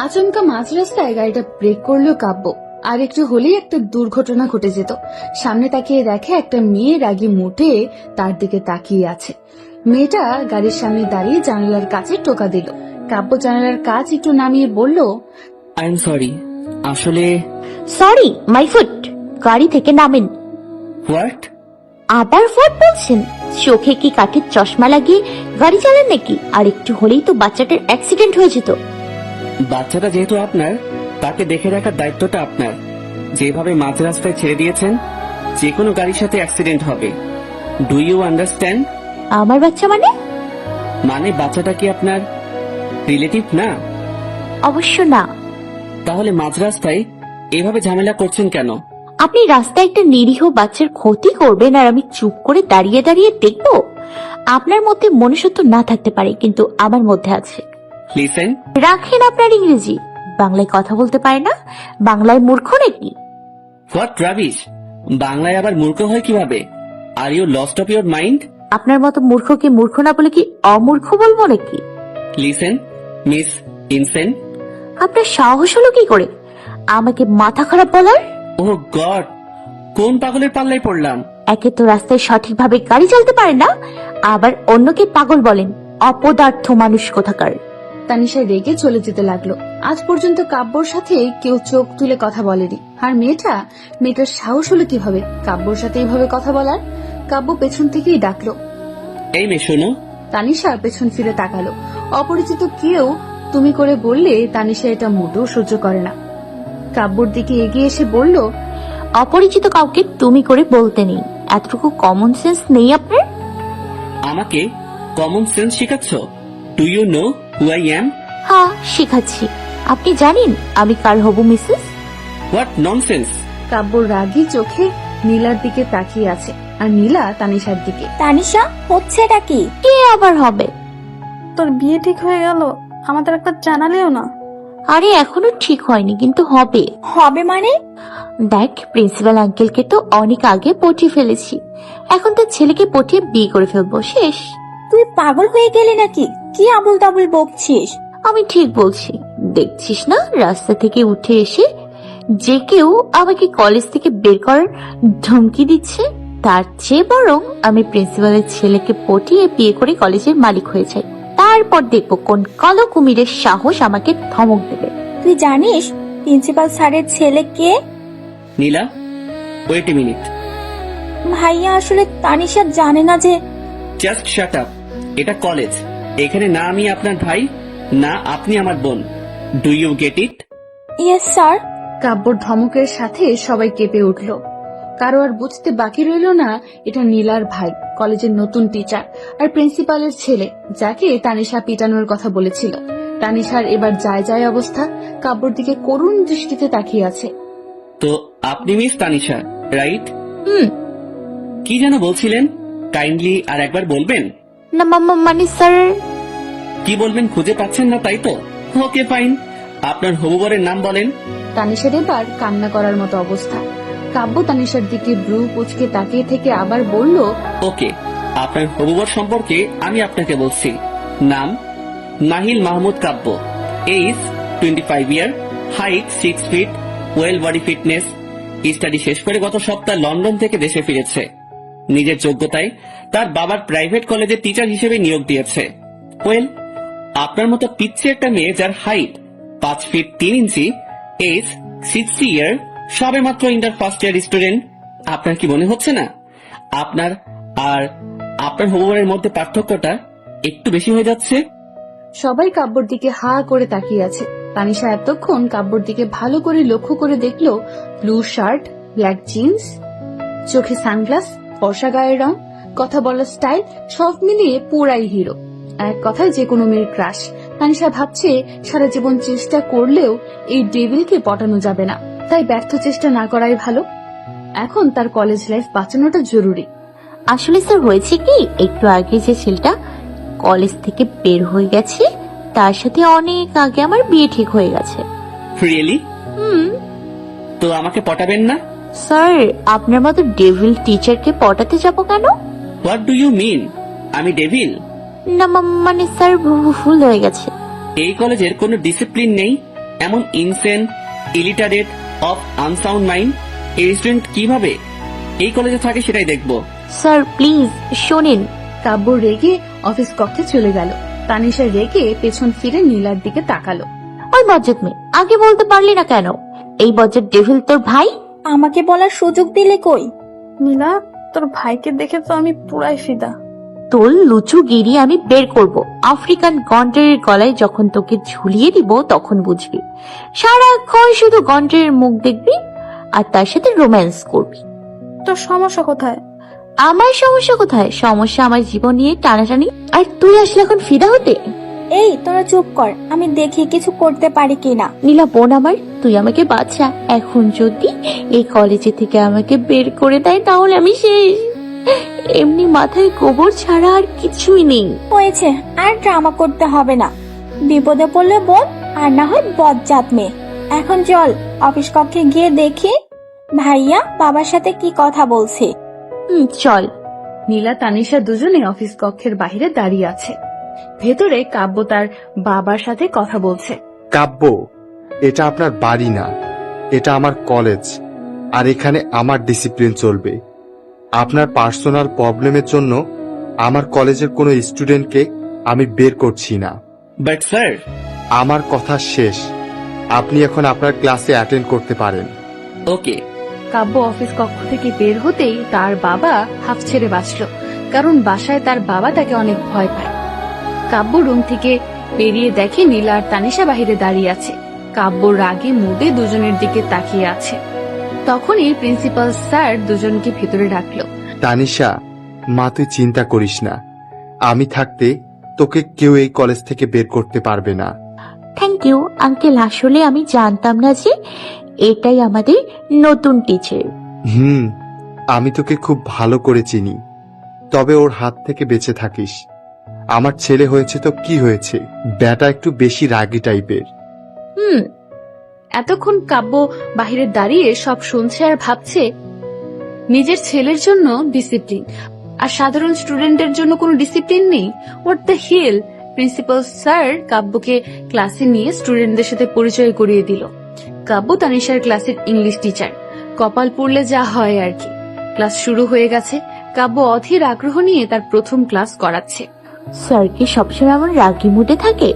আচমকা মাঝ রাস্তায় গাড়িটা ব্রেক করলো কাব্য। আর একটু হলেই একটা দুর্ঘটনা ঘটে যেত। সামনে তাকিয়ে দেখে একটা মেয়ে রাগী মুটে তার দিকে তাকিয়ে আছে। মেয়েটা গাড়ির সামনে দাঁড়িয়ে জানালার কাছে টোকা দিল। কাব্য জানালার কাজ একটু নামিয়ে বলল, আই এম সরি, আসলে। Sorry my foot. গাড়ি থেকে নামেন। হোয়াট? আবার হোয়াট বলছেন? চোখে কি কাঠের চশমা লাগিয়ে গাড়ি চালান নাকি? আর একটু হলেই তো বাচ্চাটার অ্যাক্সিডেন্ট হয়ে যেত। বাচ্চাটা যেহেতু আপনার, তাকে দেখে রাখার দায়িত্বটা আপনার। যেভাবে মাঝ রাস্তায় ছেড়ে দিয়েছেন, যে কোনো গাড়ির সাথে অ্যাক্সিডেন্ট হবে। Do you understand? আমার বাচ্চা মানে? মানে বাচ্চাটা কি আপনার রিলেটিভ না? অবশ্য না। তাহলে মাঝ রাস্তায় এভাবে ঝামেলা করছেন কেন? আপনি রাস্তায় একটা নিরীহ বাচ্চার ক্ষতি করবেন আর আমি চুপ করে দাঁড়িয়ে দাঁড়িয়ে দেখব? আপনার মধ্যে মনুষ্যত্ব না থাকতে পারে, কিন্তু আমার মধ্যে আছে। লিসেন। রাখেন আপনার ইংরেজি। বাংলায় কথা বলতে পারে না? বাংলায় মূর্খ নাকি? What rubbish! বাংলায় আবার মূর্খ হয় কিভাবে? Are you lost of your mind? আপনার মতো মূর্খকে মূর্খ না বলে কি অমূর্খ বলবো নাকি? Listen miss insane. আপনার সাহস হলো কি করে আমাকে মাথা খারাপ বলার? ও গড, কোন পাগলের পাল্লায় পড়লাম? একে তো রাস্তায় সঠিকভাবে গাড়ি চালাতে পারেন না, আবার অন্যকে পাগল বলেন। অপদার্থ মানুষ কোথাকার। তানিশা রেগে চলে যেতে লাগলো। আজ পর্যন্ত কাব্যর সাথে কেউ চোখ তুলে কথা বলেনি। আর মেয়েটার সাহস হলো কিভাবে কাব্যর সাথে এইভাবে কথা বলার? কাব্য পেছন থেকেই ডাকলো, এই মেয়ে শোনো। তানিশা পেছন ফিরে তাকালো। অপরিচিত কেউ তুমি করে বললে তানিশা এটা মোটেও সহ্য করে না। কাব্যর দিকে এগিয়ে এসে বলল, অপরিচিত কাউকে তুমি করে বলতে নেই। এতটুকু কমন সেন্স নেই আপনার? আমাকে কমন সেন্স শেখাচ্ছ? Do you know who I am? হ্যাঁ, শিখাচ্ছি। আপনি জানেন আমি কার হব মিসেস? What nonsense! কাব্যর রাগী চোখে নীলার দিকে তাকিয়ে আছে, আর নীলা তানিশার দিকে। তানিশা, হচ্ছেটা কি? কে আবার হবে? তোর বিয়ে ঠিক হয়ে গেল, আমাদের একটা জানালেও না। আরে এখনো ঠিক হয়নি, কিন্তু হবে। হবে মানে? দেখ, প্রিন্সিপাল আঙ্কেলকে তো অনেক আগে পটিয়ে ফেলেছি। এখন তো ছেলেকে পটিয়ে বিয়ে করে ফেলবো, শেষ। তুই পাগল হয়ে গেলি নাকি? কি আবুল তাবুল বকছিস? আমি ঠিক বলছি। দেখছিস না, রাস্তা থেকে উঠে এসে যে কেউ আমাকে কলেজ থেকে বের করার ধমকি দিচ্ছে। তার চেয়ে বরং আমি প্রিন্সিপালের ছেলেকে পটিয়ে বিয়ে করে কলেজের মালিক হয়ে যাই। তারপর দেখবো কোন কালো কুমিরের সাহস আমাকে ধমক দেবে। তুই জানিস প্রিন্সিপাল স্যারের ছেলে কে? নীলা, ওয়েট এ মিনিট। ভাইয়া আসলে তানিশা জানে না যে। Just shut up. এটা কলেজ। এখানে না আমি আপনার ভাই, না আপনি আমার বোন। Do you get it? Yes sir. কাব্যর ধমকের সাথে সবাই কেঁপে উঠল। কারো আর বুঝতে বাকি রইল না এটা নীলার ভাই, কলেজের নতুন টিচার, আর প্রিন্সিপালের ছেলে, যাকে তানিশা পিটানোর কথা বলেছিল। তানিশার এবার যায় যায় অবস্থা। কাব্যর দিকে করুণ দৃষ্টিতে তাকিয়ে আছে। তো আপনি মিস তানিশা, রাইট? হুম। কি যেন বলছিলেন? কাইন্ডলি আর একবার বলবেন? না মানে স্যার। কি বলবেন খুঁজে পাচ্ছেন না, তাই তো? ওকে ফাইন, আপনার হবু বরের নাম বলেন। তানিশার এবার কান্না করার মতো অবস্থা। কাব্য তানিশার দিকে ব্রু কুচকে তাকিয়ে থেকে আবার বলল, ওকে, আপনার হবু বর সম্পর্কে আমি আপনাকে বলছি। নাম Nahil Mahmud Kabbo. Age 25 year, height 6 feet, well body fitness. Study শেষ করে গত সপ্তাহে লন্ডন থেকে দেশে ফিরেছে। নিজের যোগ্যতায় তার বাবার প্রাইভেট কলেজে টিচার হিসেবে নিয়োগ দিয়েছে। ওয়েল, আপনার মতো পিচ্ছি একটা মেয়ে যার হাইট 5 ফিট 3 ইঞ্চি, এজ 60 ইয়ার, সবে মাত্র ইন্টার ফার্স্ট ইয়ার স্টুডেন্ট। আপনার কি মনে হচ্ছে না আপনার আর আপনার হবুবরের মধ্যে পার্থক্যটা একটু বেশি হয়ে যাচ্ছে? সবাই কাব্যর দিকে হা করে তাকিয়ে আছে। তানিশা এতক্ষণ কাব্যর দিকে ভালো করে লক্ষ্য করে দেখলো, ব্লু শার্ট, ব্ল্যাক জিন্স, চোখে সানগ্লাস, ফর্সা গায়ের রং, কথা বলার স্টাইল, সব মিলিয়ে পুরাই হিরো। এক কথায় যে কোনো মেয়ের ক্রাশ। তানিশা ভাবছে সারা জীবন চেষ্টা করলেও এই ডেভিলকে পটানো যাবে না, তাই ব্যর্থ চেষ্টা না করাই ভালো। এখন তার কলেজ লাইফ বাঁচানোটা জরুরি। আসলে স্যার হয়েছে কি, একটু আগে যে ছেলেটা কলেজ থেকে বের হয়ে গেছে, তার সাথে অনেক আগে আমার বিয়ে ঠিক হয়ে গেছে। রিয়েলি? হুম। তো আমাকে পটাবেন না? স্যার, আপনার মতো ডেভিল টিচারকে পটাতে যাব কেন? What do you mean? আমি ডেভিল? না মানে স্যার, ভুল হয়ে গেছে। এই কলেজের কোনো ডিসিপ্লিন নেই, এমন insane, illiterate, of unsound mind এই স্টুডেন্ট কিভাবে এই কলেজে থাকে সেটাই দেখবো। স্যার প্লিজ শোনেন। কাব্য রেগে অফিস কক্ষে চলে গেল। তানিশা রেগে পেছন ফিরে নীলার দিকে তাকালো। ওই বজ্জাত মেয়ে, আগে বলতে পারলি না কেন? এই বজ্জাত ডেভিল তোর ভাই? আমাকে বলার সুযোগ দিলে কই? নীলা, তোর ভাইকে দেখে তো আমি পুরাই ফিদা। তোর লুচু গিরি আমি বের করব। আফ্রিকান গন্ডারের গলায় যখন তোকে ঝুলিয়ে দিব তখন বুঝবি। সারাক্ষণ শুধু গন্ডারের মুখ দেখবি আর তার সাথে রোম্যান্স করবি। তোর সমস্যা কোথায়? আমার সমস্যা কোথায়? সমস্যা আমার জীবন নিয়ে টানাটানি, আর তুই আসলে এখন ফিদা হতে। এই তোরা চুপ কর, আমি দেখি কিছু করতে পারি কিনা। নীলা বোন আমার, তুই আমাকে বাঁচা। এখন যদি এই কলেজে থেকে আমাকে বের করে দেয় তাহলে আমি শেষ। এমনি মাথায় গোবর ছাড়া আর কিছুই নেই। হয়েছে, আর ড্রামা করতে হবে না। বিপদে পড়লে বল, আর না হয় বজ্জাত মেয়ে। এখন চল অফিস কক্ষে গিয়ে দেখি ভাইয়া বাবার সাথে কি কথা বলছে। চল। নীলা তানিশা দুজনে অফিস কক্ষের বাইরে দাঁড়িয়ে আছে। ভেতরে কাব্য তার বাবার সাথে কথা বলছে। কাব্য, এটা আপনার বাড়ি না, এটা আমার কলেজ, আর এখানে আমার ডিসিপ্লিন চলবে। আপনার পার্সোনাল প্রবলেমের জন্য আমার কলেজের কোনো স্টুডেন্টকে আমি বের করছি না। বাট স্যার, আমার কথা শেষ। আপনি এখন আপনার ক্লাসে অ্যাটেন্ড করতে পারেন। ওকে। কাব্য অফিস কক্ষ থেকে বের হতেই তার বাবা হাফ ছেড়ে বাঁচল, কারণ বাসায় তার বাবা তাকে অনেক ভয় পায়। কাব্য রুম থেকে বেরিয়ে দেখে নীলা আর তানিশা বাহিরে দাঁড়িয়ে আছে। কাব্য রাগে মুডে দুজনের দিকে তাকিয়ে আছে। তখনই প্রিন্সিপাল স্যার দুজনকে ভেতরে ডাকলো। তানিশা, মা তুই চিন্তা করিস না, আমি থাকতে তোকে কেউ এই কলেজ থেকে বের করতে পারবে না। Thank you uncle. আসলে আমি জানতাম না যে এটাই আমাদের নতুন টিচার। আমি তোকে খুব ভালো করে চিনি, তবে ওর হাত থেকে বেঁচে থাকিস। আমার ছেলে হয়েছে তো কি হয়েছে, ব্যাটা একটু বেশি রাগী টাইপের। এতক্ষণ কাব্য বাহিরে দাঁড়িয়ে সব শুনছে আর ভাবছে নিজের ছেলের জন্য ডিসিপ্লিন, আর সাধারণ স্টুডেন্টের জন্য কোনো ডিসিপ্লিন নেই। What the hell. Principal sir কাব্যকে ক্লাসে নিয়ে স্টুডেন্টদের সাথে পরিচয় করিয়ে দিল। কাব্য তানিশার ক্লাসের ইংলিশ টিচার। কপাল পড়লে যা হয় আর কি। ক্লাস শুরু হয়ে গেছে। কাব্য অধীর আগ্রহ নিয়ে তার প্রথম ক্লাস করাচ্ছে। স্যার কি সবসময় এমন রাগি মুডে থাকে?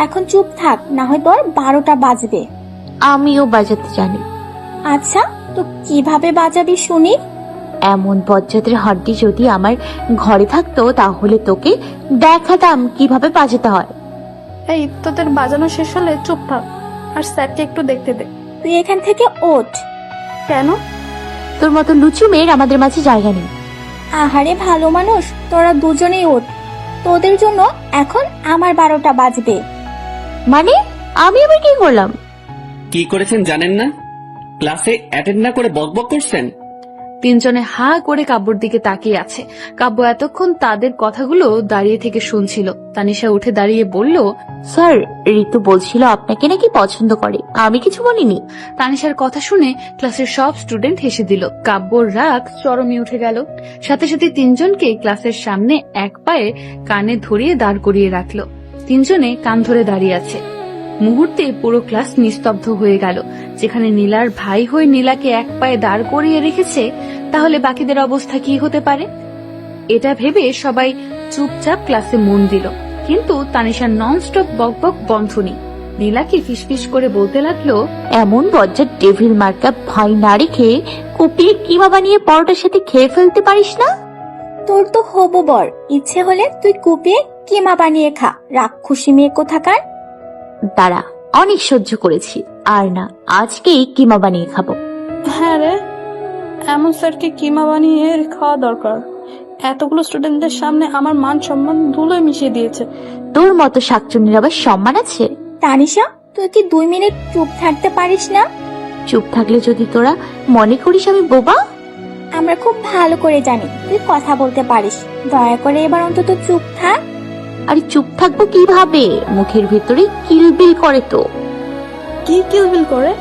এখন চুপ থাক, না হয় তোর 12টা বাজবে। আমিও বাজাতে জানি। আচ্ছা, তো কিভাবে বাজাবি শুনি? এমন বজ্জাতের হাড্ডি যদি আমার ঘরে থাকতো তাহলে তোকে দেখাতাম কিভাবে বাজাতে হয়। এই তোদের বাজানো শেষ হলে চুপ থাক, আর স্যারকে একটু দেখতে দে। তুই এখান থেকে ওঠ। কেন? তোর মতো লুচু মেয়ের আমাদের মাঝে জায়গা নেই। আহারে ভালো মানুষ, তোরা দুজনেই ওঠ। তোদের জন্য এখন আমার 12টা বাজবে। মানে আমি আবার কি করলাম? কি করেছেন জানেন না? ক্লাসে অ্যাটেন্ড না করে বকবক করছেন। তিনজনে হা করে কাব্যর দিকে তাকিয়ে আছে। কাব্য এতক্ষণ তাদের কথাগুলো দাঁড়িয়ে থেকে শুনছিল। তানিশা উঠে দাঁড়িয়ে বলল, স্যার ঋতু বলছিল আপনাকে নাকি পছন্দ করে, আমি কিছু বলিনি। তানিশার কথা শুনে ক্লাসের সব স্টুডেন্ট হেসে দিল। কাব্যর রাগ চরমে উঠে গেল। সাথে সাথে তিনজনকে ক্লাসের সামনে এক পায়ে কানে ধরিয়ে দাঁড় করিয়ে রাখলো। তিনজনে কান ধরে দাঁড়িয়ে আছে। মুহূর্তে পুরো ক্লাস নিস্তব্ধ হয়ে গেল। যেখানে নীলার ভাই হয়ে নীলাকে এক পায়ে দাঁড় করিয়ে রেখেছে, তাহলে বাকিদের অবস্থা কি হতে পারে? এটা ভেবে সবাই চুপচাপ ক্লাসে মন দিল। কিন্তু তানিশার ননস্টপ বকবক বন্ধ নেই। নীলাকে ফিসফিস করে বলতে লাগলো, এমন বজ্জাত ডেভিল মার্কা ভাই না রেখে কুপিয়ে কিমা বানিয়ে পরোটার সাথে খেয়ে ফেলতে পারিস না? তোর তো হবু বর, ইচ্ছে হলে তুই কুপিয়ে কিমা বানিয়ে খা, রাক্ষসী মেয়ে কোথাকার। দাঁড়া, অনেক সহ্য করেছি, আর না, আজকেই কিমা বানিয়ে খাবো। হ্যাঁ রে, এমন স্যারকে কিমা বানিয়ে খাওয়া দরকার। এতগুলো স্টুডেন্টদের সামনে আমার মান সম্মান ধুলোয় মিশিয়ে দিয়েছে। তোর মতো শাকচুন্নির আবার সম্মান আছে? তানিশা, তুই কি 2 মিনিট চুপ থাকতে পারিস না? চুপ থাকলে যদি তোরা মনে করিস আমি বোবা? আমরা খুব ভালো করে জানি তুই কথা বলতে পারিস। দয়া করে এবার অন্তত চুপ থাক। আরে চুপ থাকবো কিভাবে? মুখের ভিতরে কিলবিল করে তো। কি কিলবিল করে?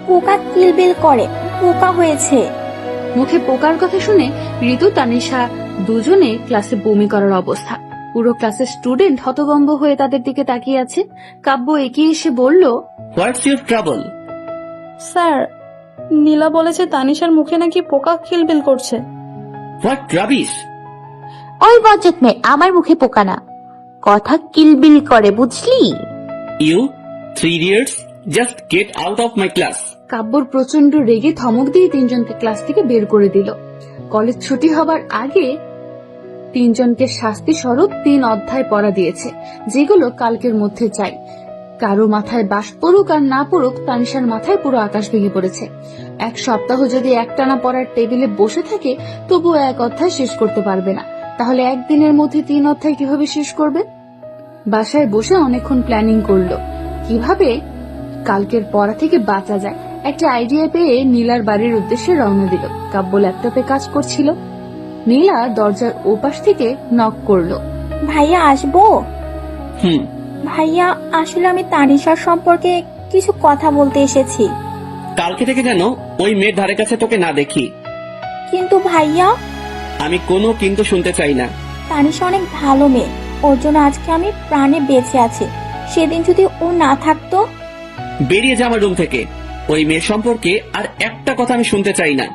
পোকা কিলবিল করে, পোকা হয়েছে। মুখে পোকার কথা শুনে ঋতু তানিশা দুজনে ক্লাসে বমি করার অবস্থা। পুরো ক্লাসের স্টুডেন্ট হতভম্ব হয়ে তাদের দিকে তাকিয়ে আছে। কাব্য এগিয়ে এসে বলল, হোয়াটস ইউর ট্রাবল? স্যার, নীলা বলেছে তানিশার মুখে নাকি পোকা কিলবিল করছে। What rubbish! ওই বজ্জাত মেয়ে, আমার মুখে পোকা না, কথা কিলবিল করে, বুঝলি? You 3 idiots, just get out of my class. কাব্যর প্রচন্ড রেগে ধমক দিয়ে তিনজনকে ক্লাস থেকে বের করে দিল। কলেজ ছুটি হবার আগে তিনজনকে শাস্তি স্বরূপ 3 অধ্যায় পড়া দিয়েছে, যেগুলো কালকের মধ্যে চাই। কারো মাথায় বাস পড়ুক আর না পড়ুক, তানিশার মাথায় পুরো আকাশ ভেঙে পড়েছে। 1 সপ্তাহ যদি একটানা পড়ার টেবিলে বসে থাকে তবুও 1 অধ্যায় শেষ করতে পারবে না, তাহলে একদিনের মধ্যে 3 অধ্যায় কিভাবে শেষ করবে? বাসায় বসে অনেকক্ষণ প্ল্যানিং করলো কিভাবে কালকের পড়া থেকে বাঁচা যায়। একটা আইডিয়া পেয়ে নীলার বাড়ির উদ্দেশ্যে রওনা দিল। কাব্য ল্যাপটপে কাজ করছিল। নীলা দরজার ওপাশ থেকে নক করলো। ভাইয়া আসবো? হুম। ভাইয়া, আসলে আমি তানিশার সম্পর্কে কিছু কথা বলতে এসেছি। কালকে থেকে যেন ওই মেয়ের ধারে কাছে তোকে না দেখি। কিন্তু ভাইয়া, আমি কোনো কিন্তু শুনতে চাই না। তানিশা অনেক ভালো মেয়ে, ওর জন্য আজকে আমি প্রাণে বেঁচে আছি। সেদিন যদি ও না থাকতো। বেরিয়ে যা আমার রুম থেকে। ওই মেয়ের সম্পর্কে আর একটা কথা আমি শুনতে চাই না।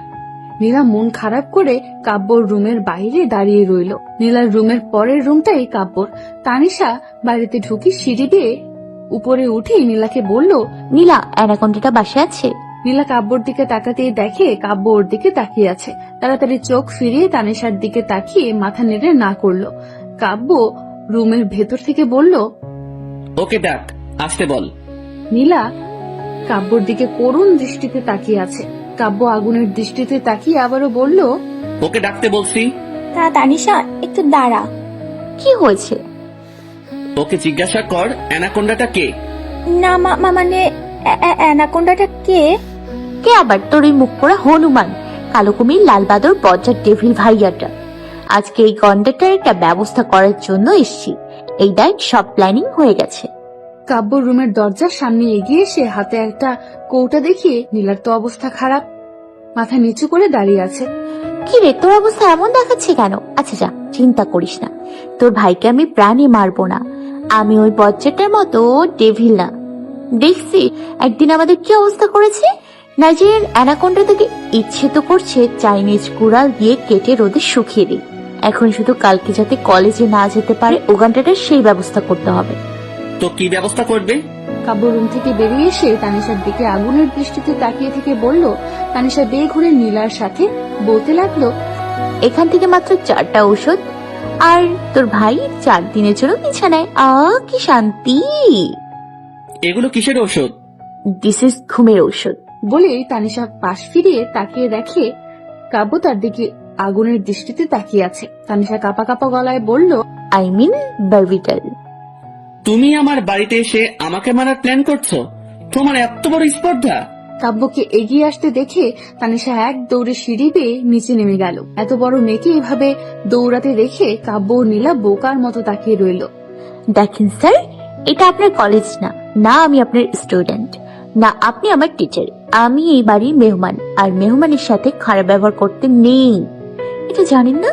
নীলা মন খারাপ করে কাব্যর রুমের বাইরে দাঁড়িয়ে রইল। নীলার রুমের পরের রুমটাই কাব্যর। তানিশা বাড়িতে ঢুকি সিঁড়ি দিয়ে উপরে উঠে নীলাকে বলল, নীলা, অ্যানাকোন্ডাটা বাসায় আছে? নীলা কাব্যর দিকে তাকাতেই দেখে কাব্য ওর দিকে তাকিয়ে আছে। তাড়াতাড়ি চোখ ফিরিয়ে তানিশার দিকে তাকিয়ে মাথা নেড়ে না করলো। কাব্য রুমের ভেতর থেকে বলল, ওকে ডাক, আসতে বল। নীলা কাব্যর দিকে করুণ দৃষ্টিতে তাকিয়ে আছে। কাব্য আগুনের দৃষ্টিতে তাকিয়ে আবারও বলল, ওকে ডাকতে বলছি। তা তানিশা, একটু দাঁড়া। কি হয়েছে? ওকে জিজ্ঞাসা কর অ্যানাকোন্ডাটা কে। না মানে অ্যানাকোন্ডাটা কে? কে আবার? তোর ওই মুখ পোড়া হনুমান, কালো কুমির, লাল বাদর, বজ্জাত ডেভিল ভাইয়াটা। আজকে এই গন্ডাটার একটা ব্যবস্থা করার জন্য এসছি। এই দেখ, সব প্ল্যানিং হয়ে গেছে। কাব্য রুমের দরজার সামনে এগিয়ে এসে হাতে একটা কৌটা দেখিয়ে, নীলার তো অবস্থা খারাপ, মাথা নিচু করে দাঁড়িয়ে আছে। কি রে, তোর অবস্থা এমন দেখাচ্ছে কেন? আচ্ছা যা, চিন্তা করিস না, তোর ভাইকে আমি প্রাণে মারবো না। আমি ওই বজ্জাটার মতো ডেভিল না। দেখছি একদিন আমাদের কি অবস্থা করেছে। নাইজেরিয়ান অ্যানাকোন্ডা থেকে ইচ্ছে তো করছে চাইনিজ কুড়াল দিয়ে কেটে রোদে শুকিয়ে দিই। এখন শুধু কালকে যাতে কলেজে না যেতে পারে ওগানটাটার সেই ব্যবস্থা করতে হবে। তো কি ব্যবস্থা করবে? কাব্য রুম থেকে বেরিয়ে এসে তানিশার দিকে আগুনের দৃষ্টিতে তাকিয়ে থেকে বলল। তানিশা বেয়ে ঘুরে নীলার সাথে বলতে লাগলো, এখান থেকে মাত্র 4টা ঔষধ, আর তোর ভাই 4 দিনের জন্য বিছানায়। কি শান্তি! এগুলো কিসের ঔষধ? দিস ইজ ঘুমের ঔষধ। বলেই তানিশা পাশ ফিরিয়ে তাকিয়ে দেখে কাব্য তার দিকে আগুনের দৃষ্টিতে তাকিয়ে আছে। তানিশা কাঁপা কাঁপা গলায় বলল, আই মিন বারবিটাল। তুমি আমার বাড়িতে এসে আমাকে মারার প্ল্যান করছো? তোমার এত বড় স্পর্ধা! কাব্যকে এগিয়ে আসতে দেখে তানিশা এক দৌড়ে সিঁড়ি বেয়ে নিচে নেমে গেল। এত বড় মেয়েকে এভাবে দৌড়াতে দেখে কাব্য ও নীলা বোকার মতো তাকিয়ে রইল। দেখেন স্যার, এটা আপনার কলেজ না, না আমি আপনার স্টুডেন্ট, না আপনি আমার টিচার। আমি এই বাড়ির মেহমান, আর মেহমানের সাথে খারাপ ব্যবহার করতে নেই, এটা জানেন না?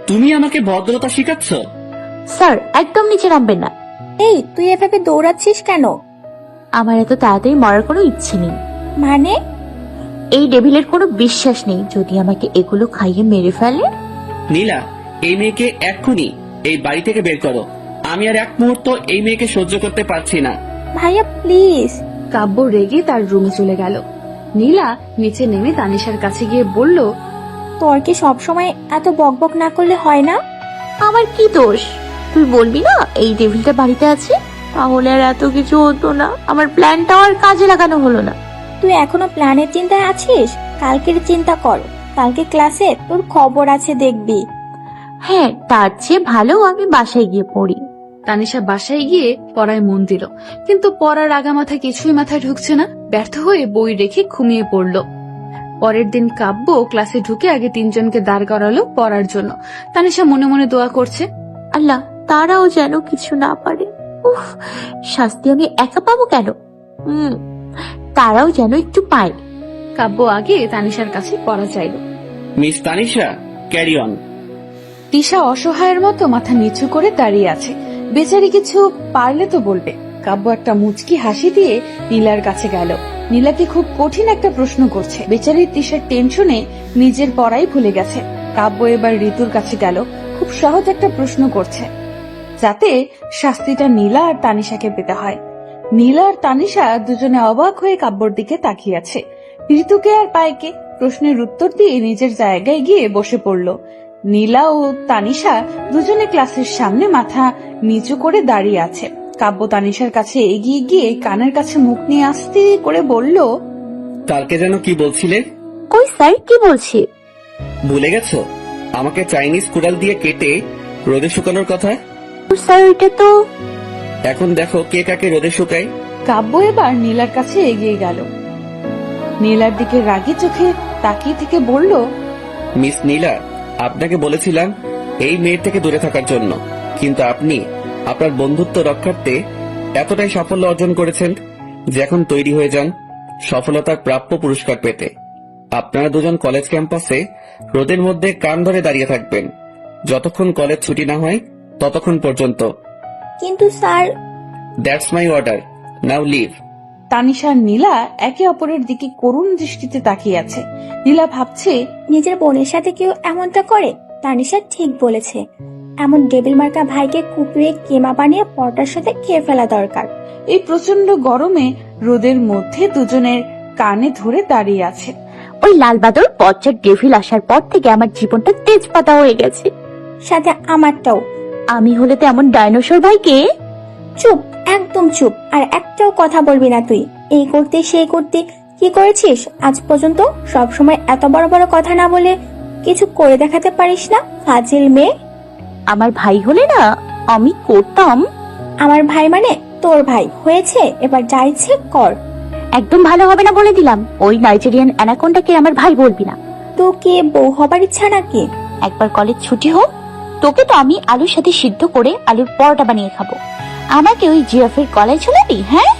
তুমি আমাকে ভদ্রতা শিখাচ্ছ? স্যার, একদম নিচে নামবেন না। এই, তুই এভাবে দৌড়াচ্ছিস কেন? আমার এত তাড়াতাড়ি মরার কোনো ইচ্ছে নেই। মানে? এই ডেভিলের কোনো বিশ্বাস নেই, যদি আমাকে এগুলো খাইয়ে মেরে ফেলে। নীলা, এই মেয়েকে এক্ষুনি এই বাড়ি থেকে বের করো। আমি আর এক মুহূর্ত এই মেয়েকে সহ্য করতে পারছি না। ভাইয়া প্লিজ। কাব্য রেগে তার রুমে চলে গেল। নীলা নিচে নেমে তানিশার কাছে গিয়ে বলল, তোর কি সবসময় এত বকবক না করলে হয় না? আমার কি দোষ? তুই বলবি না এই ডেভিলটা বাড়িতে আছে, তাহলে আর এত কিছু হতো না। আমার প্ল্যানটাও আর কাজে লাগানো হলো না। তুই এখনো প্ল্যানের চিন্তায় আছিস? কালকের চিন্তা কর, কালকে ক্লাসে তোর খবর আছে দেখবি। হ্যাঁ, তার চেয়ে ভালো আমি বাসায় গিয়ে পড়ি। তানিশা বাসায় গিয়ে পড়ায় মন দিল, কিন্তু পড়ার আগামাথা কিছুই মাথায় ঢুকছে না। ব্যর্থ হয়ে বই রেখে ঘুমিয়ে পড়ল। পরের দিন কাব্য ক্লাসে ঢুকে আগে 3 জনকে দাঁড় করালো পড়ার জন্য। তানিশা মনে মনে দোয়া করছে, আল্লাহ, তারাও যেন কিছু না পারে। উফ, শাস্তি আমি একা পাবো কেন? তারাও যেন একটু পায়। কাব্য আগে তানিশার কাছে পড়া চাইল। Miss Tanisha, carry on. Tisha অসহায়ের মতো মাথা নিচু করে দাঁড়িয়ে আছে। বেচারি কিছু পারলে তো বলবে। কাব্য একটা মুচকি হাসি দিয়ে নীলার কাছে গেল। নীলাকে খুব কঠিন একটা প্রশ্ন করছে। বেচারি তিশার টেনশনে নিজের পড়াই ভুলে গেছে। কাব্য এবার ঋতুর কাছে গেল, খুব সহজ একটা প্রশ্ন করছে, যাতে শাস্তিটা নীলা আর তানিশাকে পেতে হয়। নীলা আর তানিশা দুজনে অবাক হয়ে কাব্যর দিকে তাকিয়ে আছে। ঋতুকে আর পায়কে প্রশ্নের উত্তর দিয়ে নিজের জায়গায় গিয়ে বসে পড়ল। নীলা ও তানিশা দুজনে ক্লাসের সামনে মাথা নিচু করে দাঁড়িয়ে আছে। কাব্য তানিশার কাছে এগিয়ে গিয়ে কানের কাছে মুখ নিয়ে আস্তে করে বলল, কালকে যেন কি বলছিলে? কই স্যার, কি বলছি? ভুলে গেছো? আমাকে চাইনিজ কুড়াল দিয়ে কেটে রোদে শুকানোর কথা। স্যার ওইটা তো এখন দেখো কে কাকে রোদে শুকায়। কাব্য এবার নীলার কাছে এগিয়ে গেল। নীলার দিকে রাগী চোখে তাকিয়ে থেকে বলল, মিস নীলা, আপনাকে বলেছিলাম এই মেয়ের থেকে দূরে থাকার জন্য, কিন্তু আপনি আপনার বন্ধুত্ব রক্ষার্থে এতটাই সাফল্য অর্জন করেছেন যে এখন তৈরি হয়ে যান সফলতার প্রাপ্য পুরস্কার পেতে। আপনারা দুজন কলেজ ক্যাম্পাসে রোদের মধ্যে কান ধরে দাঁড়িয়ে থাকবেন যতক্ষণ কলেজ ছুটি না হয় ততক্ষণ পর্যন্ত। কিন্তু sir, that's my order, now leave. Tanisha আর নীলা একে অপরের দিকে করুণ দৃষ্টিতে তাকিয়ে আছে। নীলা ভাবছে, নিজের বোনের সাথে কেউ এমনটা করে? তানিশা ঠিক বলেছে, এমন ডেবিল মার্কা ভাইকে কুপিয়ে কেমা বানিয়ে পরটার সাথে খেয়ে ফেলা দরকার। এই প্রচন্ড গরমে রোদের মধ্যে দুজনের কানে ধরে দাঁড়িয়ে আছে। ওই লাল বাদর পচার ডেভিল আসার পর থেকে আমার জীবনটা তেজপাতা হয়ে গেছে। সাথে আমারটাও। আমি হলে তো এমন ডাইনোসর ভাইকে। চুপ, একদম চুপ, আর একটাও কথা বলবি না তুই। এই করতে সেই করতে কি করেছিস আজ পর্যন্ত? সব সময় এত বড় বড় কথা না বলে কিছু করে দেখাতে পারিস না, ফাজিল মেয়ে। আমার ভাই হলে না আমি করতাম। আমার ভাই মানে তোর ভাই হয়েছে, এবার যা ইচ্ছে কর। একদম ভালো হবে না বলে দিলাম। ওই নাইজেরিয়ান অ্যানাকোন্ডাকে আমার ভাই বলবি না। তো কে বউ হবার ইচ্ছা নাকি? একবার কলেজ ছুটি হোক, তোকে তো আমি আলুর সাথে সিদ্ধ করে আলুর পরোটা বানিয়ে খাবো। আমাকে ওই জিরাফের গলায় ঝুলাবি? হ্যাঁ।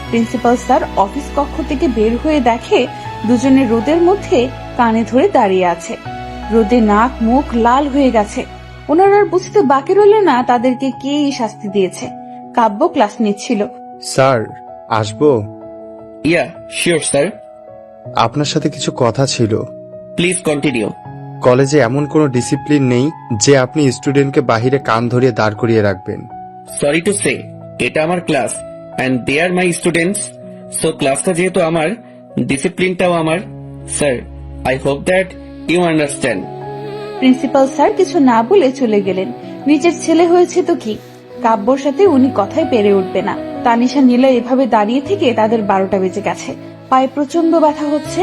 প্রিন্সিপাল স্যার অফিস কক্ষ থেকে বের হয়ে দেখে দুজনে রোদের মধ্যে কানে ধরে দাঁড়িয়ে আছে। রোদে নাক মুখ লাল হয়ে গেছে। ওনার আর বুঝতে বাকি রইল না তাদেরকে কে এই শাস্তি দিয়েছে। কাব্য ক্লাস নিচ্ছিল। স্যার, আসবো? ইয়া শিওর স্যার, আপনার সাথে কিছু কথা ছিল। Please continue. কলেজে এমন কোনো ডিসিপ্লিন নেই যে আপনি স্টুডেন্টকে বাহিরে কান ধরিয়ে দাঁড় করিয়ে রাখবেন। সরি টু সে, এটা আমার class and they are my students, so ক্লাসটা যেহেতু আমার, ডিসিপ্লিনটাও আমার। Sir, I hope that you understand. Principal sir কিছু না বলে চলে গেলেন। নিজের ছেলে হয়েছে তো কি, কাব্যর সাথে উনি কথাই পেরে উঠবে না। তানিশা নীলা এভাবে দাঁড়িয়ে থেকে তাদের 12টা বেজে গেছে। পায়ে প্রচন্ড ব্যথা হচ্ছে।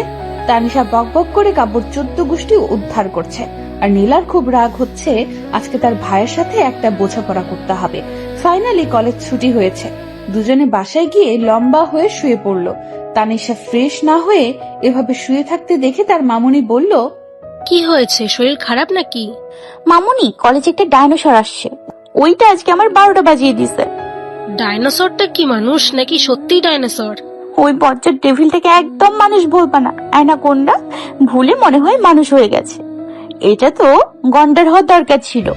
তানিশা বকবক করে কাব্যর 14 গোষ্ঠী উদ্ধার করছে, আর নীলার খুব রাগ হচ্ছে। আজকে তার ভাইয়ের সাথে একটা বোঝাপড়া করতে হবে। ফাইনালি কলেজ ছুটি হয়েছে। দুজনে বাসায় গিয়ে লম্বা হয়ে শুয়ে পড়লো। তানিশা ফ্রেশ না হয়ে এভাবে শুয়ে থাকতে দেখে তার মামুনি বলল, কি হয়েছে, শরীর খারাপ নাকি? মামুনি, কলেজে একটা ডাইনোসর আসছে, ওইটা আজকে আমার 12টা বাজিয়ে দিছে। ডাইনোসরটা কি মানুষ নাকি সত্যি ডাইনোসর? ওই বজ্জার ডেভিলটাকে একদম মানুষ বলবা না, অ্যানাকোন্ডা ভুলে মনে হয় মানুষ হয়ে গেছে। এটা তো গন্ডার হওয়ার দরকার ছিল।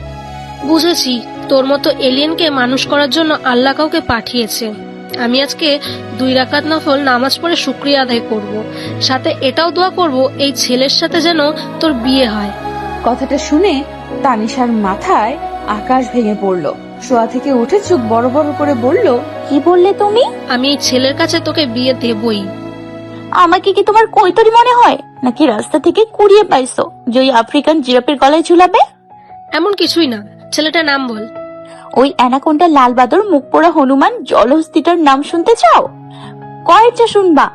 বুঝেছি, তোর মতো এলিয়েনকে মানুষ করার জন্য আল্লাহ কাউকে পাঠিয়েছে। আমি আজকে 2 রাকাত নফল নামাজ পড়ে শুকরিয়া আদায় করব, সাথে এটাও দোয়া করব এই ছেলের সাথে যেন তোর বিয়ে হয়। কথাটা শুনে তানিশার মাথায় আকাশ ভেঙে পড়ল। শোয়া থেকে উঠে চোখ বড় বড় করে বলল, কি বললে তুমি? আমি এই ছেলের কাছে তোকে বিয়ে দেবই। আমাকে কি তোমার কৈতরি মনে হয় নাকি রাস্তা থেকে কুড়িয়ে পাইছো যে ওই আফ্রিকান জিরাফের গলায় ঝুলাবে? এমন কিছুই না, ছেলেটার নাম বল। ওই অ্যানাকোন্ডা লাল বাদর মুখ পোড়া হনুমান জলহস্তিটার নাম শুনতে চাও? কয়েকটা শুনবা?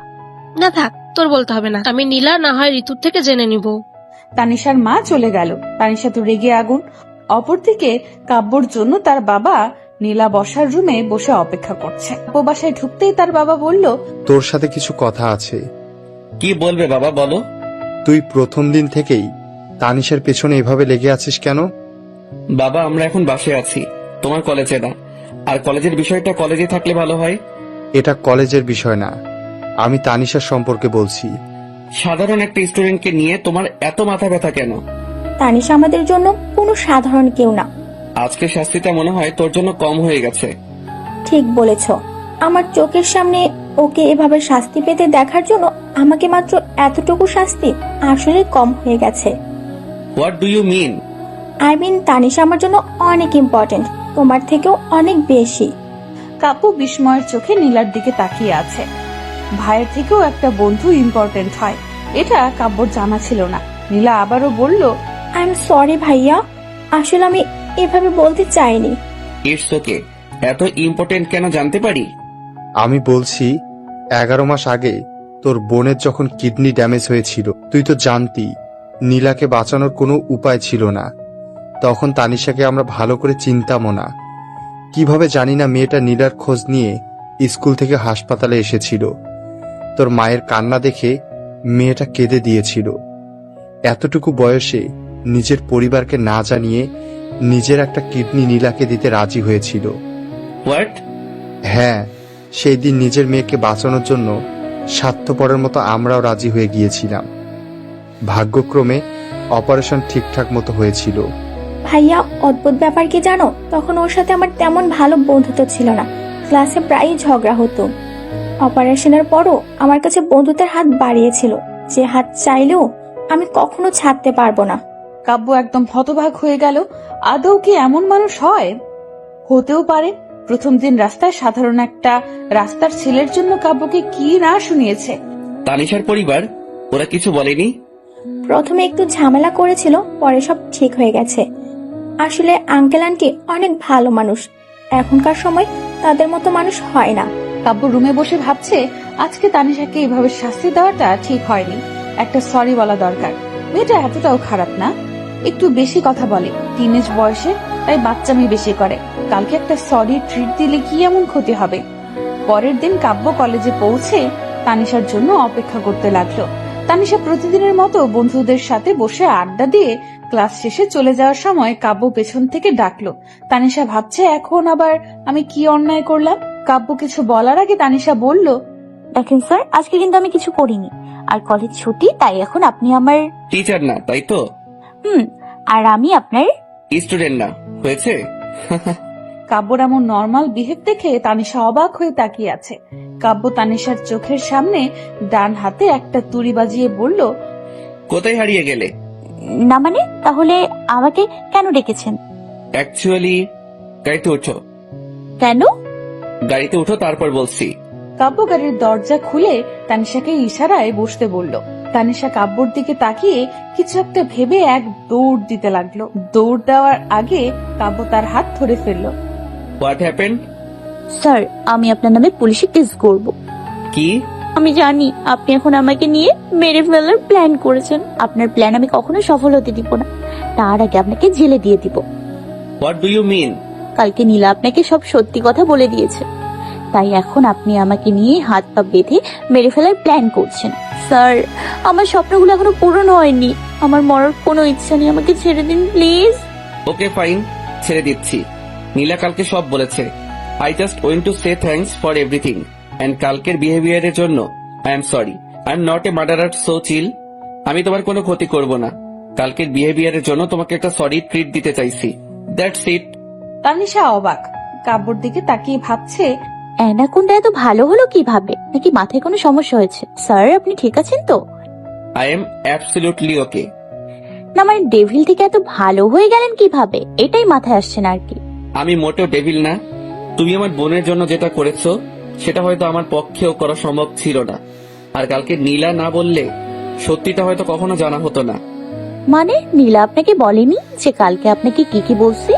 না থাক, তোর বলতে হবে না, আমি নীলা না হয় ঋতুর থেকে জেনে নিব। তানিশার মা চলে গেল। তানিশা তো রেগে আগুন। অপরদিকে কাব্যর জন্য তার বাবা নীলা বসার রুমে বসে অপেক্ষা করছে। কাব্য বাসায় ঢুকতেই তার বাবা বলল, তোর সাথে কিছু কথা আছে। কি বলবে বাবা, বলো। তুই প্রথম দিন থেকেই তানিশার পেছনে এভাবে লেগে আছিস কেন? বাবা, আমরা এখন বাসায় আছি, তোমার কলেজে না। আর কলেজের বিষয়টা কলেজে থাকলে ভালো হয়। এটা কলেজের বিষয় না, আমি তানিশার সম্পর্কে বলছি। সাধারণ একটা স্টুডেন্টকে নিয়ে তোমার এত মাথা ব্যথা কেন? তানিশা আমাদের জন্য কোনো সাধারণ কেউ না। আজকে শাস্তিটা মনে হয় তোর জন্য কম হয়ে গেছে। ঠিক বলেছ, আমার চোখের সামনে ওকে এভাবে শাস্তি পেতে দেখার জন্য আমাকে মাত্র এতটুকু শাস্তি আসলে কম হয়ে গেছে। What do you mean? I mean Tanisha আমার জন্য অনেক ইম্পর্টেন্ট, তোমার থেকেও অনেক বেশি। কাব্য বিস্ময়ের চোখে নীলার দিকে তাকিয়ে আছে। ভাইয়ের থেকেও একটা বন্ধু ইম্পর্টেন্ট হয়, এটা কাব্যর জানা ছিল না। নীলা আবারও বলল, আই এম সরি ভাইয়া, আসলে আমি এভাবে বলতে চাইনি। It's okay. এত ইম্পর্টেন্ট কেন জানতে পারি? আমি বলছি 11 মাস আগে তোর বোনের যখন কিডনি ড্যামেজ হয়েছিল, তুই তো জানতি নীলাকে বাঁচানোর কোনো উপায় ছিল না। তখন তানিশাকে আমরা ভালো করে চিনতামও না। কিভাবে জানি না মেয়েটা নীলার খোঁজ নিয়ে স্কুল থেকে হাসপাতালে এসেছিল। তোর মায়ের কান্না দেখে মেয়েটা কেঁদে দিয়েছিল। এতটুকু বয়সে নিজের পরিবারকে না জানিয়ে নিজের একটা কিডনি নীলাকে দিতে রাজি হয়েছিল। হোয়াট? হ্যাঁ, সেই দিন নিজের মেয়েকে বাঁচানোর জন্য স্বার্থপরের মতো আমরাও রাজি হয়ে গিয়েছিলাম। ভাগ্যক্রমে অপারেশন ঠিকঠাক মতো হয়েছিল। ভাইয়া, অদ্ভুত ব্যাপার কি জানো, তখন ওর সাথে আমার তেমন ভালো বন্ধুত্ব ছিল না, ক্লাসে প্রায়ই ঝগড়া হতো। অপারেশনের পরও আমার কাছে বন্ধুত্বের হাত বাড়িয়েছিল, যে হাত চাইলেও আমি কখনো ছাড়তে পারবো না। কাব্য একদম হতবাক হয়ে গেল। আদৌ কি এমন মানুষ হয়? হতেও পারে। প্রথম দিন রাস্তায় সাধারণ একটা রাস্তার ছেলের জন্য কাব্যকে কি না শুনিয়েছে। তানিশার পরিবার ওরা কিছু বলেনি? প্রথমে একটু ঝামেলা করেছিল, পরে সব ঠিক হয়ে গেছে। আসলে আঙ্কেল আন্টি অনেক ভালো মানুষ, এখনকার সময় তাদের মতো মানুষ হয় না। কাব্য রুমে বসে ভাবছে, আজকে তানিশাকে এভাবে শাস্তি দেওয়াটা ঠিক হয়নি। একটা সরি বলা দরকার। মেয়েটা এতটাও খারাপ না, একটু বেশি কথা বলে, টিনেজ বয়সে, তাই বাচ্চামি বেশি করে। কালকে একটা সরি ট্রিট দিলে কি এমন ক্ষতি হবে? পরের দিন কাব্য কলেজে পৌঁছে তানিশার জন্য অপেক্ষা করতে লাগলো। তানিশা প্রতিদিনের মতো বন্ধুদের সাথে বসে আড্ডা দিয়ে ক্লাস শেষে চলে যাওয়ার সময় কাব্য পেছন থেকে ডাকলো। তানিশা ভাবছে, এখন আবার আমি কি অন্যায় করলাম? কাব্য কিছু বলার আগে তানিশা বলল, দেখেন স্যার, আজকে কিন্তু আমি কিছু করিনি, আর কলেজ ছুটি, তাই এখন আপনি আমার টিচার না, তাই তো? আর আমি আপনার স্টুডেন্ট না, হয়েছে? কাব্যর এমন নর্মাল বিহেভ দেখে তানিশা অবাক হয়ে তাকিয়ে আছে। কাব্য তানিশার চোখের সামনে ডান হাতে একটা তুড়ি বাজিয়ে বলল, কোথায় হারিয়ে গেলে? না মানে, তাহলে আমাকে কেন ডেকেছেন? অ্যাকচুয়ালি গাড়িতে উঠো। কেন? গাড়িতে উঠো, তারপর বলছি। কাব্য গাড়ির দরজা খুলে তানিশাকে ইশারায় বসতে বলল। তানিশা কাব্যর দিকে তাকিয়ে কিছু একটা ভেবে এক দৌড় দিতে লাগলো। দৌড় দেওয়ার আগে কাব্য তার হাত ধরে ফেললো। What happened? স্যার, আমি আপনার নামে পুলিশে কেস করব। কি? আমি জানি আপনি এখন আমাকে নিয়ে মেরে ফেলার প্ল্যান করেছেন। আপনার প্ল্যান আমি কখনো সফল হতে দিব না, তার আগে আপনাকে জেলে দিয়ে দিব। What do you mean? কালকে নীলা আপনাকে সব সত্যি কথা বলে দিয়েছে, তাই এখন আপনি আমাকে নিয়ে হাত পা বেঁধে মেরে ফেলার প্ল্যান করছেন। স্যার, আমার স্বপ্নগুলো এখনো পূরণ হয়নি, আমার মরার কোনো ইচ্ছা নেই, আমাকে ছেড়ে দিন প্লিজ। ওকে ফাইন, ছেড়ে দিচ্ছি। নীলা কালকে সব বলেছে। I just went to say thanks for everything, and কালকের বিহেভিয়ারের জন্য I am sorry. I am not a murderer, so chill. আমি তোমার কোনো ক্ষতি করব না। কালকের বিহেভিয়ারের জন্য তোমাকে একটা সরি ট্রিট দিতে চাইছি, দ্যাটস ইট। তানিশা অবাক, কাব্যর দিকে তাকিয়ে ভাবছে, অ্যানাকোন্ডা এত ভালো হলো কিভাবে? নাকি মাথায় কোনো সমস্যা হয়েছে? স্যার, আপনি ঠিক আছেন তো? আই এম অ্যাবসলিউটলি ওকে। না মানে, ডেভিল থেকে এত ভালো হয়ে গেলেন কিভাবে, এটাই মাথায় আসছে না আর কি। আমি মোটেও ডেভিল না। তুমি আমার বোনের জন্য যেটা করেছো সেটা হয়তো আমার পক্ষেও করা সম্ভব ছিল না। আর কালকে নীলা না বললে সত্যিটা হয়তো কখনো জানা হতো না। মানে, নীলা আপনাকে বলেনি যে কালকে আপনাকে কি কি বলছি?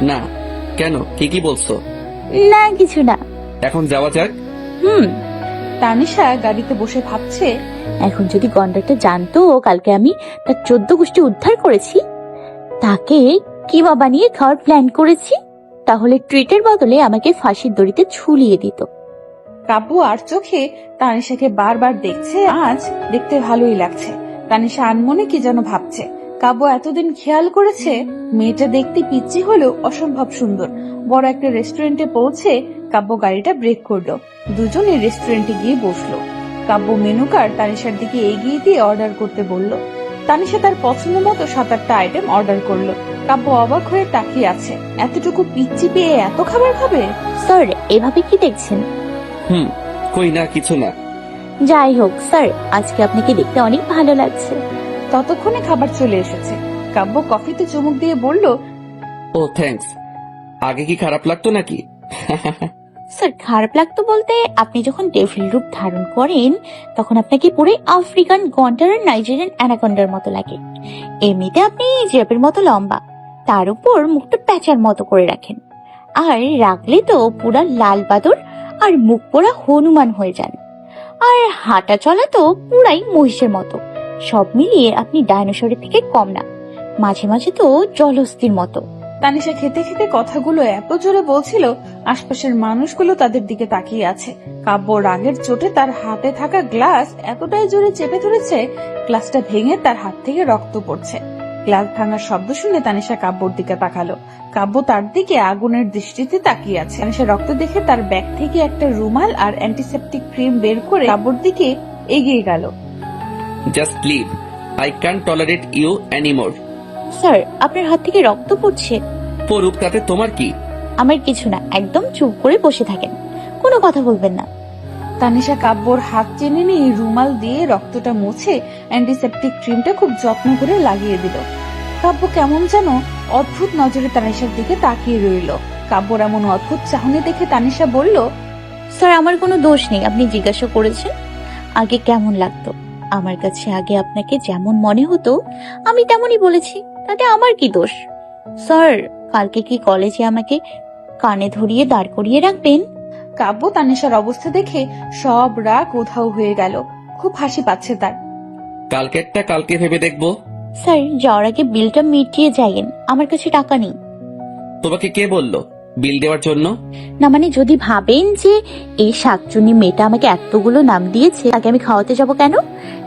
না, কেন? কি বলছো? না কিছু না। এখন যাওয়া যাক। তানিশা গাড়িতে বসে ভাবছে, এখন যদি কন্ডাক্টর জানতো কালকে আমি তার 14 গোষ্ঠী উদ্ধার করেছি, তাকে কিমা বানিয়ে খাওয়ার প্ল্যান করেছি, তাহলে ট্রিটের বদলে আমাকে ফাঁসির দড়িতে ঝুলিয়ে দিত। কাব্য আর চোখে তানিশাকে বারবার দেখছে। আজ দেখতে ভালোই লাগছে। তানিশা আনমনে কি যেন ভাবছে। কাব্য এতদিন খেয়াল করেছে মেয়েটা দেখতে পিচ্চি হলেও অসম্ভব সুন্দর। বড় একটা রেস্টুরেন্টে পৌঁছে কাব্য গাড়িটা ব্রেক করলো। দুজনে রেস্টুরেন্টে গিয়ে বসলো। কাব্য মেনু কার্ড তানিশার দিকে এগিয়ে দিয়ে অর্ডার করতে বলল। তানিশা তার পছন্দ মতো 7-8টা আইটেম অর্ডার করলো। কাব্য অবাক হয়ে তাকিয়ে আছে, এতটুকু পিচ্চি পেয়ে এত খাবার খাবে? স্যার এভাবে কি দেখছেন? কই না, কিছু না। যাই হোক স্যার, আজকে আপনাকে দেখতে অনেক ভালো লাগছে। ততক্ষণে খাবার চলে এসেছে। কাব্য কফিতে চুমুক দিয়ে বলল, ও থ্যাঙ্কস। আগে কি খারাপ লাগতো নাকি? স্যার খারাপ লাগতো বলতে, আপনি যখন ডেভিল রূপ ধারণ করেন তখন আপনাকে পুরো আফ্রিকান গন্ডার আর নাইজেরিয়ান অ্যানাকন্ডার মতো লাগে। এমনিতে আপনি জিরাফের মতো লম্বা, তার উপর মুখটা প্যাঁচার মতো করে রাখেন, আর রাখলে তো পুরা লাল বাদর আর মুখ পোড়া হনুমান হয়ে যান। আর হাঁটা চলা তো পুরাই মহিষের মতো। সব মিলিয়ে আপনি ডাইনোসরের থেকে কম না, মাঝে মাঝে তো জলহস্তির মতো। তানিশা খেতে খেতে কথাগুলো এত জোরে বলছিল, আশপাশের মানুষগুলো তাদের দিকে তাকিয়ে আছে। কাব্য রাগের চোটে তার হাতে থাকা গ্লাস এতটাই জোরে চেপে ধরেছে, গ্লাসটা ভেঙে তার হাত থেকে রক্ত পড়ছে। গ্লাস ভাঙার শব্দ শুনে তানিশা কাব্যর দিকে তাকালো। কাব্য তার দিকে আগুনের দৃষ্টিতে তাকিয়ে আছে। তানিশা রক্ত দেখে তার ব্যাগ থেকে একটা রুমাল আর অ্যান্টিসেপটিক ক্রিম বের করে কাব্যর দিকে এগিয়ে গেল। Just leave, I can't tolerate you anymore. Sir আপনার হাত থেকে রক্ত পড়ছে। পড়ুক, তাতে তোমার কি? আমার কিছু না, একদম চুপ করে বসে থাকেন, কোনো কথা বলবেন না। তানিশা কাব্যর হাত টেনে নিয়ে রুমাল দিয়ে রক্তটা মুছে অ্যান্টিসেপটিক ক্রিমটা খুব যত্ন করে লাগিয়ে দিল। কাব্য কেমন যেন অদ্ভুত নজরে তানিশার দিকে তাকিয়ে রইল। কাব্যর এমন অদ্ভুত চাহনি দেখে তানিশা বলল, স্যার আমার কোনো দোষ নেই, আপনি জিজ্ঞাসা করেছেন আগে কেমন লাগতো। আমার কাছে আগে আপনাকে যেমন মনে হতো আমি তেমনই বলেছি, তাতে আমার কি দোষ? স্যার কালকে কি কলেজে আমাকে কানে ধরিয়ে দাঁড় করিয়ে রাখবেন? কাব্য তানিশার অবস্থা দেখে সব রাগ উধাও হয়ে গেল। খুব হাসি পাচ্ছে তার। কালকেরটা কালকে ভেবে দেখবো। স্যার যাওয়ার আগে বিলটা মিটিয়ে যাইয়েন, আমার কাছে টাকা নেই। তোমাকে কে বললো বিল দেওয়ার জন্য? না মানে যদি ভাবেন যে এই শাকচুনি মেয়েটা আমাকে এতগুলো নাম দিয়েছে, তাকে আমি খাওয়াতে যাব কেন?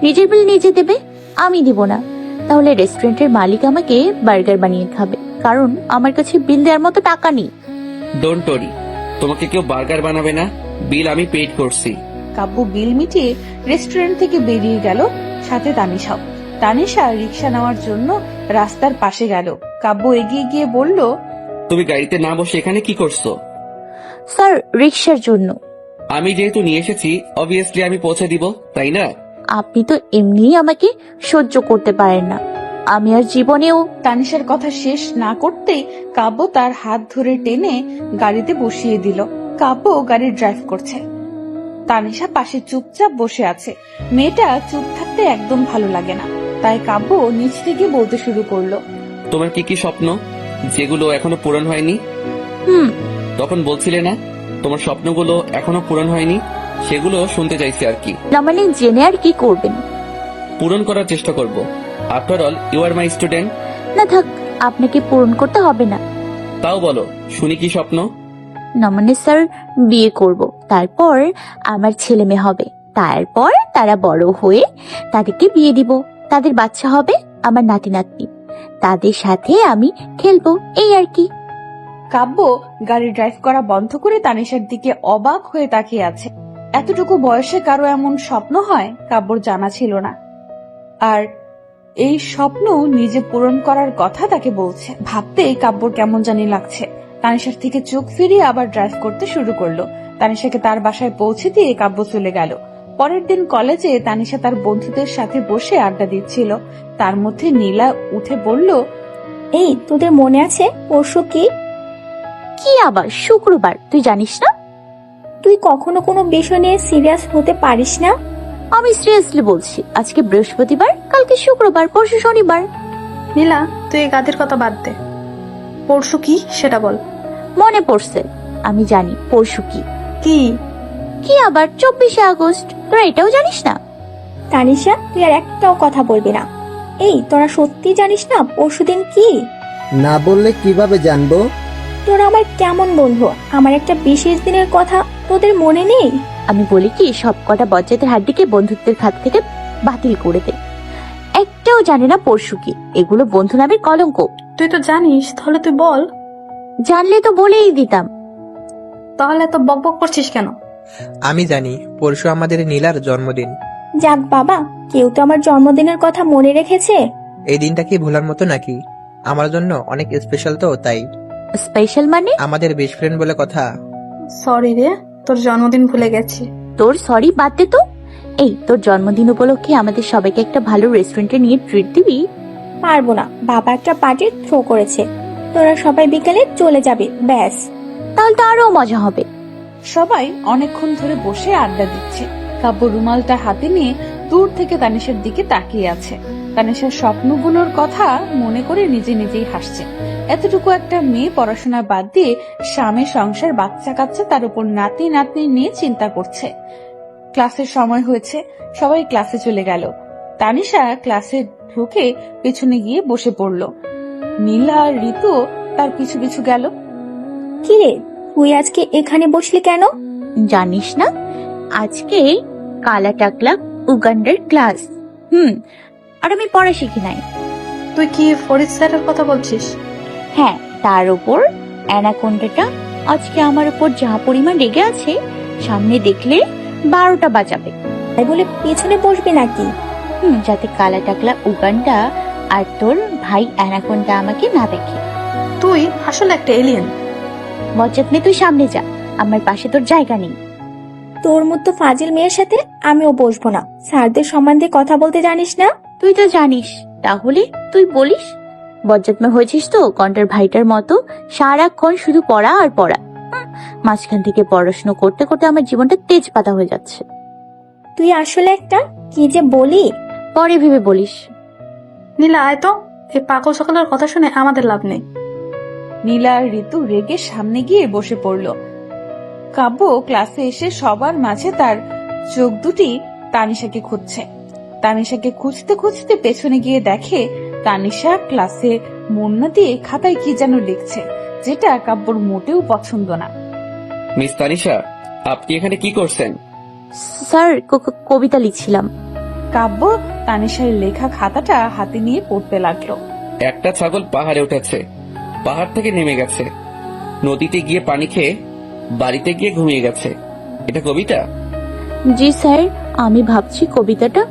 নিজের বিল নিজে দেবে, আমি দিব না। তাহলে রেস্টুরেন্টের মালিক আমাকে বার্গার বানিয়ে খাবে, কারণ আমার কাছে বিল দেওয়ার মতো টাকা নেই। ডোন্ট ওরি, তোমাকে কেউ বার্গার বানাবে না, বিল আমি পেড করছি। কাব্য বিল মিটিয়ে রেস্টুরেন্ট থেকে বেরিয়ে গেল, সাথে তানিশাও। তানিশা রিক্সা নেওয়ার জন্য রাস্তার পাশে গেল। কাব্য এগিয়ে গিয়ে বলল, তুমি গাড়িতে না বসে এখানে কি করছো? স্যার রিক্সার জন্য। আমি যেহেতু নিয়ে এসেছি, অবভিয়াসলি আমি পৌঁছে দিব, তাই না? আপনি তো এমনিই আমাকে সহ্য করতে পারেন না, আমি আর জীবনেও। তানিশার কথা শেষ না করতেই কাব্য তার হাত ধরে টেনে গাড়িতে বসিয়ে দিল। কাব্য গাড়ি ড্রাইভ করছে, তানিশা পাশে চুপচাপ বসে আছে। মেয়েটা চুপ থাকতে একদম ভালো লাগে না, তাই কাব্য নিচ থেকে বলতে শুরু করলো, তোমার কি কি স্বপ্ন যেগুলো এখনো পূরণ হয়নি? তখন বলছিলে না তোমার স্বপ্নগুলো এখনো পূরণ হয়নি, সেগুলো শুনতে চাইছি আর কি। না মানে জেনে আর কি করবেন? পূরণ করার চেষ্টা করব। After all you are my student. না থাক, আপনাকে পূরণ করতে হবে না। তাও বলো, শুনি কি স্বপ্ন? না মানে স্যার বিয়ে করব, তারপর আমার ছেলে মেয়ে হবে, তারপর তারা বড় হয়ে তাদেরকে বিয়ে দিব, তাদের বাচ্চা হবে, আমার নাতি নাতনি, তাদের সাথে আমি খেলবো, এই আর কি। কাব্য গাড়ি ড্রাইভ করা বন্ধ করে তানিশার দিকে অবাক হয়ে তাকিয়ে আছে। এতটুকু বয়সে কারো এমন স্বপ্ন হয় কাব্যর জানা ছিল না, আর এই স্বপ্ন নিজে পূরণ করার কথা তাকে বলছে। ভাবতেই কাব্যর কেমন জানি লাগছে। তানিশার থেকে চোখ ফিরিয়ে আবার ড্রাইভ করতে শুরু করলো। তানিশাকে তার বাসায় পৌঁছে দিয়ে কাব্য চলে গেল। পরের দিন কলেজে তানিশা তার বন্ধুদের সাথে বসে আড্ডা দিচ্ছিল। তার মধ্যে নীলা উঠে বলল, এই তোদের মনে আছে পরশু কি? কি আবার শুক্রবার, তুই জানিস না? তুই কখনো কোনো বিষয় নিয়ে সিরিয়াস হতে পারিস না? আমি সিরিয়াসলি বলছি, আজকে বৃহস্পতিবার, কালকে শুক্রবার, পরশু শনিবার। নীলা তুই এই গাদের কথা বাদ দে, পরশু কি সেটা বল। মনে পড়ছে, আমি জানি পরশু কি। কি? কি আবার 24শে আগস্ট, তোরা এটাও জানিস না? তানিশা তুই আর একটাও কথা বলবি না। এই তোরা সত্যি জানিস না পরশুদিন কি? না বললে কিভাবে জানবো? তোরা আমার কেমন বন্ধু, আমার একটা বিশেষ দিনের কথা তোদের মনে নেই? আমি বলি কি, সব কটা বজ্জাতের হাড্ডিকে বন্ধুত্বের খাত থেকে বাতিল করে দে। একটাও জানে না পরশু কি, এগুলো বন্ধু নামের কলঙ্ক। তুই তো জানিস, তাহলে তুই বল। জানলে তো বলেই দিতাম। তাহলে এত বকবক করছিস কেন? আমি জানি পরশু আমাদের নীলার জন্মদিন। যাক বাবা, কেউ তো আমার জন্মদিনের কথা মনে রেখেছে। এই দিনটা কি ভোলার মতো নাকি? আমার জন্য অনেক স্পেশাল তো, তাই। স্পেশাল মানে? আমাদের বেস্ট ফ্রেন্ড বলে কথা। সরি রে, তোর জন্মদিন ভুলে গেছি। তোর সরি বাদ দে তো। এই তোর জন্মদিন উপলক্ষে আমাদের সবাইকে একটা ভালো রেস্টুরেন্টে নিয়ে ট্রিট দিবি? পারবো না, বাবা একটা পার্টি থ্রো করেছে। তোরা সবাই বিকেলে চলে যাবে, ব্যাস। তাহলে তো আরো মজা হবে। সবাই অনেকক্ষণ ধরে বসে আড্ডা দিচ্ছে। কাব্য রুমালটা হাতে নিয়ে দূর থেকে তানিশার দিকে তাকিয়ে আছে। তানিশার স্বপ্নগুলোর কথা মনে করে নিজে নিজেই হাসছে। এতটুকু একটা মেয়ে পড়াশোনা বাদ দিয়ে স্বামী, সংসার, বাচ্চা কাচ্চা, তার উপর নাতি নাতনি নিয়ে চিন্তা করছে। ক্লাসের সময় হয়েছে, সবাই ক্লাসে চলে গেল। তানিশা ক্লাসে ঢুকে পেছনে গিয়ে বসে পড়ল। নীলা আর ঋতু তার পিছু পিছু গেল। কিরে, তুই আজকে এখানে বসলি কেন? জানিস না আজকে কালা টাকলা উগান্ডার ক্লাস। আর আমি পড়া শিখি নাই। তুই কি ফরিদ স্যারের কথা বলছিস? হ্যাঁ, তার উপর অ্যানাকোন্ডাটা আজকে আমার উপর যা পরিমাণ রেগে আছে, সামনে দেখলে 12টা বাজাবে। তাই বলে পেছনে বসবি নাকি? যাতে কালা টাকলা উগান্ডা আর তোর ভাই অ্যানাকোন্ডা আমাকে না দেখে। তুই আসলে একটা এলিয়েন। বজ্জাত মেয়ে, তুই সামনে যা, আমার পাশে তোর জায়গা নেই। তোর মতো ফাজিল মেয়ের সাথে আমিও বসবো না। স্যারদের সম্বন্ধে কথা বলতে জানিস না? তুই তো জানিস, তাহলে তুই বলিস। বজ্জাত মেয়ে হয়েছিস তো কন্টার ভাইটার মতো, সারাক্ষণ শুধু পড়া আর পড়া। মাঝখান থেকে পড়াশোনা করতে করতে আমার জীবনটা তেজপাতা হয়ে যাচ্ছে। তুই আসলে একটা কি যে বলি। পরে ভেবে বলিস। নীলা, আয় তো। এই পাগল সকলের কথা শুনে আমাদের লাভ নেই। নীলা আর ঋতু রেগে সামনে গিয়ে বসে পড়ল। কাব্য ক্লাসে এসে সবার মাঝে তার চোখ দুটি তানিশাকে খুঁজছে। তানিশাকে খুঁজতে খুঁজতে পেছনে গিয়ে দেখে তানিশা ক্লাসে মন না দিয়ে খাতায় কি যেন লিখছে, যেটা কাব্যর মোটেও পছন্দ না। মিস তানিশা, আপনি এখানে কি করছেন? স্যার, কবিতা লিখছিলাম। কাব্য তানিশার লেখা খাতাটা হাতে নিয়ে পড়তে লাগলো। একটা ছাগল পাহাড়ে উঠেছে, পাহাড় থেকে নেমে গেছে, নদীতে গিয়ে পানি খেয়ে বাড়িতে গিয়ে ঘুমিয়ে গেছে। এটা কবিতা? জি স্যার, আমি ভাবছি কবিতাটা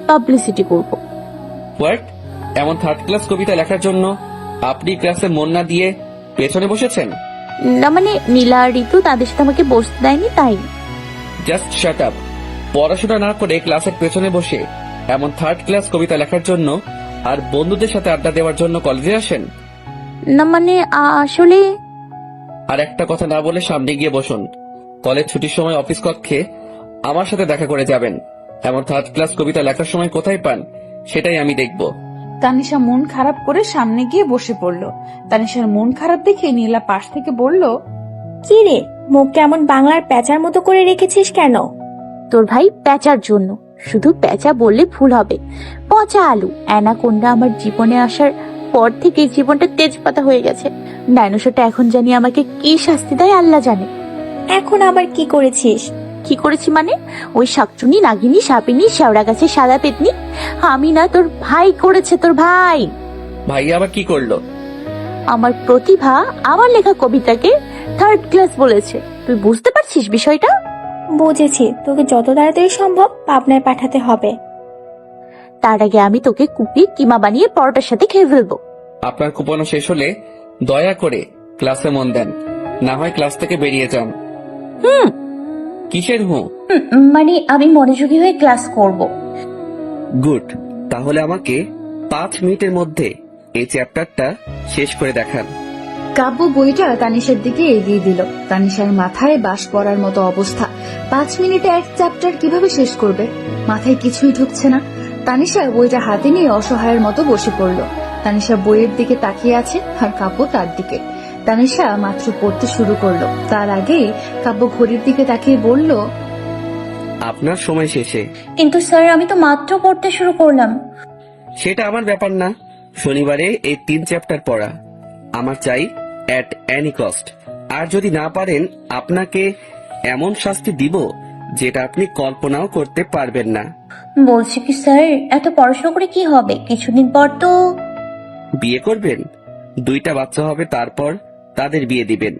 পাবলিসিটি করব। হোয়াট? এমন থার্ড ক্লাস কবিতা লেখার জন্য আপনি ক্লাসে মন না দিয়ে পেছনে বসেছেন? না মানে নীলা আর ঋতু তাদের সাথে আমাকে বসতে দেয়নি, তাই। Just shut up. পড়াশোনা না করে ক্লাসের পেছনে বসে এমন থার্ড ক্লাস কবিতা লেখার জন্য আর বন্ধুদের সাথে আড্ডা দেওয়ার জন্য কলেজে আসেন? না মানে আসলে। আর একটা কথা না বলে সামনে গিয়ে বসুন। কলেজ ছুটির সময় অফিস কক্ষে আমার সাথে দেখা করে যাবেন। এমন থার্ড ক্লাস কবিতা লেখার সময় কোথায় পান সেটাই আমি দেখব। তানিশা মন খারাপ করে সামনে গিয়ে বসে পড়ল। তানিশার মন খারাপ দেখে নীলা পাশ থেকে বলল, কি রে, মুখ কেমন বাংলার প্যাঁচার মতো করে রেখেছিস কেন? তোর ভাই প্যাঁচার জন্য। শুধু প্যাঁচা বললে ভুল হবে, পচা আলু। অ্যানাকোন্ডা আমার জীবনে আসার পর থেকে জীবনটা তেজপাতা হয়ে গেছে। ডাইনোসরটা এখন জানি আমাকে কি শাস্তি দেয় আল্লাহ জানে। এখন আবার কি করেছিস? কি করেছি মানে? ওই শাকচুনি, নাগিনী, সাপিনী, শেওড়া গাছের সাদা পেতনি, আমি না, তোর ভাই করেছে। তোর ভাই। ভাইয়া আবার কি করলো? আমার প্রতিভা আমার লেখা কবিতাকে থার্ড ক্লাস বলেছে। তুই বুঝতে পারছিস বিষয়টা? বুঝেছি, তোকে যত তাড়াতাড়ি সম্ভব পাবনায় পাঠাতে হবে। তার আগে আমি তোকে কুপিয়ে কিমা বানিয়ে পরোটার সাথে খেয়ে ফেলবো। আপনার কুপনও শেষ হলে দয়া করে ক্লাসে মন দেন, না হয় ক্লাস থেকে বেরিয়ে যান। কিসের মানে আমি মনোযোগী হয়ে ক্লাস করব। গুড। তাহলে আমাকে 5 মিনিটের মধ্যে এই চ্যাপ্টারটা শেষ করে দেখান। কাব্য বইটা তানিশার দিকে এগিয়ে দিল। তানিশার মাথায় বাস পড়ার মতো অবস্থা। 5 মিনিটে এক চ্যাপ্টার কিভাবে শেষ করবে? মাথায় কিছুই ঢুকছে না। তানিশা বইটা হাতে নিয়ে অসহায়ের মতো বসে পড়ল। তানিশা বইয়ের দিকে তাকিয়ে আছে আর কাব্য তার দিকে। তানিশা মাত্র পড়তে শুরু করলো, তার আগেই কাব্য ঘড়ির দিকে তাকিয়ে বলল, আপনার সময় শেষে। কিন্তু স্যার, আমি তো মাত্র পড়তে শুরু করলাম। সেটা আমার ব্যাপার না। শনিবারে এই 3 চ্যাপ্টার পড়া আমার চাই অ্যাট এনি কস্ট। আর যদি না পারেন আপনাকে এমন শাস্তি দিব যেটা আপনি কল্পনাও করতে পারবেন না। বলছি কি স্যার, এত পড়াশোনা করে কি হবে? কিছুদিন পর তো বিয়ে করবেন, 2টা বাচ্চা হবে, তারপর তাদের বিয়ে দিবেন,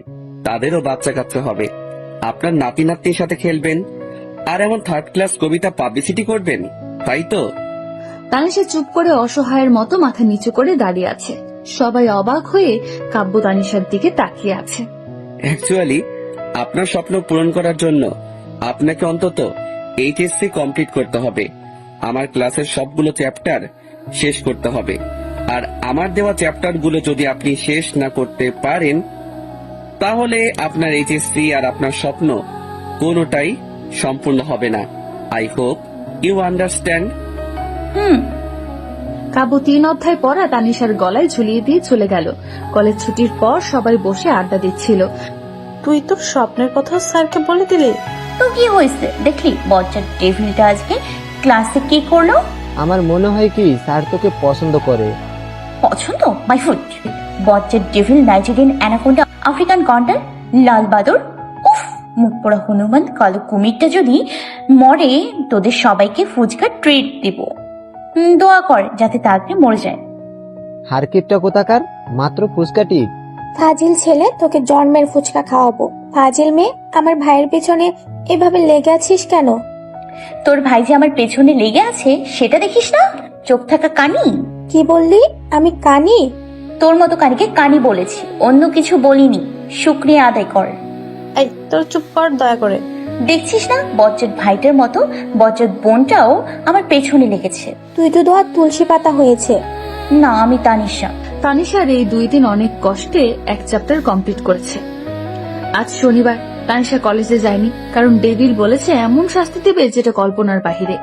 তাদেরও বাচ্চা কাচ্চা হবে। আপনার নাতি নাতনির সাথে খেলবেন, আর এমন থার্ড ক্লাস কবিতা পাবলিসিটি করবেন, তাই তো? তানিশা চুপ করে অসহায়ের মতো মাথা নিচু করে দাঁড়িয়ে আছে। সবাই অবাক হয়ে কাব্য তানিশার দিকে তাকিয়ে আছে। অ্যাকচুয়ালি আপনার স্বপ্ন পূরণ করার জন্য আপনাকে অন্তত এইচএসসি কমপ্লিট করতে হবে, আমার ক্লাসের সবগুলো চ্যাপ্টার শেষ করতে হবে। আর আমার দেওয়া চ্যাপ্টার গুলো যদি আপনি শেষ না করতে পারেন, তাহলে আপনার এইচএসসি আর আপনার স্বপ্ন কোনোটাই সম্পূর্ণ হবে না। I hope you understand. Kabbo 3 অধ্যায় পড়া তানিশার গলায় ঝুলিয়ে দিয়ে চলে গেল। কলেজ ছুটির পর সবাই বসে আড্ডা দিচ্ছিল। তুই তোর স্বপ্নের কথা স্যারকে বলে দিলি? তো কি হয়েছে দেখলি বজ্জার টেবিলটা আজকে ক্লাসে কি করলো? আমার মনে হয় কি স্যার তোকে পছন্দ করে। পছন্দ? My foot. বজ্জার devil, Nigerian anaconda, African condor, লাল বাদর, উফ, মুখ পোড়া হনুমান, কালো কুমিরটা যদি মরে তোদের সবাইকে ফুচকা ট্রিট দিব। দোয়া কর যাতে তাড়াতাড়ি মরে যায়। হারকিপটা কোথাকার, মাত্র ফুচকাটি। ফাজিল ছেলে, তোকে জন্মের ফুচকা খাওয়াবো। ফাজিল মেয়ে, আমার ভাইয়ের পেছনে এভাবে লেগে আছিস কেন? তোর ভাই যে আমার পেছনে লেগে আছে সেটা দেখিস না? চোখ থাকা কানি। কি বললি? আমি কানি? তোর মতো কানিকে কানি বলেছি, অন্য কিছু বলিনি। শুক্রিয়া আদায় কর। এই তোর চুপ কর দয়া করে। দেখছিস না বজ্জাত ভাইটার মতো বজ্জাত বোনটাও আমার পেছনে লেগেছে। তুই তো ধোয়া তুলসী পাতা হয়েছে। না, আমি তানিশা। তানিশার এই 2 দিন অনেক কষ্টে এক চ্যাপ্টার কমপ্লিট করেছে। আজ শনিবার, তানিশা কলেজে যায়নি, কারণ ডেভিল বলেছে এমন শাস্তি দেবে যেটা কল্পনার বাহিরে।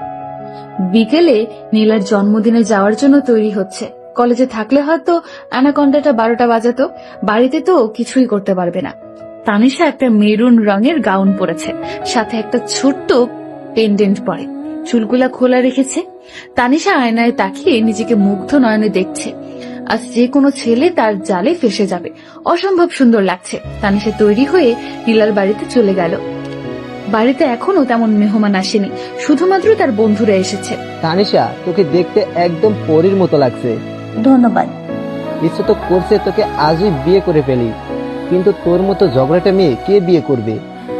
বিকেলে নীলার জন্মদিনে যাওয়ার জন্য তৈরি হচ্ছে। কলেজে থাকলে হয়তো অ্যানাকন্ডাটা 12টা বাজাতো, বাড়িতে তো কিছুই করতে পারবে না। তানিশা একটা মেরুন রঙের গাউন পরেছে, সাথে একটা ছোট্ট পেন্ডেন্ট পরে, চুলগুলা খোলা রেখেছে। তানিশা আয়নায় তাকিয়ে নিজেকে মুগ্ধ নয়নে দেখছে। আজ যে কোনো ছেলে তার জালে ফেসে যাবে, অসম্ভব সুন্দর লাগছে। তানিশা তৈরি হয়ে নীলার বাড়িতে চলে গেল। বাড়িতে এখনো তেমন মেহমান আসেনি, শুধুমাত্র তার বন্ধুরা এসেছে। তানিশা, তোকে দেখতে একদম পরীর মতো লাগছে। ধন্যবাদ। ইচ্ছে তো করছে তোকে আজই বিয়ে করে ফেলি, কিন্তু তোর মতো ঝগড়াটা মেয়ে কে বিয়ে করবে?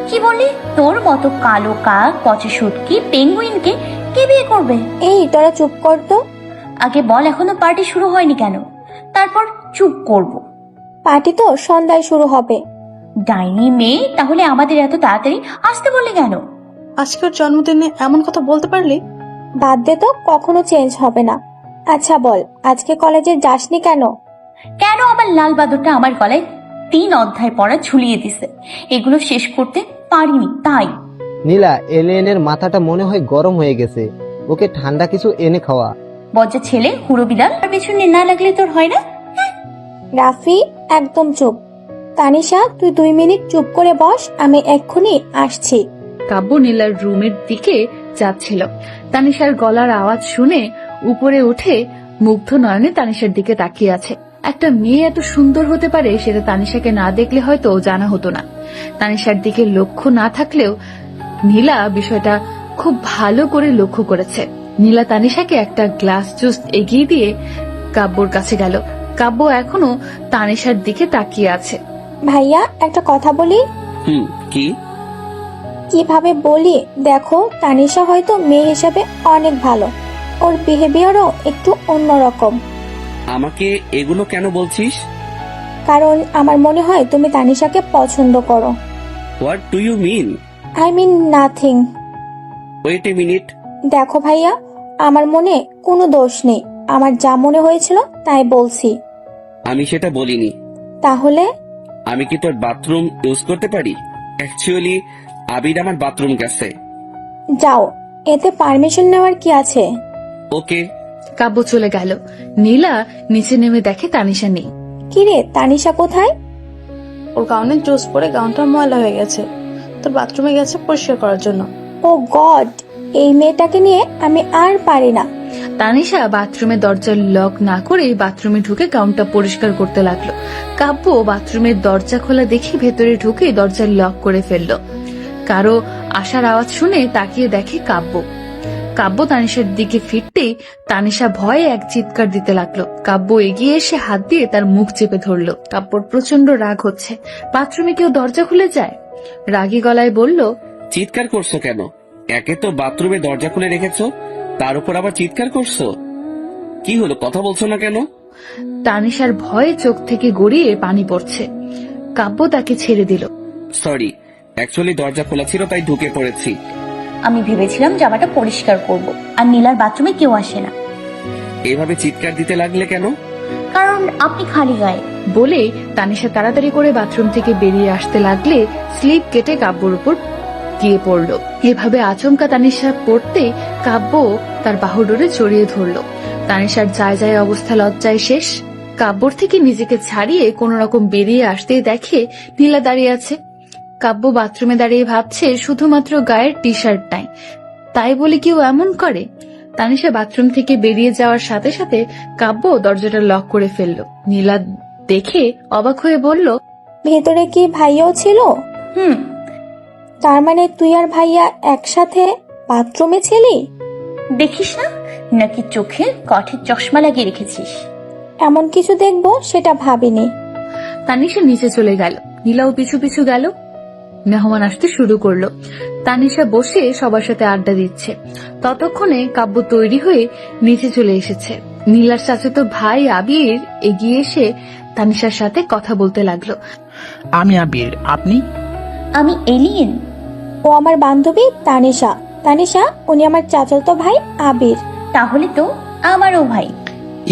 কি বললি? তোর মতো কালো কাক, পচা শুটকি, পেঙ্গুইনকে কে বিয়ে করবে? এই তোরা চুপ কর তো। আগে বল, এখনো পার্টি শুরু হয়নি কেন? তারপর চুপ করব। পার্টি তো সন্ধ্যায় শুরু হবে। ডাইনি মেয়ে, তাহলে আমাদের এত তাড়াতাড়ি আসতে বললে কেন? আজকের জন্মদিনে এমন কথা বলতে পারলি? বাদ দে তো, কখনো চেঞ্জ হবে না। আচ্ছা বল, আজকে কলেজে যাসনি কেন? কেন আমার লাল বাদরটা আমার গলায় 3 অধ্যায় পড়া ঝুলিয়ে দিছে, এগুলো শেষ করতে পারিনি তাই। নীলা, এলিয়েনের মাথাটা মনে হয় গরম হয়ে গেছে, ওকে ঠান্ডা কিছু এনে খাওয়া। বজ্জা ছেলে, হুড়ো বিড়াল, আর পেছনে না লাগলে তোর হয় না? রাফি, একদম চুপ। তানিশা, তুই 2 মিনিট চুপ করে বস, আমি এক্ষুনি আসছি। কাব্য নীলার রুমের দিকে যাচ্ছিল। তানিশার গলার আওয়াজ শুনে উপরে উঠে মুগ্ধ নয়নে তানিশার দিকে তাকিয়ে আছে। একটা মেয়ে এত সুন্দর হতে পারে সেটা তানিশাকে না দেখলে হয়তো জানা হতো না। তানিশার দিকে লক্ষ্য না থাকলেও নীলা বিষয়টা খুব ভালো করে লক্ষ্য করেছে। নীলা তানিশাকে একটা গ্লাস জুস এগিয়ে দিয়ে কাব্যর কাছে গেল। কাব্য এখনো তানিশার দিকে তাকিয়ে আছে। ভাইয়া, একটা কথা বলি। কি? কিভাবে বলি? দেখো, তানিশা হয়তো মেয়ে হিসাবে অনেক ভালো, ওর বিহেভিয়ারও একটু অন্যরকম। আমাকে এগুলো কেন বলছিস? কারণ আমার মনে হয় তুমি তানিশাকে পছন্দ করো। What do you mean? I mean nothing. Wait a minute. দেখো ভাইয়া, আমার মনে কোনো দোষ নেই, আমার যা মনে হয়েছিল তাই বলছি। আমি সেটা বলিনি। তাহলে? আমি কি তোর বাথরুম ইউজ করতে পারি? অ্যাকচুয়ালি আবির আমার বাথরুম গেছে। যাও, এতে পারমিশন নেওয়ার কি আছে? ওকে। কাব্য চলে গেল। নীলা নিচে নেমে দেখে তানিশা নেই। কিরে, তানিশা কোথায়? ওর গাউনের জুস পরে গাউনটা ময়লা হয়ে গেছে, তোর বাথরুমে গেছে পরিষ্কার করার জন্য। ও গড, এই মেয়েটাকে নিয়ে আমি আর পারি না। তানিশা বাথরুমের দরজার লক না করে বাথরুমে ঢুকে গাউনটা পরিষ্কার করতে লাগলো। কাব্য বাথরুমের দরজা খোলা দেখে ভেতরে ঢুকে দরজার লক করে ফেললো। কারো আসার আওয়াজ শুনে তাকিয়ে দেখে কাব্য। কাব্য তানিশার দিকে ফিরতেই তানিশা ভয়ে এক চিৎকার দিতে লাগলো। কাব্য এগিয়ে এসে হাত দিয়ে তার মুখ চেপে ধরলো। কাব্যর প্রচন্ড রাগ হচ্ছে। বাথরুমে কেউ দরজা খুলে যায়? রাগী গলায় বলল, চিৎকার করছো কেন? একে তো বাথরুমে দরজা খুলে রেখেছো, তার উপর আবার চিৎকার করছো। কি হলো, কথা বলছো না কেন? তানিশার ভয়ে চোখ থেকে গড়িয়ে পানি পড়ছে। কাব্য তাকে ছেড়ে দিল। সরি, অ্যাকচুয়ালি দরজা খোলা ছিল তাই ঢুকে পড়েছি। আমি ভেবেছিলাম জামাটা পরিষ্কার করব, আর নীলার বাথরুমে কেউ আসে না। এভাবে চিৎকার দিতে লাগলে কেন? কারণ আপনি খালি গায়ে। বলে তানিশা তাড়াতাড়ি করে বাথরুম থেকে বেরিয়ে আসতে লাগলে স্লিপ কেটে কাব্যর উপর গিয়ে পড়ল। এভাবে আচমকা তানিশা পড়তে কাব্য তার বাহুডোরে জড়িয়ে ধরল। তানিশার যায় যায় অবস্থা লজ্জায় শেষ। কাব্যর থেকে নিজেকে ছাড়িয়ে কোন রকম বেরিয়ে আসতেই দেখে নীলা দাঁড়িয়ে আছে। কাব্য বাথরুমে দাঁড়িয়ে ভাবছে শুধুমাত্র গায়ের টি শার্ট নাই, তাই বলে কেউ এমন করে? তানিশা বাথরুম থেকে বেরিয়ে যাওয়ার সাথে সাথে কাব্য দরজাটা লক করে ফেলল। নীলা দেখে অবাক হয়ে বলল, ভেতরে কি ভাইয়াও ছিল? তার মানে তুই আর ভাইয়া একসাথে বাথরুমে ছিলি? দেখিস না নাকি চোখে কাঠের চশমা লাগিয়ে রেখেছিস? এমন কিছু দেখবো সেটা ভাবিনি। তানিশা নিচে চলে গেল। নীলাও পিছু পিছু গেল। মেহমান আসতে শুরু করলো। তানিশা বসে সবার সাথে আড্ডা দিচ্ছে। ততক্ষণে কাব্য তৈরি হয়ে নিচে চলে এসেছে। নীলার চাচাতো ভাই আবির এগিয়ে এসে তানিশার সাথে কথা বলতে লাগলো। আমি আবির, আপনি? আমি এলিয়েন। ও আমার বান্ধবী তানিশা। তানিশা, উনি আমার চাচাতো ভাই আবির। তাহলে তো আমারও ভাই।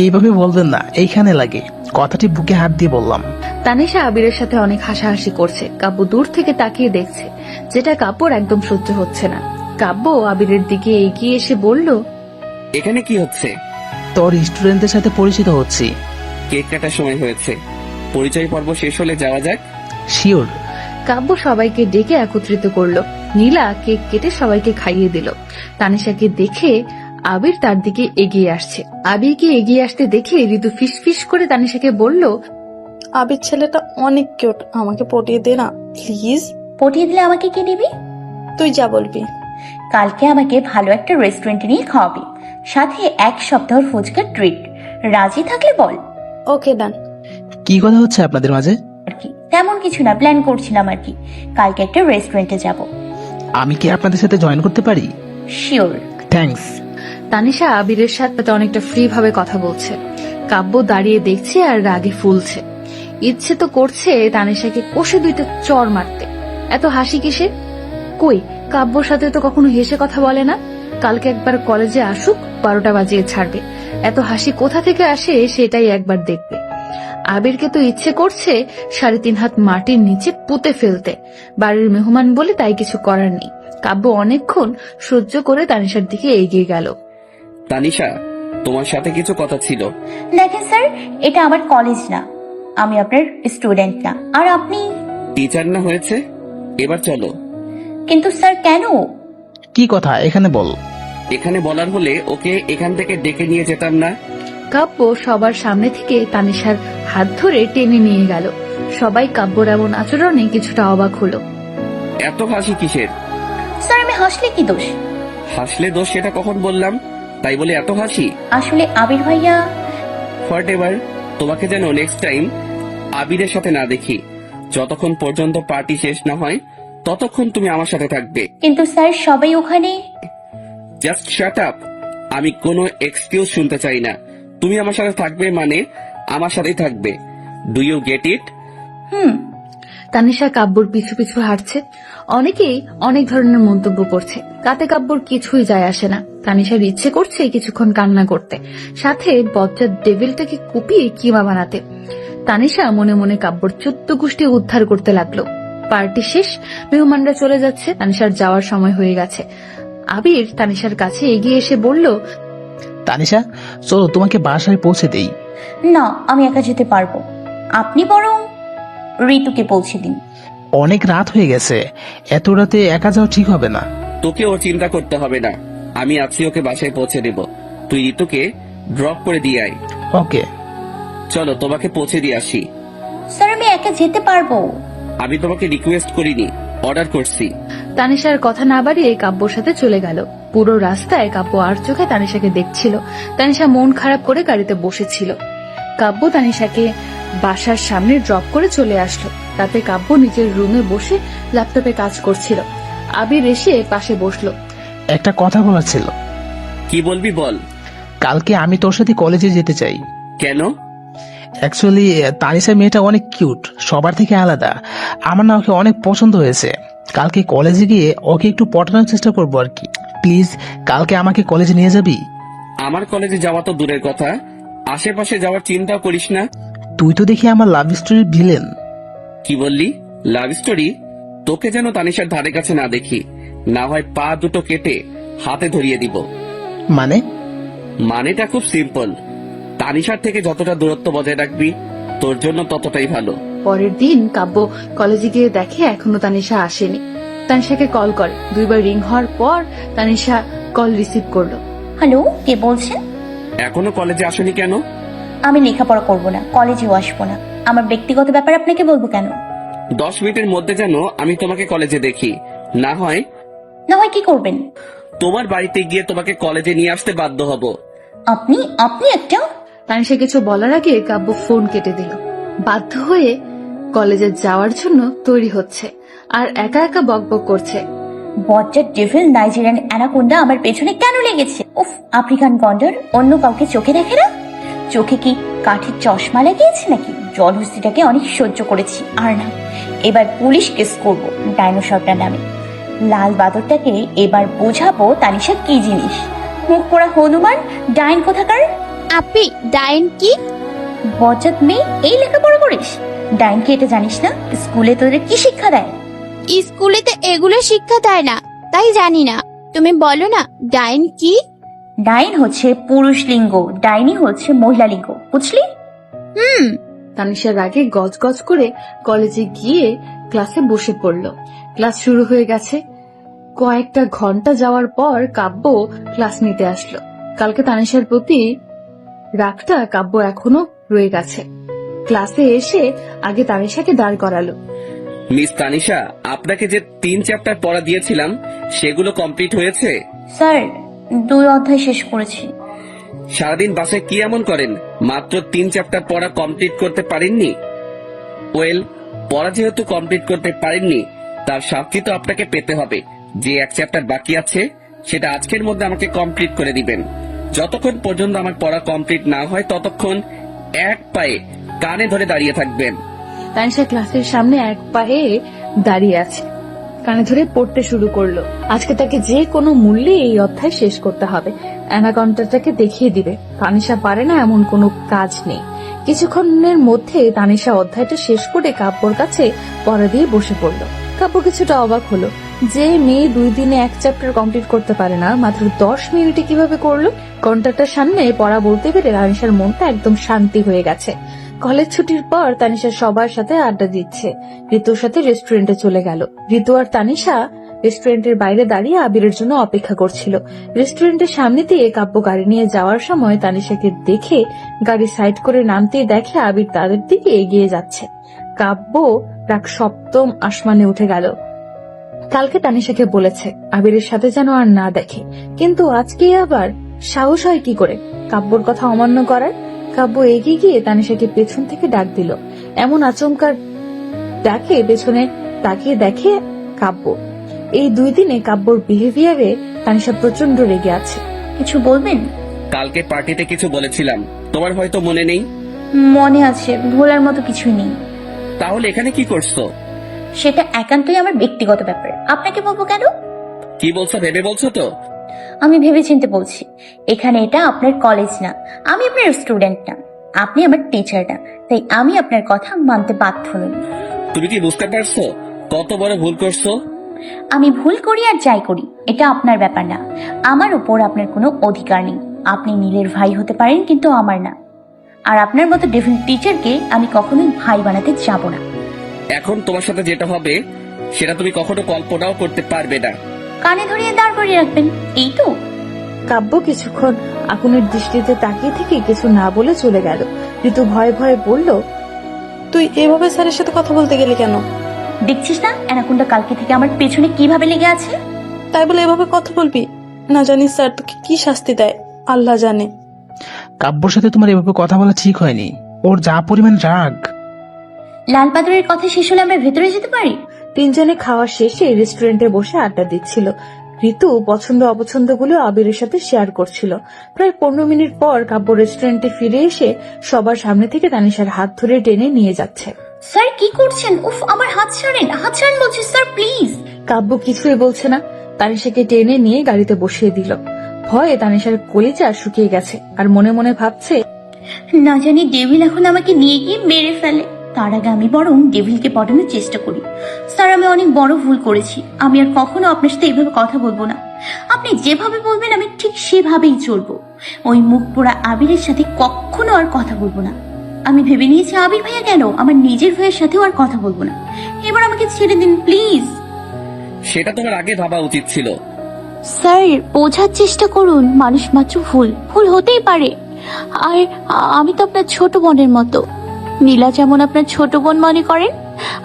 এইভাবে বলবেন না, এইখানে লাগে। কথাটি বুকে হাত দিয়ে বললাম। তানিশা আবিরের সাথে অনেক হাসাহাসি করছে। কাব্য দূর থেকে তাকিয়ে দেখছে, যেটা কাব্যর একদম সহ্য হচ্ছে না। কাব্য আবিরের দিকে এগিয়ে এসে বলল, এখানে কি হচ্ছে? তোর স্টুডেন্টদের সাথে পরিচিত হচ্ছি। কেক কাটার সময় হয়েছে, পরিচয় পর্ব শেষ হলে যাওয়া যাক। শিওর। কাব্য সবাইকে ডেকে একত্রিত করলো। নীলা কেক কেটে সবাইকে খাইয়ে দিল। তানিশাকে দেখে আবির তার দিকে এগিয়ে আসছে। আবিরকে এগিয়ে আসতে দেখে ঋতু ফিস ফিস করে তানিশাকে বলল, আবির ছেলেটা অনেক কিউট, আমাকে পটিয়ে দে না প্লিজ। পটিয়ে দিলে আমাকে কে দিবি? তুই যা বলবি। কালকে আমাকে ভালো একটা রেস্টুরেন্টে নিয়ে খাওয়াবি, সাথে 1 সপ্তাহের ফুচকার ট্রিট। রাজি থাকলে বল। ওকে ডান। কি কথা হচ্ছে আপনাদের মাঝে? আর কি তেমন কিছু না, প্ল্যান করছিলাম আর কি। কালকে একটা রেস্টুরেন্টে যাব। আমি কি আপনাদের সাথে জয়েন করতে পারি? শিওর। থ্যাঙ্কস। তানিশা আবিরের সাথে অনেকটা ফ্রি ভাবে কথা বলছে। কাব্য দাঁড়িয়ে দেখছে আর রাগে ফুলছে। ইচ্ছে তো করছে তানিশাকে কষে 2টা চড় মারতে। এত হাসি কিসের? কই, কাব্যর সাথে তো কখনো হেসে কথা বলে না। কালকে একবার কলেজে আসুক, 12টা বাজিয়ে ছাড়বে। এত হাসি কোথা থেকে আসে সেটাই একবার দেখবে। আবিরকে তো ইচ্ছে করছে 3.5 হাত মাটির নিচে পুঁতে ফেলতে। বাড়ির মেহমান বলে তাই কিছু করার নেই। কাব্য অনেকক্ষণ সহ্য করে তানিশার দিকে এগিয়ে গেল। তানিশা, তোমার সাথে কিছু কথা ছিল। দেখেন স্যার, এটা আমার কলেজ না, আমি আপনার স্টুডেন্ট না। আর আপনি টিচার না হয়েছে, এবার চলো। কিন্তু স্যার কেন? কি কথা এখানে বল। এখানে বলার হলে ওকে এখান থেকে ডেকে নিয়ে যেতাম না? কাব্য সবার সামনে থেকে তানিশার হাত ধরে টেনে নিয়ে গেল। সবাই কাব্যর এমন আচরণে কিছুটা অবাক হলো। এত হাসি কিসের? স্যার আমি হাসলে কি দোষ? হাসলে দোষ সেটা কখন বললাম? তাই বলে এত হাসি? আসলে আবির ভাইয়া। হোয়াট এভার, তোমাকে যেন নেক্সট টাইম আবিরের সাথে না দেখি। যতক্ষণ পর্যন্ত পার্টি শেষ না হয় ততক্ষণ তুমি আমার সাথে থাকবে। কিন্তু স্যার সবাই ওখানে। Just shut up. আমি কোনো এক্সকিউজ শুনতে চাই না। তুমি আমার সাথে থাকবে মানে আমার সাথেই থাকবে। Do you get it? Tanisha কাব্যর পিছু পিছু হাঁটছে। অনেকেই অনেক ধরনের মন্তব্য করছে, তাতে কাব্যর কিছুই যায় আসে না। তানিশার ইচ্ছে করছে কিছুক্ষণ কান্না করতে, সাথে বজ্জার ডেভিলটাকে কুপিয়ে কিমা বানাতে। তানিশা মনে মনে কাব্যর 14 গোষ্ঠী উদ্ধার করতে লাগলো। পার্টি শেষ, মেহমানরা চলে যাচ্ছে। তানিশার যাওয়ার সময় হয়ে গেছে। আবির তানিশার কাছে এগিয়ে এসে বলল, তানিশা, চলো তোমাকে বাসায় পৌঁছে দেই। না, আমি একা যেতে পারবো। আপনি বরং ঋতুকে পৌঁছে দিন। অনেক রাত হয়ে গেছে, এত রাতে একা যাওয়া ঠিক হবে না। তোকে ও চিন্তা করতে হবে না, আমি আছি, ওকে বাসায় পৌঁছে দেব। তুই ঋতুকে ড্রপ করে দিয়ে আয়। ওকে। চলো তোমাকে পৌঁছে দিয়ে আসি। স্যার আমি একা যেতে পারবো। আমি তোমাকে রিকোয়েস্ট করিনি, অর্ডার করছি। তানিশার কথা না বাড়িয়ে কাব্যর সাথে চলে গেল। পুরো রাস্তায় কাব্য আর চোখে তানিশাকে দেখছিল। তানিশা মন খারাপ করে গাড়িতে বসেছিল। কাব্য তানিশাকে বাসার সামনে ড্রপ করে চলে আসলো। তাতে কাব্য নিজের রুমে বসে ল্যাপটপে কাজ করছিল। আবির এসে পাশে বসলো। একটা কথা বলার ছিল। কি বলবি বল। কালকে আমি তোর সাথে কলেজে যেতে চাই। কেন? অ্যাকচুয়ালি তানিশা মেয়েটা অনেক কিউট, সবার থেকে আলাদা। আমার না ওকে অনেক পছন্দ হয়েছে। কালকে কলেজে গিয়ে ওকে একটু পটানোর চেষ্টা করবো আর কি। প্লিজ কালকে আমাকে কলেজে নিয়ে যাবি? আমার কলেজে যাওয়া তো দূরের কথা, আশেপাশে যাওয়ার চিন্তাও করিস না। তুই তো দেখি আমার লাভ স্টোরির ভিলেন। কি বললি? Love story? তোকে যেন তানিশার ধারে কাছে না দেখি, না হয় পা দুটো কেটে হাতে ধরিয়ে দিব। মানে? মানেটা খুব সিম্পল। তানিশার থেকে যতটা দূরত্ব বজায় রাখবি তোর জন্য ততটাই ভালো। পরের দিন কাব্য কলেজে গিয়ে দেখে এখনো তানিশা আসেনি। তানিশাকে কল করে, 2 বার রিং হওয়ার পর তানিশা কল রিসিভ করলো। হ্যালো, কে বলছেন? এখনো কলেজে আসেনি কেন? আমি লেখাপড়া করব না, কলেজেও আসবো না। আমার ব্যক্তিগত ব্যাপার আপনাকে বলবো কেন? 10 মিনিটের মধ্যে যেন আমি তোমাকে কলেজে দেখি, না হয় কি করবেন? তোমার বাড়িতে গিয়ে তোমাকে কলেজে নিয়ে আসতে বাধ্য হব। আপনি আপনি একটা তানিশা কিছু বলার আগে কাব্য ফোন কেটে দিল। বাধ্য হয়ে কলেজে যাওয়ার জন্য তৈরি হচ্ছে আর একা একা বকবক করছে। বজ্জার ডেভিল নাইজেরিয়ান অ্যানাকোন্ডা আমার পেছনে কেন লেগেছে? উফ, আফ্রিকান গন্ডার অন্য কাউকে চোখে দেখে না? চোখে কি কাঠের চশমা লাগিয়েছে নাকি? জলহস্তিটাকে অনেক সহ্য করেছি, আর না, এবার পুলিশ কেস করব ডাইনোসরটার নামে। লাল বাদরটাকে এবার বোঝাবো তানিশা কি জিনিস। মুখ পোড়া হনুমান ডাইন কোথাকার। আপনি ডাইন কি? বজ্জাত মেয়ে, এই লেখাপড়া করিস? ডাইন কি এটা জানিস না? স্কুলে তোদের কি শিক্ষা দেয়? স্কুলেতে এগুলো শিক্ষা দেয় না, তাই জানি না। তুমি বলো না ডাইন কি? ডাইন হচ্ছে পুরুষ লিঙ্গ, ডাইনি হচ্ছে মহিলা লিঙ্গ, বুঝলি? তানিশার আগে গজগজ করে কলেজে গিয়ে ক্লাসে বসে পড়ল। ক্লাস শুরু হয়ে গেছে। কয়েকটা ঘন্টা যাওয়ার পর কাব্য ক্লাস নিতে আসলো। কালকে তানিশার প্রতি রাগটা কাব্য এখনো রয়ে গেছে। ক্লাসে এসে আগে তানিশাকে দাঁড় করালো। মিস তানিশা, আপনাকে যে 3 চ্যাপ্টার পড়া দিয়েছিলাম সেগুলো কমপ্লিট হয়েছে? স্যার, 2 অধ্যায় শেষ করেছি। সারাদিন বাসায় কি এমন করেন মাত্র 3 চ্যাপ্টার পড়া কমপ্লিট করতে পারেননি? ওয়েল, পড়া যেহেতু কমপ্লিট করতে পারেননি তার শাস্তি তো আপনাকে পেতে হবে। যে 1 চ্যাপ্টার বাকি আছে সেটা আজকের মধ্যে আমাকে কমপ্লিট করে দিবেন। যতক্ষণ পর্যন্ত আমার পড়া কমপ্লিট না হয় ততক্ষণ এক পায়ে কানে ধরে দাঁড়িয়ে থাকবেন। তানিশা ক্লাসের সামনে এক পায়ে দাঁড়িয়ে আছে, কানে ধরে পড়তে শুরু করলো। আজকে তাকে যে কোনো মূল্যে এই অধ্যায় শেষ করতে হবে। অ্যানাকন্ডাটাকে দেখিয়ে দিবে। তানিশা পারে না এমন কোনো কাজ নেই। কিছুক্ষণের মধ্যে তানিশা অধ্যায়টা শেষ করে কাব্যর কাছে পড়া দিয়ে বসে পড়লো। কাব্য কিছুটা অবাক হলো, যে মেয়ে 2 দিনে 1 চ্যাপ্টার কমপ্লিট করতে পারে না মাত্র 10 মিনিটে কিভাবে করলো। ঘন্টাটার সামনে পড়া বলতে পেরে তানিশার মনটা একদম শান্তি হয়ে গেছে। কলেজ ছুটির পর তানিশা সবার সাথে আড্ডা দিচ্ছে। ঋতুর সাথে রেস্টুরেন্টে চলে গেল। ঋতু আর তানিশা রেস্টুরেন্টের বাইরে দাঁড়িয়ে আবিরের জন্য অপেক্ষা করছিল। রেস্টুরেন্টের সামনে দিয়ে কাব্য গাড়ি নিয়ে যাওয়ার সময় তানিশাকে দেখে গাড়ি সাইড করে নামতে দেখে আবির তাদের দিকে এগিয়ে যাচ্ছে। কাব্য রাগ সপ্তম আসমানে উঠে গেল। কালকে তানিশাকে বলেছে আবিরের সাথে যেন আর না দেখে, কিন্তু আজকে আবার সাহস হয় কি করে কাব্যর কথা অমান্য করার। কাব্য এগিয়ে গিয়ে তানিশাকে পেছন থেকে ডাক দিল। এমন আচমকা ডাকে পেছনে তাকিয়ে দেখে কাব্য। এই 2 দিনে কাব্যর বিহেভিয়ারে তানিশা প্রচন্ড রেগে আছে। কিছু বলবেন? কালকে পার্টিতে কিছু বলেছিলাম, তোমার হয়তো মনে নেই। মনে আছে, ভোলার মতো কিছুই নেই। তাহলে এখানে কি করছো? সেটা একান্তই আমার ব্যক্তিগত ব্যাপার, আপনাকে বলবো কেন? কি বলছো ভেবে বলছো তো? আমি ভেবেচিন্তে বলছি। এখানে এটা আপনার কলেজ না, আমি আপনার স্টুডেন্ট না, আপনি আমার টিচার না, তাই আমি আপনার কথা মানতে বাধ্য নই। তুমি কি বুঝতে পারছো কত বড় ভুল করছো? আমি ভুল করি আর যাই করি এটা আপনার ব্যাপার না। আমার উপর আপনার কোনো অধিকার নেই। আপনি নীলের ভাই হতে পারেন, কিন্তু আমার না। আর আপনার মতো ডেভিল টিচারকে আমি কখনোই ভাই বানাতে যাব না। এখন তোমার সাথে যেটা হবে সেটা তুমি কখনো কল্পনাও করতে পারবে না। কানে ধরিয়ে দাঁড় করিয়ে রাখবেন, এই তো। কাব্য কিছুক্ষণ আগুনের দৃষ্টিতে তাকিয়ে থেকে কিছু না বলে চলে গেল। ঋতু ভয়ে ভয়ে বলল, তুই এভাবে স্যারের সাথে কথা বলতে গেলি কেন? দেখছিস না অ্যানাকোন্ডা কালকে থেকে আমার পেছনে কিভাবে লেগে আছে? তাই বলে এভাবে কথা বলবি? না জানিস স্যার তোকে কি শাস্তি দেয় আল্লাহ জানে। কাব্যর সাথে তোমার এভাবে কথা বলা ঠিক হয়নি। ওর যা পরিমাণ রাগ। লাল পাথরের কথা শেষ হলে আমরা ভেতরে যেতে পারি। 3 জনে খাওয়া শেষে রেস্টুরেন্টে বসে আড্ডা দিচ্ছিল। ঋতু পছন্দ অপছন্দগুলো আবিরের সাথে শেয়ার করছিল। প্রায় 15 মিনিট পর কাব্য রেস্টুরেন্টে ফিরে এসে সবার সামনে থেকে তানিশার হাত ধরে টেনে নিয়ে যাচ্ছে। স্যার কি করছেন? উফ, আমার হাত ছাড়েন বলছি স্যার, প্লিজ। কাব্য কিছুই বলছে না, তানিশাকে টেনে নিয়ে গাড়িতে বসিয়ে দিল। ভয়ে তানিশার কলিজা শুকিয়ে গেছে আর মনে মনে ভাবছে, না জানি ডেভিল এখন আমাকে নিয়ে গিয়ে মেরে ফেলে, তার আগে আমি বরং ডেভিলকে পটানোর চেষ্টা করি। স্যার, আমি অনেক বড় ভুল করেছি, আমি আর কখনো আপনার সাথে এইভাবে কথা বলবো না। আপনি যেভাবে বলবেন আমি ঠিক সেভাবেই চলবো। ওই মুখ পোড়া আবিরের সাথে কখনো আর কথা বলবো না। আমি ভেবে নিয়েছি আবির ভাইয়া কেন, আমার নিজের ভাইয়ের সাথেও আর কথা বলবো না। এবার আমাকে ছেড়ে দিন প্লিজ। সেটা তোমার আগে ভাবা উচিত ছিল। স্যার, বোঝার চেষ্টা করুন, মানুষ মাত্র ভুল হতেই পারে। আর আমি তো আপনার ছোট বোনের মতো। নীলা যেমন আপনার ছোট বোন মনে করেন,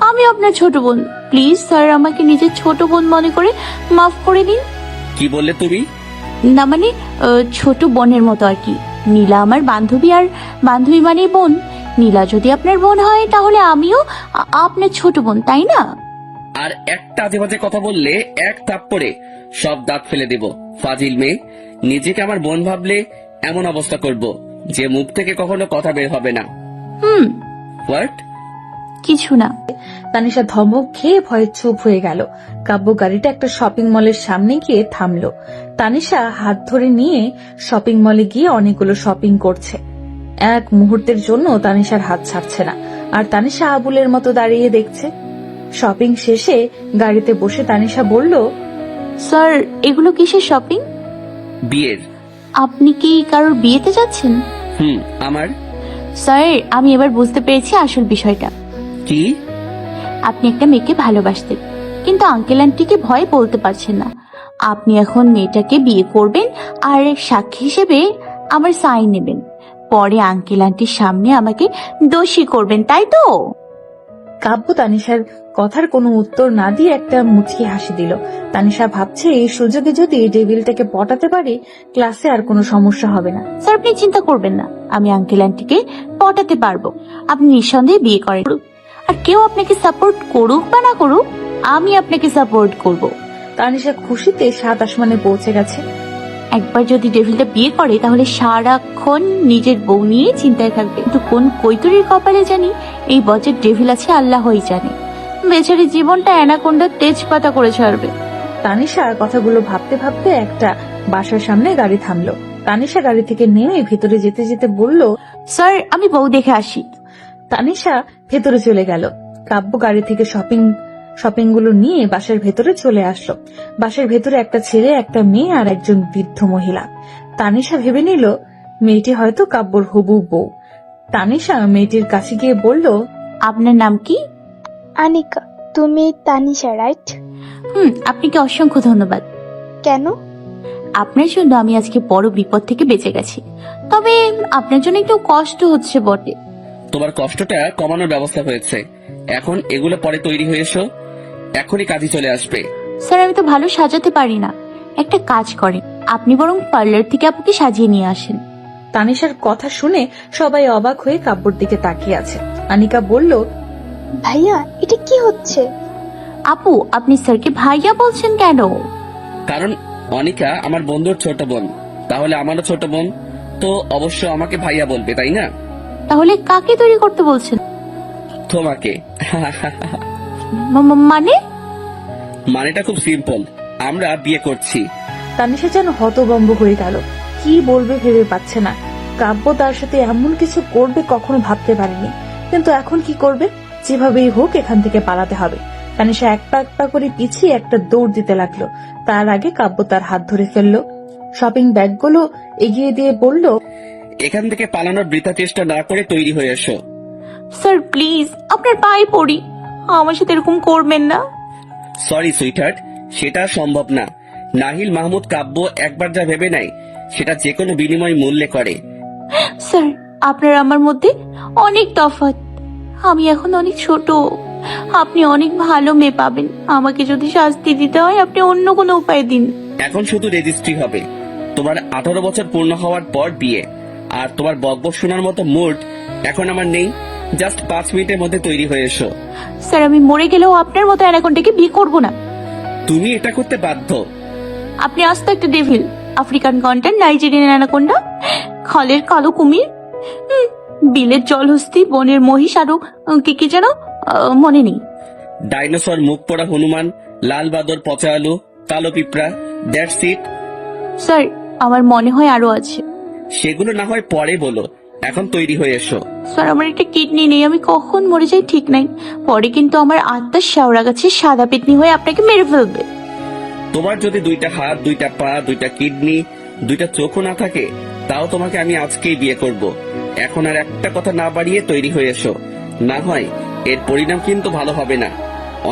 আমি আপনার ছোট বোন। প্লিজ স্যার, আমাকে নিজের ছোট বোন মনে করে মাফ করে দিন। কি বললে তুমি? না মানে ছোট বোনের মতো আর কি। নীলা আমার বান্ধবী, আর বান্ধবী মানে বোন। নীলা যদি আপনার বোন হয় তাহলে আমিও আপনার ছোট বোন, তাই না? আর একটা আজে বাজে কথা বললে এক থাপ্পড়ে সব দাঁত ফেলে দেব। ফাজিল মেয়ে, নিজেকে আমার বোন ভাবলে এমন অবস্থা করব যে মুখ থেকে কখনো কথা বের হবে না। হোয়াট? কিছু না। তানিশা ধমক খেয়ে ভয়ে চুপ হয়ে গেল। কাব্য গাড়িটা একটা শপিং মলের সামনে গিয়ে থামলো। তানিশা হাত ধরে নিয়ে শপিং মলে গিয়ে অনেকগুলো শপিং করছে। এক মুহূর্তের জন্য তানিশার হাত ছাড়ছে না, আর তানিশা আবুলের মতো দাঁড়িয়ে দেখছে। শপিং শেষে গাড়িতে বসে তানিশা বলল, স্যার, এগুলো কিসের শপিং? বিয়ের। আপনি কি কারোর বিয়েতে যাচ্ছেন? আমার। স্যার, আমি এবার বুঝতে পেরেছি আসল বিষয়টা। কি? আপনি একটা মেয়েকে ভালোবাসতেন, কিন্তু আঙ্কেল আন্টিকে ভয় বলতে পারছেন না। আপনি এখন মেয়েটাকে বিয়ে করবেন আর সাক্ষী হিসেবে আমার সাইন নেবেন। পরে আঙ্কেল আন্টির সামনে আমাকে দোষী করবেন, তাই তো? কাব্য তানিশার কথার কোনো উত্তর না দিয়ে একটা মুচকি হাসি দিল। তানিশা ভাবছে এই সুযোগে যদি ডেভিলটাকে পটাতে পারে ক্লাসে আর কোনো সমস্যা হবে না। স্যার, আপনি চিন্তা করবেন না, আমি আঙ্কেল আন্টিকে পটাতে পারবো। আপনি নিঃসন্দেহে বিয়ে করেন, আর কেউ আপনাকে সাপোর্ট করুক বা না করুক, আমি আপনাকে সাপোর্ট করব। তানিশা খুশিতে 7 আসমানে পৌঁছে গেছে। একবার যদি ডেভিলটা বিয়ে করে তাহলে সারাক্ষণ নিজের বউ নিয়ে চিন্তায় থাকবে। কিন্তু কোন কৈতুরীর কপালে জানি এই বছর ডেভিল আছে আল্লাহই জানে। বেচারি জীবনটা অ্যানাকোন্ডার তেজপাতা করে ছাড়বে। তানিশা কথাগুলো ভাবতে ভাবতে একটা বাসার সামনে গাড়ি থামলো। তানিশা গাড়ি থেকে নেমে ভেতরে যেতে যেতে বলল, স্যার, আমি বউ দেখে আসি। তানিশা ভেতরে চলে গেল। কাব্য গাড়ি থেকে শপিং গুলো নিয়ে বাসার ভেতরে চলে আসলো। বাসার ভেতরে একটা ছেলে, একটা মেয়ে আর একজন বৃদ্ধ মহিলা। তানিশা ভেবে নিল মেয়েটি হয়তো কাব্যর হবু বউ। তানিশা মেয়েটির কাছে গিয়ে বলল, আপনার নাম কি? আনিকা। তুমি তানিশা, রাইট? আপনাকে অসংখ্য ধন্যবাদ। কেন? আপনার জন্য আমি আজকে বড় বিপদ থেকে বেঁচে গেছি। তবে আপনার জন্য একটু কষ্ট হচ্ছে বটে। তোমার কষ্টটা কমানোর ব্যবস্থা হয়েছে। এখন এগুলো পরে তৈরি হয়ে এসো, এখনই কাজে চলে আসবে। স্যার, আমি তো ভালো সাজাতে পারি না। একটা কাজ করেন, আপনি বরং পার্লার থেকে আপুকে সাজিয়ে নিয়ে আসেন। তানিশার কথা শুনে সবাই অবাক হয়ে কাব্যর দিকে তাকিয়ে আছে। আনিকা বলল, ভাইয়া, এটা কি হচ্ছে? আপু, আপনি স্যারকে ভাইয়া বলছেন কেন? কারণ অনিকা আমার বন্ধুর ছোট বোন, তাহলে আমারও ছোট বোন, তো অবশ্য আমাকে ভাইয়া বলবে, তাই না? তাহলে কাকে তৈরি করতে বলছেন? তোমাকে। মানে? মানেটা খুব সিম্পল, আমরা বিয়ে করছি। তানিশা যেন হতভম্ব হয়ে গেল। কি বলবে ভেবে পাচ্ছে না। কাব্য তার সাথে এমন কিছু করবে কখনো ভাবতে পারেনি, কিন্তু এখন কি করবে? যেভাবেই হোক এখান থেকে পালাতে হবে। তানিশা এক পা করে পিছিয়ে একটা দৌড় দিতে লাগলো। তার আগে কাব্য তার হাত ধরে ফেললো, শপিং ব্যাগগুলো এগিয়ে দিয়ে বলল, এখান থেকে পালানোর বৃথা চেষ্টা না করে তৈরি হয়ে এসো। স্যার প্লিজ, আপনার পায়ে পড়ি, আমার সাথে এরকম করবেন না। সরি সুইটহার্ট, সেটা সম্ভব না। নাহিল মাহমুদ কাব্য একবার যা ভেবে নেয় সেটা যে কোনো বিনিময় মূল্যে করে। স্যার, আপনার আমার মধ্যে অনেক তফাৎ। আমি এখন অনেক ছোট, আপনি অনেক ভালো মেয়ে পাবেন। আমাকে যদি শাস্তি দিতে হয় আপনি অন্য কোনো উপায় দিন। এখন শুধু রেজিস্ট্রি হবে, তোমার 18 বছর পূর্ণ হওয়ার পর বিয়ে। আর তোমার বকবক শোনার মতো মুড এখন আমার নেই। জাস্ট 5 মিনিটের মধ্যে তৈরি হয়ে এসো। স্যার, আমি মরে গেলেও আপনার মতো অ্যানাকোন্ডাকে বিয়ে করব না। তুমি এটা করতে বাধ্য। আপনি আস্ত একটা ডেভিল, আফ্রিকান কন্টার, নাইজেরিয়ান অ্যানাকোন্ডা, খলের কালো কুমির, বিলের জলহস্তি, বনের মহিষ, আরো কি কি যেন মনে নেই। ডাইনোসর, মুখ পড়া হনুমান, লাল বাদর, পচা আলু, কালো পিঁপড়া, দ্যাটস ইট। স্যার, আমার মনে হয় আরো আছে। সেগুলো না হয় পরে বলো, এখন তৈরি হয়ে এসো। স্যার, আমার একটা কিডনি নেই, আমি কখন মরে যাই ঠিক নাই। পরে কিন্তু আমার আত্মার শেওড়া গাছে সাদা পেতনি হয়ে আপনাকে মেরে ফেলবে। তোমার যদি 2টা হাত, 2টা পা, 2টা কিডনি, 2টা চোখও না থাকে, তাও তোমাকে আমি আজকেই বিয়ে করব। এখন আর একটা কথা না বাড়িয়ে তৈরি হয়ে এসো, না হয় এর পরিণাম কিন্তু ভালো হবে না।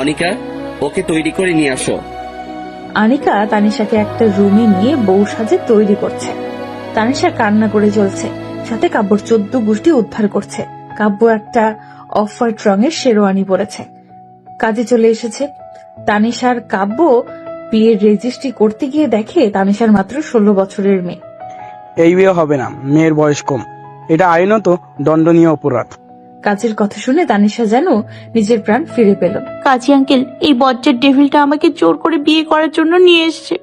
অনিকা, ওকে তৈরি করে নিয়ে আসো। আনিকা তানিশাকে একটা রুমে নিয়ে বউ সাজে তৈরি করছে। তানিশা কান্না করে চলছে, সাথে কাব্যর 14 গোষ্ঠী উদ্ধার করছে। কাব্য একটা অফ হোয়াইট রঙের শেরওয়ানি পরেছে, কাজে চলে এসেছে। তানিশার কাব্য বিয়ের রেজিস্ট্রি করতে গিয়ে দেখে তানিশার মাত্র 16 বছরের মেয়ে। এই বিয়ে হবে না, মেয়ের বয়স কম, এটা আইনত দণ্ডনীয় অপরাধ। কাজের কথা শুনে তানিশা যেন নিজের প্রাণ ফিরে পেল। কাজী আঙ্কেল, এই বজ্জার ডেভিলটা আমাকে জোর করে বিয়ে করার জন্য নিয়ে এসেছে।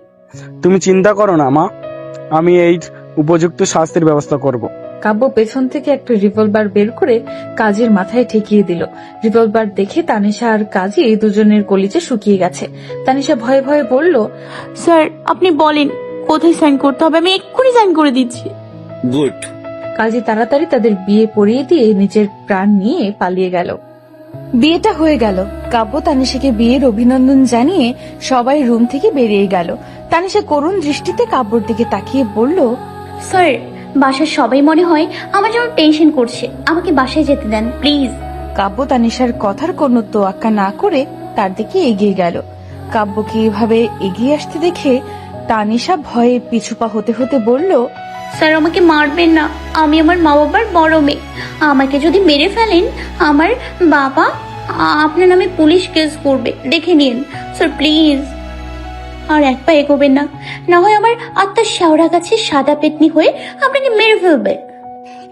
তুমি চিন্তা করো না মা, আমি এই উপযুক্ত শাস্তির ব্যবস্থা করব। কাব্য পেছন থেকে একটা রিভলভার বের করে কাজীর মাথায় ঠেকিয়ে দিল। রিভলভার দেখে তানিশা আর কাজী দুজনের কলিজে শুকিয়ে গেছে। তানিশা ভয়ে ভয়ে বলল, স্যার, আপনি বলেন কোথায় সাইন করতে হবে, আমি এক্ষুনি সাইন করে দিচ্ছি। গুড। কাজী তাড়াতাড়ি তাদের বিয়ে পড়িয়ে দিয়ে নিজের প্রাণ নিয়ে পালিয়ে গেল। বিয়েটা হয়ে গেল। কাব্য তানিশাকে বিয়ের অভিনন্দন জানিয়ে সবাই রুম থেকে বেরিয়ে গেল। তানিশা করুণ দৃষ্টিতে কাব্যর দিকে তাকিয়ে বলল, স্যার, বাসার সবাই মনে হয় আমার জন্য টেনশন করছে, আমাকে বাসায় যেতে দেন প্লিজ। কাব্য তানিশার কথার কোনো তোয়াক্কা না করে তার দিকে এগিয়ে গেল। কাব্যকে এভাবে এগিয়ে আসতে দেখে তানিশা ভয়ে পিছুপা হতে হতে বলল, স্যার, আমাকে মারবেন না, আমি আমার মা বাবার বড় মেয়ে। আমাকে যদি মেরে ফেলেন, আমার বাবা আপনার নামে পুলিশ কেস করবে, দেখে নিন স্যার প্লিজ। আর এক পা এগোবেন না, না হয় আমার আত্মার শেওড়া গাছে সাদা পেতনি হয়ে আপনাকে মেরে ফেলবে।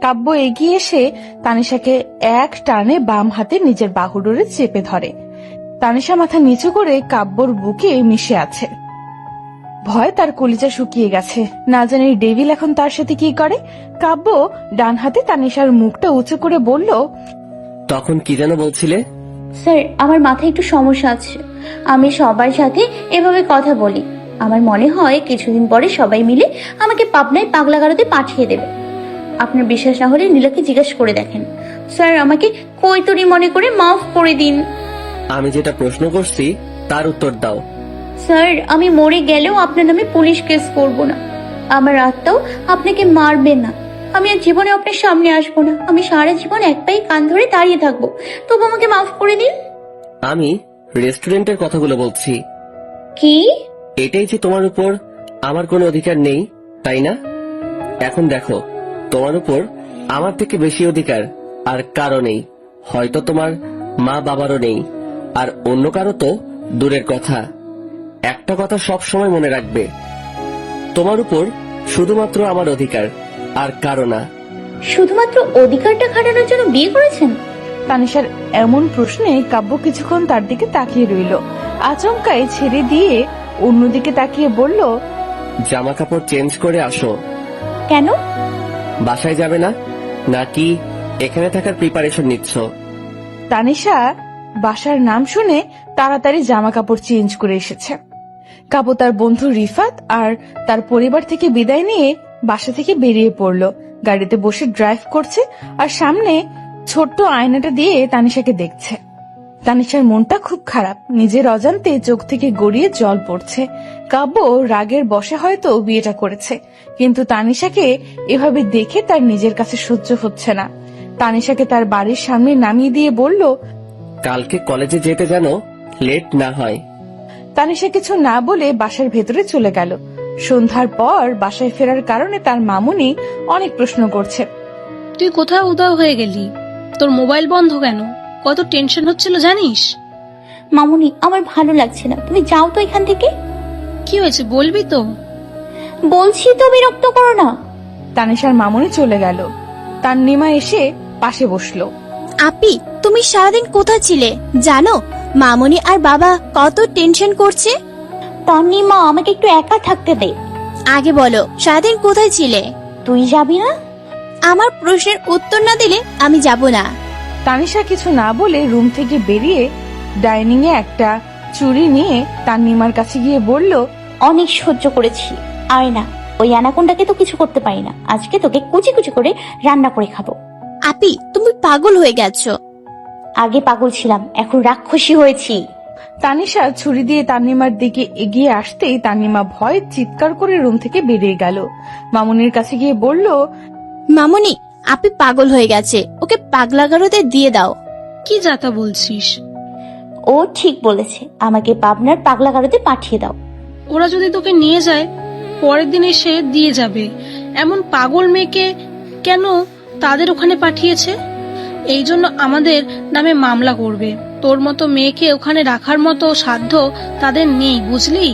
কাব্য এগিয়ে এসে তানিশাকে এক টানে বাম হাতে নিজের বাহুডোরে চেপে ধরে। তানিশা মাথা নিচু করে কাব্যর বুকে মিশে আছে। ভয় তার কলিজা শুকিয়ে গেছে, না জানি ডেভিল এখন তার সাথে কি করে। কাব্য ডান হাতে তানিশার মুখটা উঁচু করে বলল, তখন কি যেন বলছিলে? স্যার, আমার মাথায় একটু সমস্যা আছে, আমি সবার সাথে এভাবে কথা বলি। আমার মনে হয় কিছুদিন পরে সবাই মিলে আমাকে পাবনায় পাগলাগারদে পাঠিয়ে দেবে। আপনার বিশ্বাস না হলে নীলাকে জিজ্ঞেস করে দেখেন। স্যার, আমাকে কৈতরি মনে করে মাফ করে দিন। আমি যেটা প্রশ্ন করছি তার উত্তর দাও। স্যার, আমি মরে গেলেও আপনার নামে পুলিশ কেস করব না, আমার আত্মাও আপনাকে মারবে না। আমি আর জীবনে আপনার সামনে আসবো না, আমি সারা জীবন এক পায়ে কান ধরে দাঁড়িয়ে থাকবো, তবু আমাকে মাফ করে দিন। আমি রেস্টুরেন্টের কথাগুলো বলছি। কি? এটাই যে তোমার উপর আমার কোনো অধিকার নেই, তাই না? এখন দেখো, তোমার উপর আমার থেকে বেশি অধিকার আর কারো নেই। হয়তো তোমার মা বাবারও নেই, আর অন্য কারো তো দূরের কথা। একটা কথা সব সময় মনে রাখবে, তোমার উপর শুধুমাত্র আমার অধিকার, আর কারো না। শুধুমাত্র অধিকারটা খাটানোর জন্য বিয়ে করেছেন? তানিশার এমন প্রশ্নে কাব্য কিছুক্ষণ তার দিকে তাকিয়ে রইল। আচমকাই ছেড়ে দিয়ে অন্যদিকে তাকিয়ে বলল, জামা কাপড় চেঞ্জ করে আসো। কেন? বাসায় যাবে না নাকি এখানে থাকার প্রিপারেশন নিচ্ছ? তানিশা বাসার নাম শুনে তাড়াতাড়ি জামা কাপড় চেঞ্জ করে এসেছে। কাব্য তার বন্ধু রিফাত আর তার পরিবার থেকে বিদায় নিয়ে বাসা থেকে বেরিয়ে পড়লো। গাড়িতে বসে ড্রাইভ করছে আর সামনে ছোট্ট আয়নাটা দিয়ে তানিশাকে দেখছে। তানিশার মনটা খুব খারাপ, নিজের অজান্তে চোখ থেকে গড়িয়ে জল পড়ছে। কাব্য রাগের বশে হয়তো বিয়েটা করেছে, কিন্তু তানিশাকে এভাবে দেখে তার নিজের কাছে সহ্য হচ্ছে না। তানিশাকে তার বাড়ির সামনে নামিয়ে দিয়ে বলল, কালকে কলেজে যেতে যেন লেট না হয়। তানিশা কিছু না বলে বাসার ভেতরে চলে গেল। সন্ধ্যার পর বাসায় ফেরার কারণে তার মামুনি অনেক প্রশ্ন করছে। তুই কোথায় উধাও হয়ে গেলি? তোর মোবাইল বন্ধ কেন? কত টেনশন হচ্ছিল জানিস? মামুনি, আমার ভালো লাগছে না, তুমি যাও তো এখান থেকে। কি হয়েছে বলবি তো? বলছি তো, বিরক্ত করো না। তানিশার মামুনি চলে গেল। তার নিমা এসে পাশে বসলো। আপি, তুমি সারাদিন কোথায় ছিলে জানো? মামুনি আর বাবা কত টেনশন করছে। তানিমা, আমাকে একটু একা থাকতে দে। আগে বলো সারাদিন কোথায় ছিলে? তুই যাবি না? আমার প্রশ্নের উত্তর না দিলে আমি যাব না। তানিশা কিছু না বলে রুম থেকে বেরিয়ে ডাইনিং এ একটা চুড়ি নিয়ে তান্নিমার কাছে গিয়ে বলল, অনেক সহ্য করেছি, আর না, ওই অ্যানাকোন্ডাকে তো কিছু করতে পারি না। আজকে তোকে কুচি কুচি করে রান্না করে খাবো। আপি তুমি পাগল হয়ে গেছো। আগে পাগল ছিলাম, এখন রাক্ষসী হয়েছি। তানিশা ছুরি দিয়ে তান্নিমার দিকে এগিয়ে আসতেই তান্নিমা ভয়ে চিৎকার করে রুম থেকে বেরিয়ে গেল। মামুনির কাছে গিয়ে বলল, মামুনি, আপি পাগল হয়ে গেছে, ওকে পাগলাগারোতে দিয়ে দাও। কি যাতা বলছিস? ও ঠিক বলেছে, আমাকে পাবনার পাগলাগারোতে পাঠিয়ে দাও। ওরা যদি তোকে নিয়ে যায় পরের দিন এসে দিয়ে যাবে। এমন পাগল মেয়েকে কেন তাদের ওখানে পাঠিয়েছে? এই জন্য আমাদের নামে মামলা করবে। তোর মতো মেয়েকে ওখানে রাখার মতো সাধ্য তাদের নেই, বুঝলি?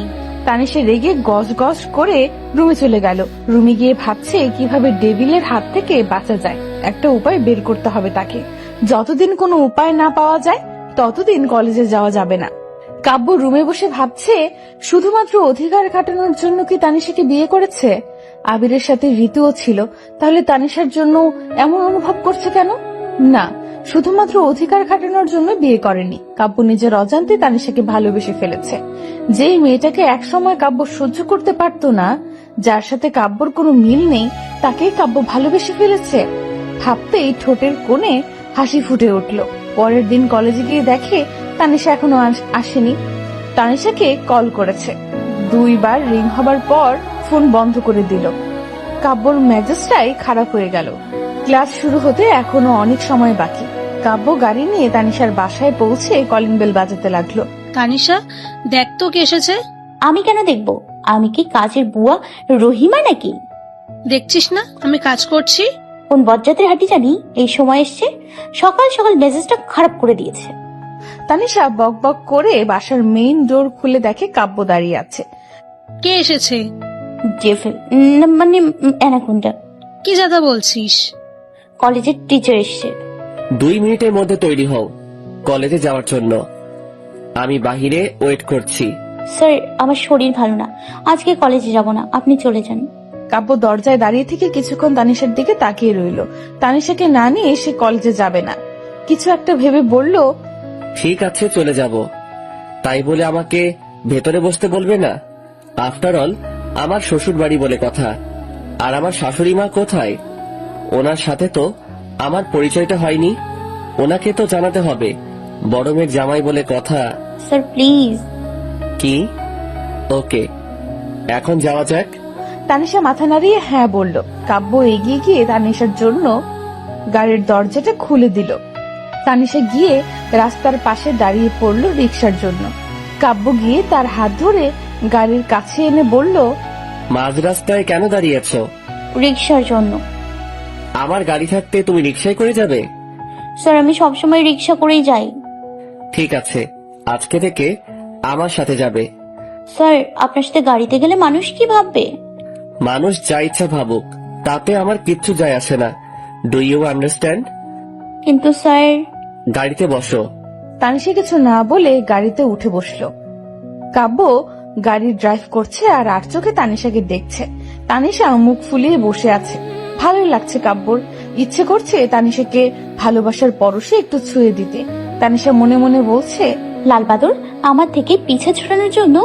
তানিশা রেগে গজ গজ করে রুমে চলে গেল। রুমে গিয়ে ভাবছে কিভাবে ডেভিলের হাত থেকে বাঁচা যায়। একটা উপায় বের করতে হবে তাকে। যতদিন কোনো উপায় না পাওয়া যায় ততদিন কলেজে যাওয়া যাবে না। কাব্য রুমে বসে ভাবছে, শুধুমাত্র অধিকার কাটানোর জন্য কি তানিশাকে বিয়ে করেছে? আবিরের সাথে ঋতুও ছিল, তাহলে তানিশার জন্য এমন অনুভব করছে কেন? না, শুধুমাত্র অধিকার খাটানোর জন্য বিয়ে করেনি। কাব্য নিজের অজান্তে তানিশাকে ভালোবেসে ফেলেছে। যেই মেয়েটাকে একসময় কাব্য সহ্য করতে পারতো না, যার সাথে কাব্যর কোনো মিল নেই, তাকেই কাব্য ভালোবেসে ফেলেছে। ভাবতেই ঠোঁটের কোণে হাসি ফুটে উঠল। পরের দিন কলেজে গিয়ে দেখে তানিশা এখনো আসেনি। তানিশাকে কল করেছে, 2 বার রিং হবার পর ফোন বন্ধ করে দিল। কাব্যর মেজাজটাই খারাপ হয়ে গেল। ক্লাস শুরু হতে এখনো অনেক সময় বাকি। কাব্য গাড়ি নিয়ে তানিশার বাসায় পৌঁছে কলিং বেল বাজাতে লাগলো। তানিশা, দেখ তো কে এসেছে। আমি কেন দেখবো? আমি কি কাজের বুয়া রহিমা নাকি? দেখছিস না আমি কাজ করছি? কোন বজ্জাতের হাঁটি জানি এই সময় এসছে, সকাল সকাল মেজাজটা খারাপ করে দিয়েছে। তানিশা বক বক করে বাসার মেইন ডোর খুলে দেখে কাব্য দাঁড়িয়ে আছে। কে এসেছে? জেফেল, মানে অ্যানাকোন্ডা। কি যাতা বলছিস? কলেজের টিচার এসছে। 2 মিনিটের মধ্যে তৈরি হও কলেজে যাওয়ার জন্য। আমি বাহিরে ওয়েট করছি। স্যার, আমার শরীর ভালো না, আজকে কলেজে যাব না, আপনি চলে যান। কাব্য দরজায় দাঁড়িয়ে থেকে কিছুক্ষণ তানিশার দিকে তাকিয়ে রইল। তানিশাকে না নিয়ে সে কলেজে যাবে না। কিছু একটা ভেবে বলল, ঠিক আছে, চলে যাব। তাই বলে আমাকে ভেতরে বসতে বলবে না? আফটার অল আমার শ্বশুর বাড়ি বলে কথা। আর আমার শাশুড়ি মা কোথায়? ওনার সাথে তো আমার পরিচয়টা হয়নি, ওনাকে তো জানাতে হবে। বড় মেয়ের জামাই বলে কথা। Sir please. কি? ওকে, এখন যাওয়া যাক। তানিশা মাথা নাড়িয়ে হ্যাঁ বলল। কাব্য এগিয়ে গিয়ে তানিশার জন্য গাড়ির দরজাটা খুলে দিল। তানিশা গিয়ে রাস্তার পাশে দাঁড়িয়ে পড়ল রিক্সার জন্য। কাব্য গিয়ে তার হাত ধরে গাড়ির কাছে এনে বলল, মাঝ রাস্তায় কেন দাঁড়িয়েছ? রিক্সার জন্য। আমার গাড়ি থাকতে তুমি রিক্সায় করে যাবে? স্যার, আমি সবসময় রিক্সা করেই যাই। ঠিক আছে, আজকে থেকে আমার সাথে যাবে। স্যার, আপনার সাথে গাড়িতে গেলে মানুষ কি ভাববে? মানুষ যা ইচ্ছা ভাবুক, তাতে আমার কিচ্ছু যায় আসে না। Do you understand? কিন্তু স্যার। গাড়িতে বসো। তানিশা কিছু না বলে গাড়িতে উঠে বসলো। কাব্য গাড়ি ড্রাইভ করছে আর আর চোখে তানিশাকে দেখছে। তানিশা মুখ ফুলিয়ে বসে আছে। ভালোই লাগছে কাব্যর। ইচ্ছে করছে তানিশাকে ভালোবাসার পরশে একটু ছুঁয়ে দিতে। তানিশা মনে মনে বলছে, লাল বাদর, আমার থেকে পিছা ছড়ানোর জন্য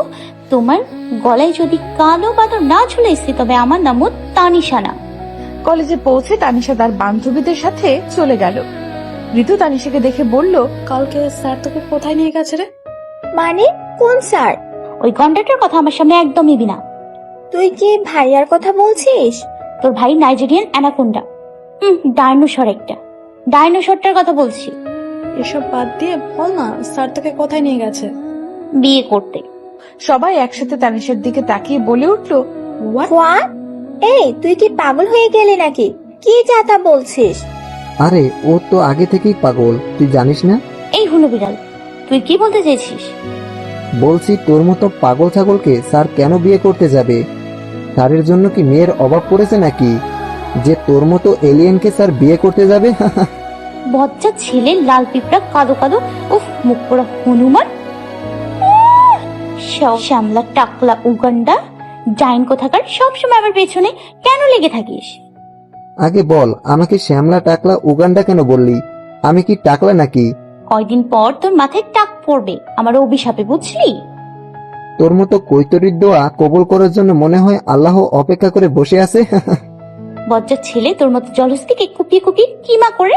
তোমার গলায় যদি কালো বাদর না ঝুলে এসে, তবে আমার নামও তানিশা না। কলেজে পৌঁছে তানিশা তার বান্ধবীদের সাথে চলে গেল। ঋতু তানিশাকে দেখে বলল, কালকে স্যার তোকে কোথায় নিয়ে গেছে রে? মানে কোন স্যার? ওই কন্ট্রাক্টর কথা আমার সামনে একদম নিবি না। তুই কি ভাইয়ার কথা বলছিস? তোর ভাই নাইজেরিয়ান অ্যানাকোন্ডা, ডাইনোসর একটা। ডাইনোসরটার কথা বলছি। এসব বাদ দিয়ে বল না, স্যার তোকে কোথায় নিয়ে গেছে? বিয়ে করতে। সবাই একসাথে তানিশার দিকে তাকিয়ে বলে উঠল, হোয়াট? এই, তুই কি পাগল হয়ে গেলি নাকি? কি যাতা বলছিস? আরে ও তো আগে থেকেই পাগল, তুই জানিস না? এই হলো বিড়াল, তুই কি বলতে চাইছিস? বলছি তোর মতো পাগল ছাগলকে স্যার কেন বিয়ে করতে যাবে? স্যারের জন্য কি মেয়ের অভাব পড়েছে নাকি যে তোর মতো এলিয়েনকে স্যার বিয়ে করতে যাবে? বজ্জা ছেলে, লাল পিঁপড়া, কাদো কাদো, উফ, মুখ পোড়া হনুমান। শ্যামলা টাকলা উগান্ডা ডাইন কোথাকার, সবসময় আমার পেছনে কেন লেগে থাকিস? আগে বল, আমাকে শ্যামলা টাকলা উগান্ডা কেন বললি? আমি কি টাকলা নাকি? কয়দিন পর তোর মাথায় টাক পড়বে আমার অভিশাপে, বুঝলি? তোর মতো কৈতরীর দোয়া কবুল করার জন্য মনে হয় আল্লাহ অপেক্ষা করে বসে আছে। বজ্জার ছেলে, তোর মতো জলস্তিকে কুপিয়ে কুপিয়ে কিমা করে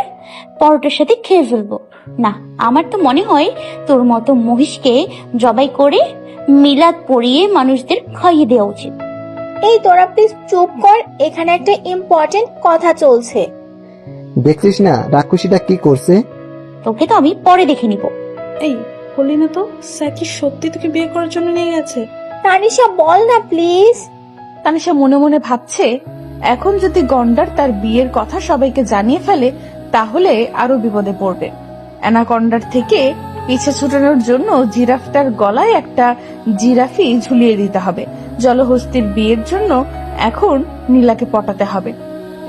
পরোটার সাথে খেয়ে ফেলবো না। আমার তো মনে হয় তোর মতো মহিষকে জবাই করে মিলাদ পরিয়ে মানুষদের খাইয়ে দেওয়া উচিত। এই তোরা প্লিজ চুপ কর, এখানে একটা ইম্পর্টেন্ট কথা চলছে। দেখছিস না রাক্ষসীটা কি করছে? তোকে তো আমি পরে দেখে নিব। এই বলি না তো, স্যার কি সত্যি তোকে বিয়ে করার জন্য নিয়ে গেছে? তানিশা বল না প্লিজ। তানিশা মনে মনে ভাবছে, এখন যদি গন্ডার তার বিয়ের কথা সবাইকে জানিয়ে ফেলে তাহলে আরো বিপদে পড়বে। অ্যানাকন্ডার থেকে পিছে ছুটানোর জন্য জিরাফটার গলায় একটা জিরাফি ঝুলিয়ে দিতে হবে। জলহস্তির বিয়ের জন্য এখন নীলাকে পটাতে হবে।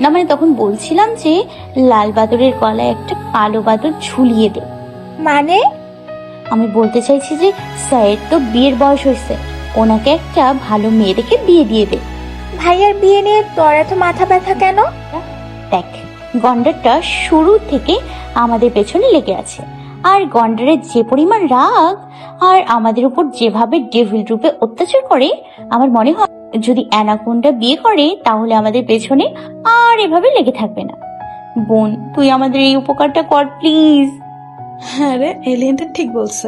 না মানে তখন বলছিলাম যে লাল বাদরের গলায় একটা কালো বাদর ঝুলিয়ে দে। মানে? আমি বলতে চাইছি যে স্যারের তো বিয়ের বয়স হয়েছে, ওনাকে একটা ভালো মেয়ে দেখে বিয়ে দিয়ে দে। ভাইয়ার বিয়ে নিয়ে তোর এত মাথা ব্যথা কেন? দেখ, গন্ডারটা শুরু থেকে আমাদের পেছনে লেগে আছে, আর গন্ডারের যে পরিমাণ রাগ আর আমাদের উপর যেভাবে ডেভিল রূপে অত্যাচার করে, আমার মনে হয় যদি অ্যানাকোন্ডা বিয়ে করে তাহলে আমাদের পেছনে আর এভাবে লেগে থাকবে না। বোন, তুই আমাদের এই উপকারটা কর প্লিজ। হ্যাঁ রে, এলিয়েনটা ঠিক বলছে।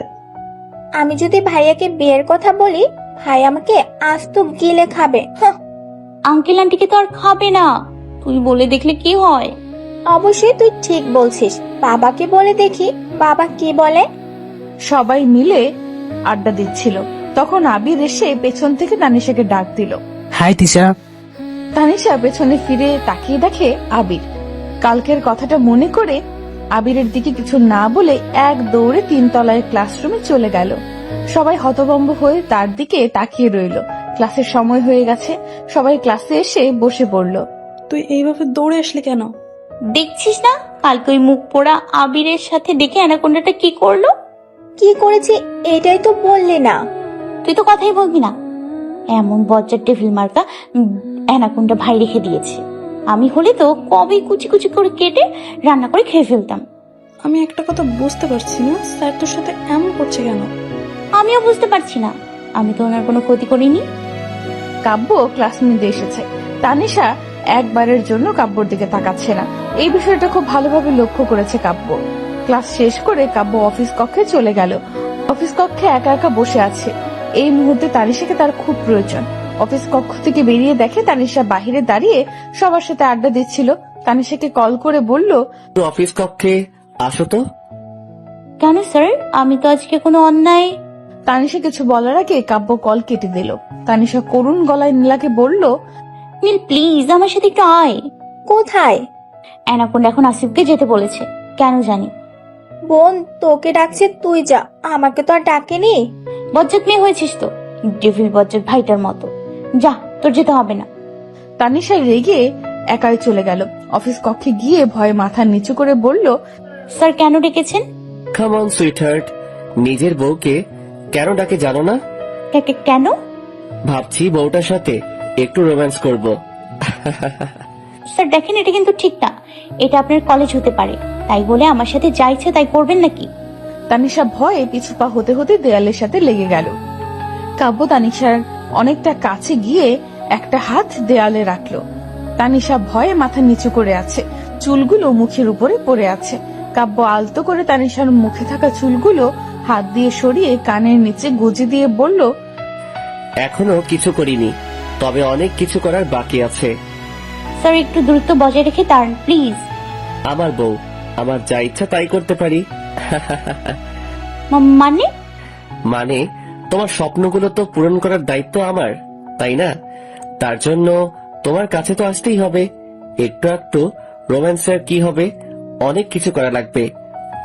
আমি যদি ভাইয়াকে বিয়ের কথা বলি, ভাই আমাকে আস্ত গিলে খাবে। আঙ্কেল আন্টিকে তো আর খাবে না, তুই বলে দেখলে কি হয়? অবশ্যই তুই ঠিক বলছিস, বাবাকে বলে দেখি বাবা কি বলে। সবাই মিলে আড্ডা দিচ্ছিল, তখন আবির এসে পেছন থেকে তানিশাকে ডাক দিল। হাই তিশা। তানিশা পেছনে ফিরে তাকিয়ে দেখে আবির। কালকের কথাটা মনে করে আবিরের দিকে কিছু না বলে এক দৌড়ে 3 তলায় ক্লাসরুমে চলে গেল। সবাই হতভম্ব হয়ে তার দিকে তাকিয়ে রইল। ক্লাসের সময় হয়ে গেছে, সবাই ক্লাসে এসে বসে পড়ল। তুই এইভাবে দৌড়ে আসলি কেন? দেখছিস না কালকে ওই মুখ পোড়া আবিরের সাথে দেখে অ্যানাকোন্ডাটা কি করলো? কি করেছে এটাই তো বললি না। তুই তো কথাই বলবি না। এমন বজ্জার টেবিল মার্কা অ্যানাকোন্ডা ভাই রেখে দিয়েছে। আমি হলে তো কবে কুচি কুচি করে কেটে রান্না করে খেয়ে ফেলতাম। আমি একটা কথা বুঝতে পারছি না, স্যার তোর সাথে এমন করছে কেন? আমিও বুঝতে পারছি না, আমি তো ওনার কোনো ক্ষতি করিনি। কাব্য ক্লাস নিতে এসেছে। তানিশা একবারের জন্য কাব্যর দিকে তাকাচ্ছে না। এই বিষয়টা খুব ভালোভাবে লক্ষ্য করেছে কাব্য। ক্লাস শেষ করে কাব্য অফিস কক্ষে চলে গেল। অফিস কক্ষে একা একা বসে আছে। এই মুহূর্তে তানিশাকে তার খুব প্রয়োজন। অফিস কক্ষ থেকে বেরিয়ে দেখে তানিশা বাহিরে দাঁড়িয়ে সবার সাথে আড্ডা দিচ্ছিল। তানিশাকে কল করে বলল, অফিস কক্ষে আসো তো। কেন স্যার, আমি তো আজকে কোনো অন্যায়। তানিশা কিছু বলার আগে কাব্য কল কেটে দিল। তানিশা করুণ গলায় নীলাকে বলল, নীল প্লিজ আমার সাথে একটু আয়। কোথায়? অ্যানাকোন্ডা এখন আসিফকে যেতে বলেছে, কেন জানি। বোন তোকে ডাকছে, তুই যা, আমাকে তো আর ডাকেনি। বজ্জাত মেয়ে হয়েছিস তো, ডেভিল বজ্জাত ভাইটার মতো। যা, তোর যেতে হবে না। তানিশা রেগে একাই চলে গেল। অফিস কক্ষে গিয়ে ভয়ে মাথা নিচু করে বলল, স্যার কেন ডেকেছেন? কাম অন সুইটহার্ট, নিজের বউকে কেন ডাকে জানো না? কেন? ভাবছি বউটার সাথে একটু রোম্যান্স করব। স্যার দেখেন, এটা কিন্তু ঠিক না। এটা আপনার কলেজ হতে পারে, তাই বলে আমার সাথে যা ইচ্ছে তাই করবেন নাকি? তানিশা ভয়ে পিছু পা হতে হতে দেয়ালের সাথে লেগে গেল। কাব্য তানিশার অনেকটা কাছে গিয়ে একটা হাত দেয়ালে রাখলো। তানিশা ভয়ে মাথা নিচু করে আছে, চুলগুলো মুখের উপরে পড়ে আছে। কাব্য আলতো করে তানিশার মুখে থাকা চুলগুলো হাত দিয়ে সরিয়ে কানের নিচে গুজে দিয়ে বলল, এখনো কিছু করিনি, তবে অনেক কিছু করার বাকি আছে। স্যার একটু দূরত্ব বজায় রেখে দাঁড়ান প্লিজ। আমার বউ, আমার যা ইচ্ছা তাই করতে পারি। মানে? মানে তোমার স্বপ্নগুলো তো পূরণ করার দায়িত্ব আমার, তাই না? তার জন্য তোমার কাছে তো আসতেই হবে। একটু একটু রোম্যান্সের কি হবে, অনেক কিছু করা লাগবে।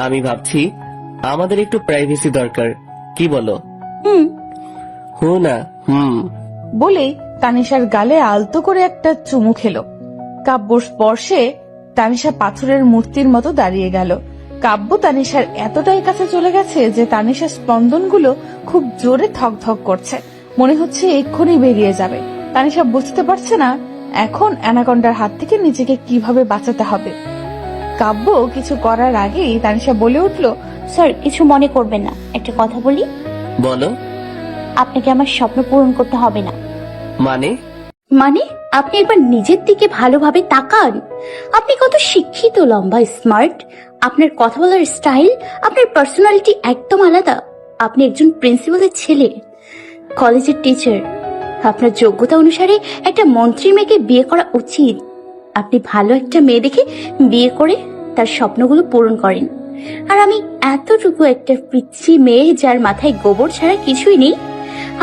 আমি ভাবছি আমাদের একটু প্রাইভেসি দরকার, কি বলো? হু না বলেই তানিশার গালে আলতো করে একটা চুমু খেলো। কাব্যর স্পর্শে তানিশা পাথরের মূর্তির মতো দাঁড়িয়ে গেল। কাব্য তানিশার এতটাই কাছে চলে গেছে যে তানিশার স্পন্দনগুলো খুব জোরে থক থক করছে, মনে হচ্ছে এক্ষুনি বেরিয়ে যাবে। তানিশা বুঝতে পারছে না এখন অ্যানাকন্ডার হাত থেকে নিজেকে কিভাবে বাঁচাতে হবে। কাব্য কিছু করার আগেই তানিশা বলে উঠলো, স্যার কিছু মনে করবেন না, একটা কথা বলি। বলো। আপনাকে আমার স্বপ্ন পূরণ করতে হবে না। মানে? মানে আপনি একবার নিজের দিকে ভালোভাবে তাকান। আপনি কত শিক্ষিত, লম্বা, স্মার্ট। আপনার কথা বলার স্টাইল, আপনার পার্সোনালিটি একদম আলাদা। আপনি একজন প্রিন্সিপালের ছেলে, কলেজের টিচার। আপনার যোগ্যতা অনুসারে একটা মন্ত্রী মেয়েকে বিয়ে করা উচিত। আপনি ভালো একটা মেয়ে দেখে বিয়ে করে তার স্বপ্নগুলো পূরণ করেন। আর আমি এতটুকু একটা পিচ্ছি মেয়ে যার মাথায় গোবর ছাড়া কিছুই নেই,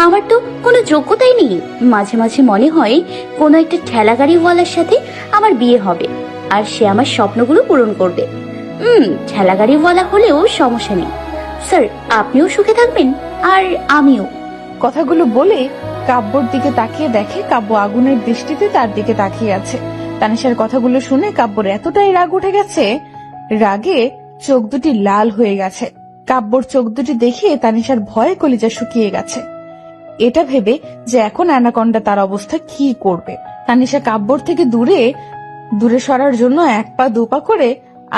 আমার তো কোনো যোগ্যতাই নেই। মাঝে মাঝে মনে হয় কোনো একটা ঠেলাগাড়িওয়ালার সাথে আমার বিয়ে হবে আর সে আমার স্বপ্নগুলো পূরণ করবে। ঠেলাগাড়িওয়ালা হলেও সমস্যা নেই স্যার, আপনিও সুখে থাকবেন আর আমিও। কথাগুলো বলে কাব্যর দিকে তাকিয়ে দেখে কাব্য আগুনের দৃষ্টিতে তার দিকে তাকিয়ে আছে। তানিশার কথাগুলো শুনে কাব্যর এতটাই রাগ উঠে গেছে, রাগে চোখ দুটি লাল হয়ে গেছে। কাব্যর চোখ দুটি দেখে তানিশার ভয়ে কলিজা শুকিয়ে গেছে। এটা ভেবে যে এখন অ্যানাকন্ডা তার অবস্থা কি করবে, তানিশা কাব্যর থেকে দূরে সরার জন্য এক পা দুপা করে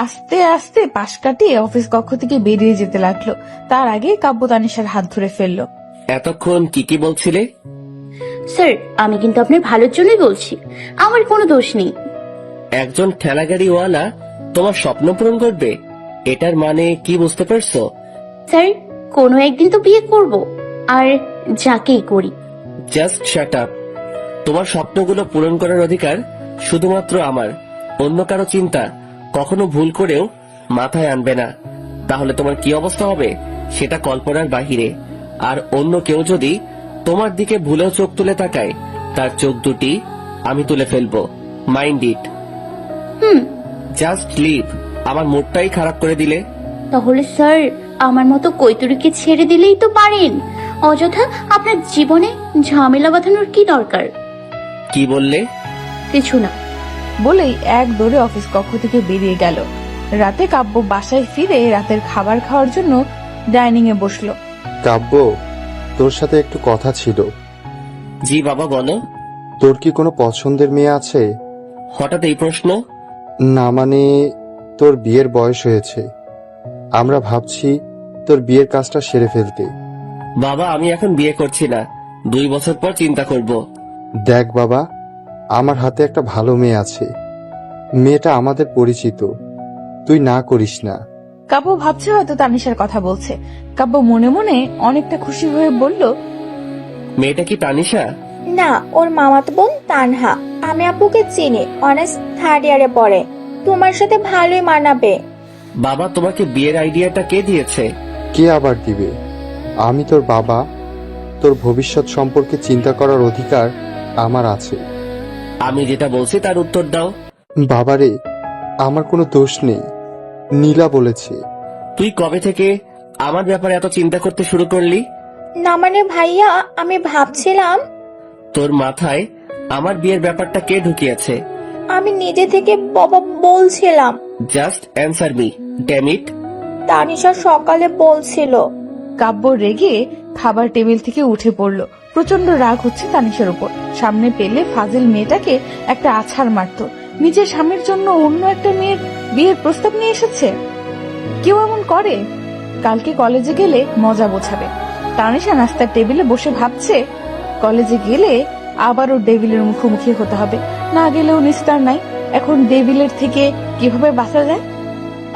আস্তে আস্তে পাশ কাটিয়ে অফিস কক্ষ থেকে বেরিয়ে যেতে লাগলো। তার আগে কাব্য তানিশার হাত ধরে ফেললো। এতক্ষণ কি বলছিলে? স্যার আমি কিন্তু আপনার ভালোর জন্যই বলছি, আমার কোনো দোষ নেই। একজন ঠেলাগাড়িওয়ালা তোমার স্বপ্ন পূরণ করবে, এটার মানে কি বুঝতে পারছো? স্যার কোনো একদিন তো বিয়ে করব, আর যাকেই করি। Just shut up. তোমার স্বপ্নগুলো পূরণ করার অধিকার শুধুমাত্র আমার। অন্য কারো চিন্তা কখনো ভুল করেও মাথায় আনবে না, তাহলে তোমার কি অবস্থা হবে সেটা কল্পনার বাহিরে। আর অন্য কেউ যদি তোমার দিকে ভুলেও চোখ তুলে তাকায়, তার চোখ দুটি আমি তুলে ফেলবো। Mind it. Just leave. আমার মুডটাই খারাপ করে দিলে। তাহলে স্যার আমার মতো কৈতুরীকে ছেড়ে দিলেই তো পারেন, অযথা আপনার জীবনে ঝামেলা বাঁধানোর কি দরকার? কি বললে? কিছু না। বলেই এক দৌড়ে অফিস কক্ষ থেকে বেরিয়ে গেল। রাতে কাব্য বাসায় ফিরে রাতের খাবার খাওয়ার জন্য ডাইনিং এ বসলো। কাব্য, তোর সাথে একটু কথা ছিল। জি বাবা, বলো। তোর কি কোনো পছন্দের মেয়ে আছে? হঠাৎ এই প্রশ্ন? না মানে তোর বিয়ের বয়স হয়েছে, আমরা ভাবছি তোর বিয়ের কাজটা সেরে ফেলতে। বাবা আমি এখন বিয়ে করছি না, 2 বছর পর চিন্তা করব। দেখ বাবা, আমার হাতে একটা ভালো মেয়ে আছে, মেয়েটা আমাদের পরিচিত, তুই না করিস না। কাব্য ভাবছে হয়তো তানিশার কথা বলছে। কাব্য মনে মনে অনেকটা খুশি হয়ে বলল, মেয়েটা কি তানিশা? না, ওর মামাতো বোন তানহা। আমি আপুকে চিনি, অনার্স 3rd ইয়ারে পড়ে। তোমার সাথে ভালোই মানাবে। বাবা তোমাকে বিয়ের আইডিয়াটা কে দিয়েছে? কে আবার দিবে? আমি তোর বাবা, তোর ভবিষ্যৎ সম্পর্কে চিন্তা করার অধিকার আমার আছে। আমি যেটা বলছি তার উত্তর দাও। বাবারে, আমার কোনো দোষ নেই, নীলা বলেছে। তুই কবে থেকে আমার ব্যাপারে এত চিন্তা করতে শুরু করলি? না মানে ভাইয়া, আমি ভাবছিলাম। তোর মাথায় আমার বিয়ের ব্যাপারটা কে ঢুকিয়েছে? আমি নিজে থেকে বাবা বলছিলাম। Just answer me, damn it. Tanisha সকালে বলছিল। কাব্য রেগে খাবার টেবিল থেকে উঠে পড়ল। প্রচন্ড রাগ হচ্ছে তানিশার উপর। সামনে পেলে ফাজিল মেয়েটাকে একটা আছাড় মারত। নিজের স্বামীর জন্য অন্য একটা মেয়ের বিয়ের প্রস্তাব নিয়ে এসেছে। কেউ এমন করে? কালকে কলেজে গেলে মজা বোঝাবে। তানিশা নাস্তার টেবিলে বসে ভাবছে, কলেজে গেলে আবারও ডেভিলের মুখোমুখি হতে হবে। না গেলেও নিস্তার নাই। এখন ডেভিলের থেকে কিভাবে বাঁচা যায়?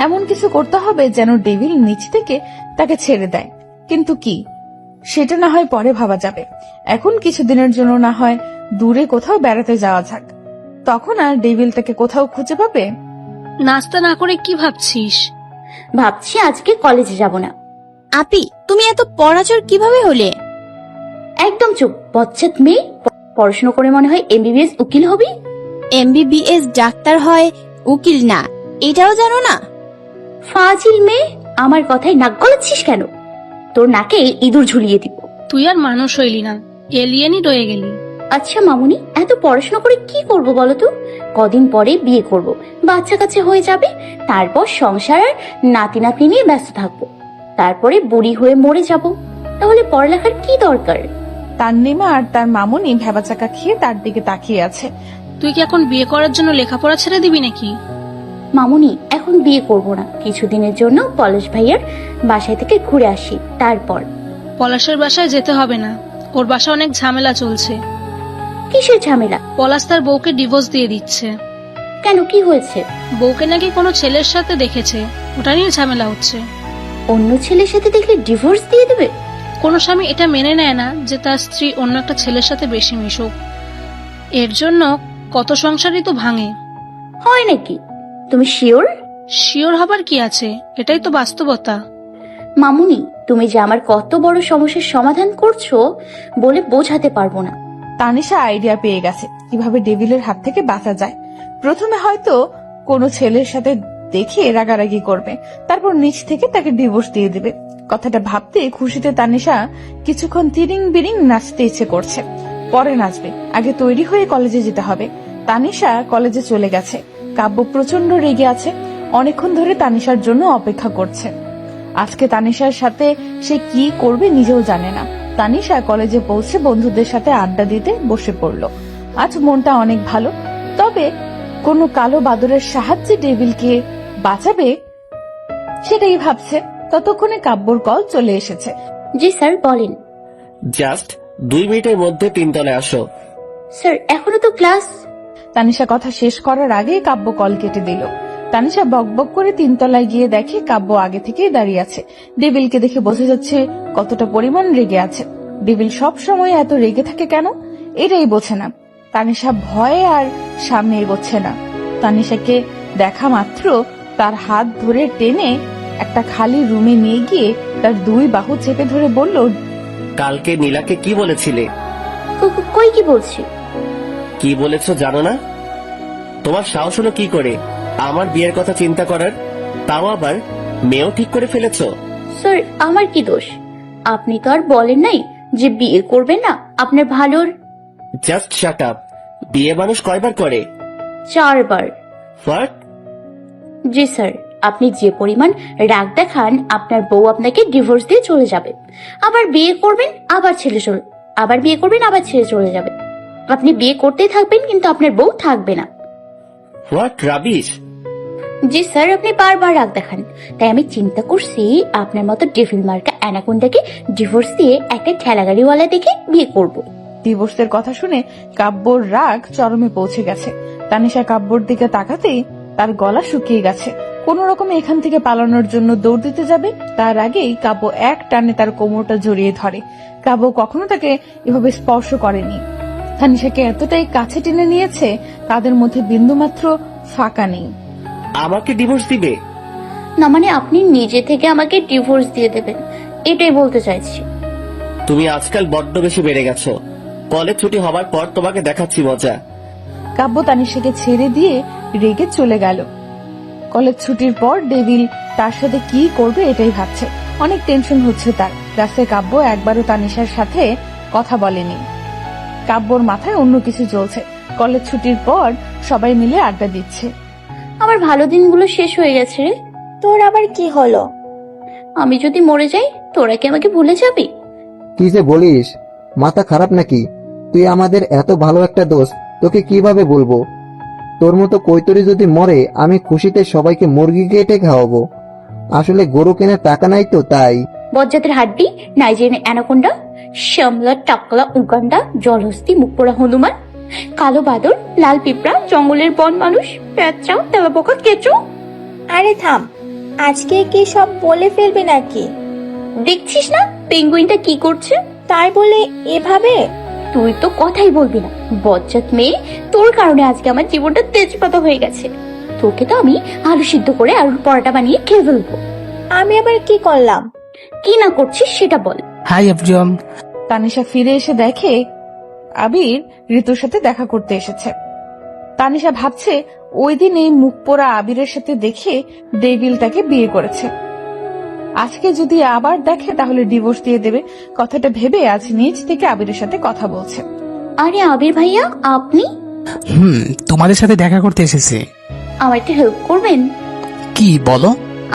এমন কিছু করতে হবে যেন ডেভিল নিচ থেকে তাকে ছেড়ে দেয়। কিন্তু কি, সেটা না হয় পরে ভাবা যাবে। এখন কিছুদিনের জন্য না হয় দূরে কোথাও বেড়াতে যাওয়া যাক, তখন আর ডেভিল তাকে কোথাও খুঁজে পাবে। নাস্তা না করে কি ভাবছিস? ভাবছি আজকে কলেজে যাব না। আপি তুমি এত পড়াচর কিভাবে হলে? একদম চুপ, বচ্চাত মেয়ে। পড়াশোনা করে মনে হয় এমবিবিএস উকিল হবি। এমবিবিএস ডাক্তার হয়, উকিল না, এটাও জানো না? ফাজিল মেয়ে, আমার কথায় নাক গলাচ্ছিস কেন? তোর নাকে ইঁদুর ঝুলিয়ে দিব। তুই আর মানুষ হইলি না, এলিয়েনই রয়ে গেলি। আচ্ছা মামুনি, এত পড়াশোনা করে কি করব বলো তো? কদিন পরে বিয়ে করব, বাচ্চা কাচ্চা হয়ে যাবে, তারপর সংসার আর নাতি নাতনি নিয়ে ব্যস্ত থাকবো, তারপরে বুড়ি হয়ে মরে যাব। তাহলে পড়ালেখার কি দরকার? তান্নিমা আর তার মামুনি ভেবাচাকা খেয়ে তার দিকে তাকিয়ে আছে। তুই কি এখন বিয়ে করার জন্য লেখাপড়া ছেড়ে দিবি নাকি? মামুনি, এখন বিয়ে করব না, কিছুদিনের জন্য পলাশ ভাইয়ার বাসায় থেকে ঘুরে আসি, তারপর। পলাশের বাসায় যেতে হবে না, ওর বাসা অনেক ঝামেলা চলছে। কিসের ঝামেলা? পলাশ তার বউকে ডিভোর্স দিয়ে দিচ্ছে। কেন, কি হয়েছে? বউকে নাকি কোনো ছেলের সাথে দেখেছে, ওটা নিয়ে ঝামেলা হচ্ছে। অন্য ছেলের সাথে দেখলে ডিভোর্স দিয়ে দেবে? কোনো স্বামী এটা মেনে নেয় না যে তার স্ত্রী অন্য একটা ছেলের সাথে বেশি মিশুক। এর জন্য কত সংসারই তো ভাঙে। হয় নাকি? তুমি শিওর? শিওর হবার কি আছে, এটাই তো বাস্তবতা। মামুনি, তুমি যে আমার কত বড় সমস্যার সমাধান করছো বলে বোঝাতে পারবো না। তানিশা আইডিয়া পেয়ে গেছে কিভাবে ডেভিলের হাত থেকে বাঁচা যায়। প্রথমে হয়তো কোনো ছেলের সাথে দেখে রাগারাগি করবে, তারপর নিচ থেকে তাকে ডিভোর্স দিয়ে দিবে। কথাটা ভাবতে খুশিতে তানিশা কিছুক্ষণ তিরিং বিরিং নাচতে ইচ্ছে করছে। পরে নাচবে, আগে তৈরি হয়ে কলেজে যেতে হবে। তানিশা কলেজে চলে গেছে। কাব্য প্রচন্ড রেগে আছে, অনেকক্ষণ ধরে তানিশার জন্য অপেক্ষা করছে। আজকে তানিশার সাথে সে কি করবে নিজেও জানে না। তানিশা কলেজে পৌঁছে বন্ধুদের সাথে আড্ডা দিতে বসে পড়ল। আজ মনটা অনেক ভালো, তবে কোনো কালো বাদরের সাহায্যে ডেভিলকে বাঁচাবে সেটাই ভাবছে। ততক্ষণে কাব্যর কল চলে এসেছে। জি স্যার, বলেন। জাস্ট 2 মিনিটের মধ্যে 3 তলায় আসো। স্যার, এখনো তো ক্লাস। তানিশা কথা শেষ করার আগেই কাব্য কল কেটে দিল। তানিশা বকবক করে 3 তলায় গিয়ে দেখে কাব্য আগে থেকেই দাঁড়িয়ে আছে। ডেভিলকে দেখে বোঝা যাচ্ছে কতটা পরিমাণ রেগে আছে। ডেভিল সব সময় এত রেগে থাকে কেন, এটাই বোঝে না। তানিশা ভয়ে আর সামনে এগোচ্ছে না। তানিশাকে দেখা মাত্র তার হাত ধরে টেনে একটা খালি রুমে নিয়ে গিয়ে তার 2 বাহু চেপে ধরে বলল, কালকে নীলাকে কি বলেছিলে? কই কি বলছি? কি বলেছো জানো না? তোমার সাহস হলো কি করে আমার বিয়ের কথা চিন্তা করার? তাও আবার মেয়েও ঠিক করে ফেলেছো। স্যার, আমার কি দোষ? আপনি তো আর বলেন নাই যে বিয়ে করবেন না, আপনার ভালোর। Just shut up. বিয়ে মানুষ কয়বার করে? 4 বার। হোয়াট? জি স্যার, আপনি যে পরিমাণ রাগ দেখান, আপনার বউ আপনাকে ডিভোর্স দিয়ে চলে যাবে। আবার বিয়ে করবেন, আবার আবার বিয়ে করবেন, আবার ছেড়ে চলে যাবে। আপনি বিয়ে করতেই থাকবেন, কিন্তু আপনার বউ থাকবে না। What rubbish! জি স্যার, আপনি বারবার রাগ দেখান, তাই আমি চিন্তা করছি আপনার মতো ডেভিল মার্কা অ্যানাকোন্ডাকে ডিভোর্স দিয়ে একটা ঠেলাগাড়িওয়ালা দেখে বিয়ে করব। ডিভোর্সের কথা শুনে কাব্যর রাগ চরমে পৌঁছে গেছে। তানিশা কাব্যর দিকে তাকাতেই তার গলা শুকিয়ে গেছে। কোন রকমে এখান থেকে পালানোর জন্য দৌড় দিতে যাবে, তার আগেই কাব্য এক টানে তার কোমরটা জড়িয়ে ধরে। কাব্য কখনো তাকে এভাবে স্পর্শ করেনি। তানিশাকে এতটাই কাছে টেনে নিয়েছে, তাদের মধ্যে বিন্দুমাত্র ফাঁকা নেই। আমাকে ডিভোর্স দিবে? না মানে, আপনি নিজে থেকে আমাকে ডিভোর্স দিয়ে দেবেন, এটাই বলতে চাইছি। তুমি আজকাল বড্ড বেশি বেড়ে গেছো। কলেজ ছুটি হবার পর তোমাকে দেখাচ্ছি মজা। কাব্য তানিশাকে ছেড়ে দিয়ে রেগে চলে গেল। কলেজ ছুটির পর ডেভিল তার সাথে কি করবে এটাই ভাবছে। অনেক টেনশন হচ্ছে তার। রাস্তায় কাব্য একবারও তানিশার সাথে কথা বলেনি। কাব্যর মাথায় অন্য কিছু চলছে। কলেজ ছুটির পর সবাই মিলে আড্ডা দিচ্ছে। আমার ভালো দিনগুলো শেষ হয়ে গেছে রে। তোর আবার কি হলো? আমি যদি মরে যাই, তোরা কি আমাকে ভুলে যাবি? কি যে বলিস, মাথা খারাপ নাকি? তুই আমাদের এত ভালো একটা দোস্ত, তোকে কিভাবে বলবো? তোর মতো কৈতরি যদি মরে, আমি খুশিতে সবাইকে মুরগি কেটে খাওয়াবো। আসলে গরু কেনার টাকা নাই তো, তাই। বজ্জাতের হাড্ডি, নাইজেরিয়ান অ্যানাকোন্ডা, শ্যামলা টাকলা উগান্ডা, জলহস্তি মুখপোড়া হনুমান, কালো বাদর, লাল পিঁপড়া, জঙ্গলের বন মানুষ, পেঁচা, তেলাপোকা, কেঁচো। আরে থাম, আজকে কি সব বলে ফেলবি নাকি? দেখছিস না পেঙ্গুইনটা কি করছে? তাই বলে এভাবে? তুই তো কথাই বলবি না, বজ্জাত মেয়ে। তোর কারণে আজকে আমার জীবনটা তেজপাতা হয়ে গেছে। তোকে তো আমি আলু সিদ্ধ করে আলুর পরোটা বানিয়ে খেয়ে ফেলবো। আমি আবার কি করলাম? কি না করছিস সেটা বল। Hi everyone. তানিশা ফিরে এসে দেখে আবির ঋতুর সাথে দেখা করতে এসেছে। তানিশা ভাবছে ওই দিন এই মুখ পোড়া আবিরের সাথে দেখে ডেভিল তাকে বিয়ে করেছে। আজকে যদি আবার দেখে তাহলে ডিভোর্স দিয়ে দেবে। কথাটা ভেবে আজ নিজ থেকে আবিরের সাথে কথা বলছে। আরে আবির ভাইয়া, আপনি? তোমাদের সাথে দেখা করতে এসেছে। আমার একটু হেল্প করবেন? কি বলো?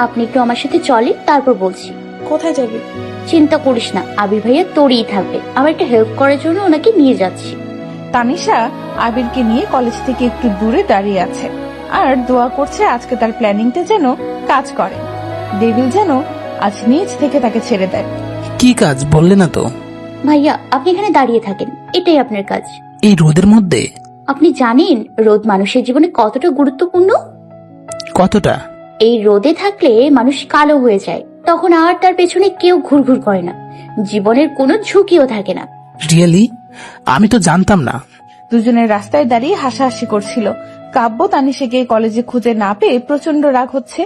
আপনি একটু আমার সাথে চলেন, তারপর বলছি। কোথায় যাবে? চিন্তা করিস না, আবির ভাইয়া তোরই থাকবে। আমার একটা হেল্প করার জন্য ওনাকে নিয়ে যাচ্ছি। তানিশা আবিরকে নিয়ে কলেজ থেকে একটু দূরে দাঁড়িয়ে আছে আর দোয়া করছে আজকে তার প্ল্যানিংটা যেন কাজ করে, ডেভিল যেন আজ নিজ থেকে তাকে ছেড়ে দেয়। কি কাজ বললে না তো? ভাইয়া আপনি এখানে দাঁড়িয়ে থাকেন, এটাই আপনার কাজ। এই রোদের মধ্যে? আপনি জানেন রোদ মানুষের জীবনে কতটা গুরুত্বপূর্ণ? কতটা? এই রোদে থাকলে মানুষ কালো হয়ে যায়, তখন আর তার পেছনে কেউ ঘুরঘুর করে না, জীবনের কোনো ঝুঁকিও থাকে না। রিয়েলি? আমি তো জানতাম না। দুজনের রাস্তায় দাঁড়িয়ে হাসাহাসি করছিল। কাব্য তানিশাকে কলেজে খুঁজে না পেয়ে প্রচন্ড রাগ হচ্ছে।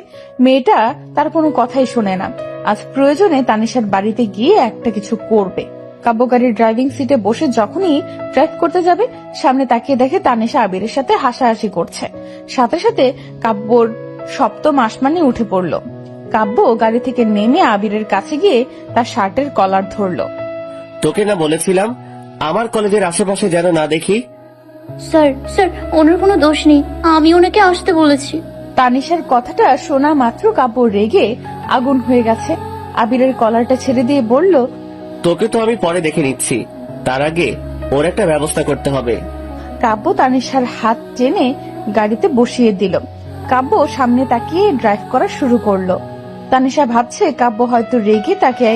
মেয়েটা তার কোনো কথাই শোনে না। আজ প্রয়োজনে তানিশার বাড়িতে গিয়ে একটা কিছু করবে। কাব্য গাড়ির ড্রাইভিং সিটে বসে যখনই ড্রাইভ করতে যাবে, সামনে তাকিয়ে দেখে তানিশা আবিরের সাথে হাসাহাসি করছে। সাথে সাথে কাব্যর সপ্তম আসমানে উঠে পড়ল। কাব্য গাড়ি থেকে নেমে আবিরের কাছে গিয়ে তার শার্টের কলার ধরল। তোকে না বলেছিলাম আমার কলেজের আশেপাশে যেন না দেখি? স্যার স্যার, ওনার কোনো দোষ নেই, আমি ওনাকে আসতে বলেছি। তানিশার কথাটা শোনা মাত্র কাব্য রেগে আগুন হয়ে গেছে। আবিরের কলারটা ছেড়ে দিয়ে বলল, তোকে তো আমি পরে দেখে নিচ্ছি, তার আগে ওর একটা ব্যবস্থা করতে হবে। কাব্য তানিশার হাত টেনে গাড়িতে বসিয়ে দিল। কাব্য সামনে তাকিয়ে ড্রাইভ করা শুরু করলো। তানিশা ভাবছে কাব্য হয়তো রেগে তাকে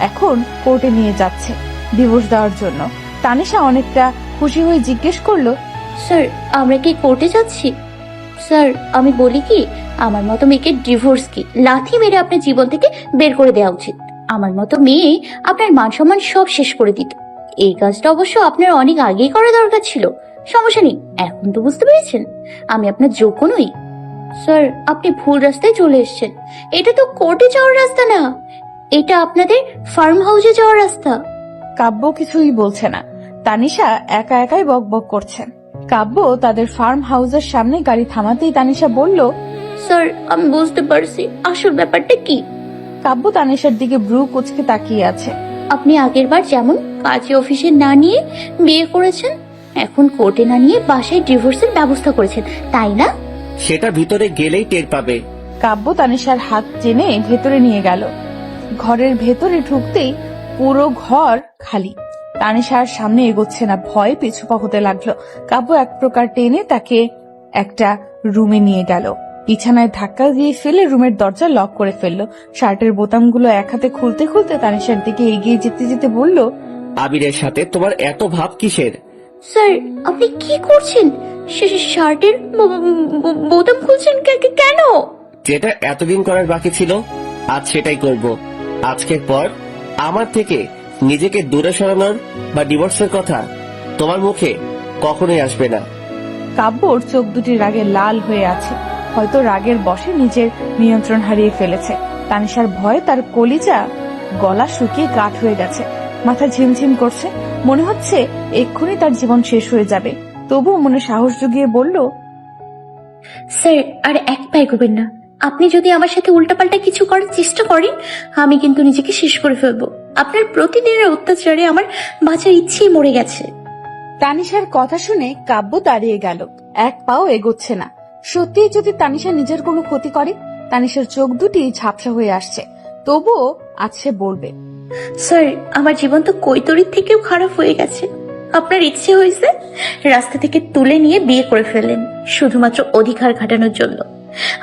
এখন কোর্টে নিয়ে যাচ্ছে ডিভোর্স দেওয়ার জন্য। তানিশা অনেকটা খুশি হয়ে জিজ্ঞেস করলো, স্যার আমরা কি কোর্টে যাচ্ছি? স্যার আমি বলি কি, আমার মতো মেয়েকে ডিভোর্স কি লাথি মেরে আপনার জীবন থেকে বের করে দেওয়া উচিত। আমার মতো মেয়ে আপনার মান সম্মান সব শেষ করে দিত। এই কাজটা অবশ্য আপনার অনেক আগেই করা দরকার ছিল। সমস্যা নেই, এখন তো বুঝতে পেরেছেন আমি আপনার যোগ্য নই। স্যার আপনি ভুল রাস্তায় চলে এসেছেন, এটা তো কোর্টে যাওয়ার রাস্তা না, এটা আপনাদের ফার্ম হাউসে যাওয়ার রাস্তা। কাব্য কিছুই বলছে না। তানিশা একা একাই বকবক করছে। কাব্য তাদের ফার্ম হাউসের সামনে গাড়ি থামাতেই তানিশা বলল, স্যার আমি বুঝতে পারছি আসল ব্যাপারটা কি। কাব্য তানিশার দিকে ব্রু কুচকে তাকিয়ে আছে। আপনি আগেরবার যেমন কাজে অফিসে না নিয়ে বিয়ে করেছেন, এখন কোর্টে না নিয়ে বাসায় ডিভোর্সের ব্যবস্থা করেছেন, তাই না? সেটা ভিতরে গেলেই টের পাবে। কাব্য তানিশার হাত টেনে ভেতরে নিয়ে গেল। ঘরের ভেতরে ঢুকতেই পুরো ঘর খালি। তানিশার সামনে এগোচ্ছে না, ভয়ে পিছুপা হতে লাগলো। কাব্য এক প্রকার টেনে তাকে একটা রুমে নিয়ে গেল। বিছানায় ধাক্কা দিয়ে ফেলে রুমের দরজা লক করে ফেললো। শার্টের বোতামগুলো এক হাতে খুলতে খুলতে তানিশার দিকে এগিয়ে যেতে যেতে বলল, আবিরের সাথে তোমার এত ভাব কিসের? স্যার আপনি কি করছেন? শার্টের বোতাম খুলছেন কেন? যেটা এতদিন করার বাকি ছিল আজ সেটাই করব। আজকের পর আমার থেকে নিজেকে দূরে সরানোর বা ডিভোর্সের কথা তোমার মুখে কখনোই আসবে না। কাব্যর চোখ দুটি রাগে লাল হয়ে আছে। হয়তো রাগের বশে নিজের নিয়ন্ত্রণ হারিয়ে ফেলেছে। তানিশার ভয়ে তার কলিজা গলা শুকিয়ে কাঠ হয়ে গেছে। মাথা ঝিমঝিম করছে, মনে হচ্ছে এক্ষুনি তার জীবন শেষ হয়ে যাবে। তবুও মনে সাহস জুগিয়ে বলল, স্যার আর এক পায়ে করবেন না, আপনি যদি আমার সাথে উল্টাপাল্টা কিছু করার চেষ্টা করেন আমি কিন্তু নিজেকে শেষ করে ফেলবো। আপনার প্রতিদিনের অত্যাচারে আমার বাঁচার ইচ্ছেই মরে গেছে। তানিশার কথা শুনে কাব্য দাঁড়িয়ে গেল, এক পাও এগোচ্ছে না। সত্যি যদি তানিশা নিজের কোনো ক্ষতি করে? তানিশার চোখ দুটি ঝাপসা হয়ে আসছে, তবুও আজ সে বলবে, স্যার আমার জীবন তো কৈতরীর থেকেও খারাপ হয়ে গেছে। আপনার ইচ্ছে হয়েছে রাস্তা থেকে তুলে নিয়ে বিয়ে করে ফেলেন শুধুমাত্র অধিকার খাটানোর জন্য,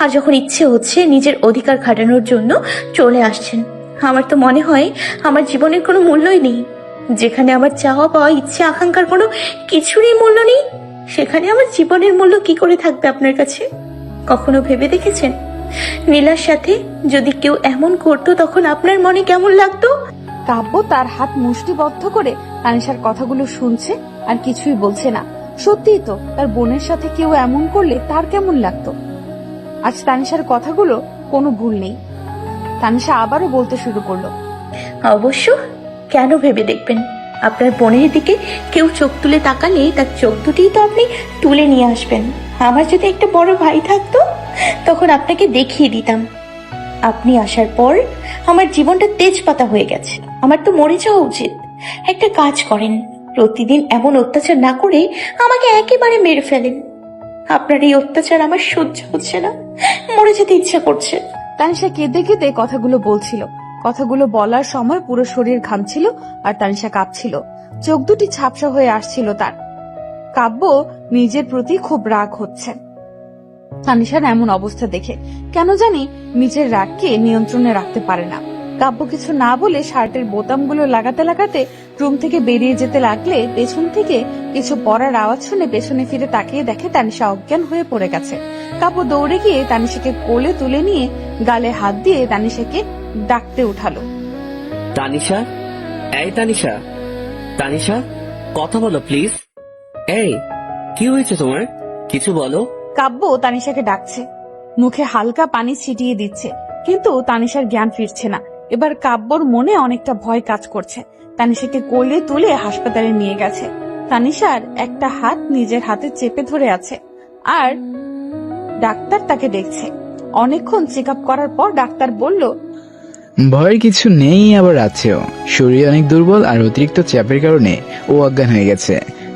আর যখন ইচ্ছে হচ্ছে নিজের অধিকার খাটানোর জন্য চলে আসছেন। আমার তো মনে হয় আমার জীবনের কোনো মূল্যই নেই। যেখানে আমার চাওয়া পাওয়া ইচ্ছে আকাঙ্ক্ষার কোনো কিছুরই মূল্য নেই, সেখানে আমার জীবনের মূল্য কি করে থাকবে আপনার কাছে? কখনো ভেবে দেখেছেন নীলার সাথে যদি কেউ এমন করতো তখন আপনার মনে কেমন লাগতো? কাব্য তার হাত মুষ্টিবদ্ধ করে তানিশার কথাগুলো শুনছে আর কিছুই বলছে না। সত্যিই তো, তার বোনের সাথে কেউ এমন করলে তার কেমন লাগতো। আজ তানিশার কথাগুলো কোনো ভুল নেই। তানিশা আবারও বলতে শুরু করলো, অবশ্য কেন ভেবে দেখবেন, আপনার বোনের দিকে কেউ চোখ তুলে তাকালে তার চোখ দুটিই তো আপনি তুলে নিয়ে আসবেন। আমার যদি একটা বড় ভাই থাকতো তখন আপনাকে দেখিয়ে দিতাম। আপনি আসার পর আমার জীবনটা তেজপাতা হয়ে গেছে, আমার তো মরে যাওয়া উচিত। একটা কাজ করেন, প্রতিদিন এমন অত্যাচার না করে আমাকে একেবারে মেরে ফেলেন। আপনার এই অত্যাচার আমার সহ্য হচ্ছে না, মরে যেতে ইচ্ছা করছে। তানিশা কেঁদে কেঁদে কথাগুলো বলছিল। কথাগুলো বলার সময় পুরো শরীর ঘামছিল আর তানিশা কাঁপছিল। চোখ দুটি ঝাপসা হয়ে আসছিল তার। কাব্য নিজের প্রতি খুব রাগ হচ্ছে তানিশার এমন অবস্থা দেখে। কেন জানি নিজের রাগকে নিয়ন্ত্রণে রাখতে পারে না। কাব্য কিছু না বলে শার্টের বোতামগুলো লাগাতে লাগাতে রুম থেকে বেরিয়ে যেতে লাগলে পেছন থেকে কিছু পড়ার আওয়াজ শুনে পেছনে ফিরে তাকিয়ে দেখে তানিশা অজ্ঞান হয়ে পড়ে গেছে। কাব্য দৌড়ে গিয়ে তানিশাকে কোলে তুলে নিয়ে গালে হাত দিয়ে তানিশাকে ডাকতে উঠালো। তানিশা, এই তানিশা, তানিশা, কথা বলো প্লিজ। এই, কি হয়েছে তোমার? কিছু বলো। কাব্য তানিশাকে ডাকছে, মুখে হালকা পানি ছিটিয়ে দিচ্ছে, কিন্তু তানিশার জ্ঞান ফিরছে না। এবার কাব্যর মনে অনেকটা ভয় কাজ করছে। তানিশাকে কোলে তুলে হাসপাতালে নিয়ে গেছে। তানিশার একটা হাত নিজের হাতে চেপে ধরে আছে আর ডাক্তার তাকে দেখছে। অনেকক্ষণ চেক আপ করার পর ডাক্তার বলল, ভয়ের কিছু নেই, আবার আছেও। শরীর অনেক দুর্বল আর অতিরিক্ত চাপের কারণে ও অজ্ঞান হয়ে গেছে।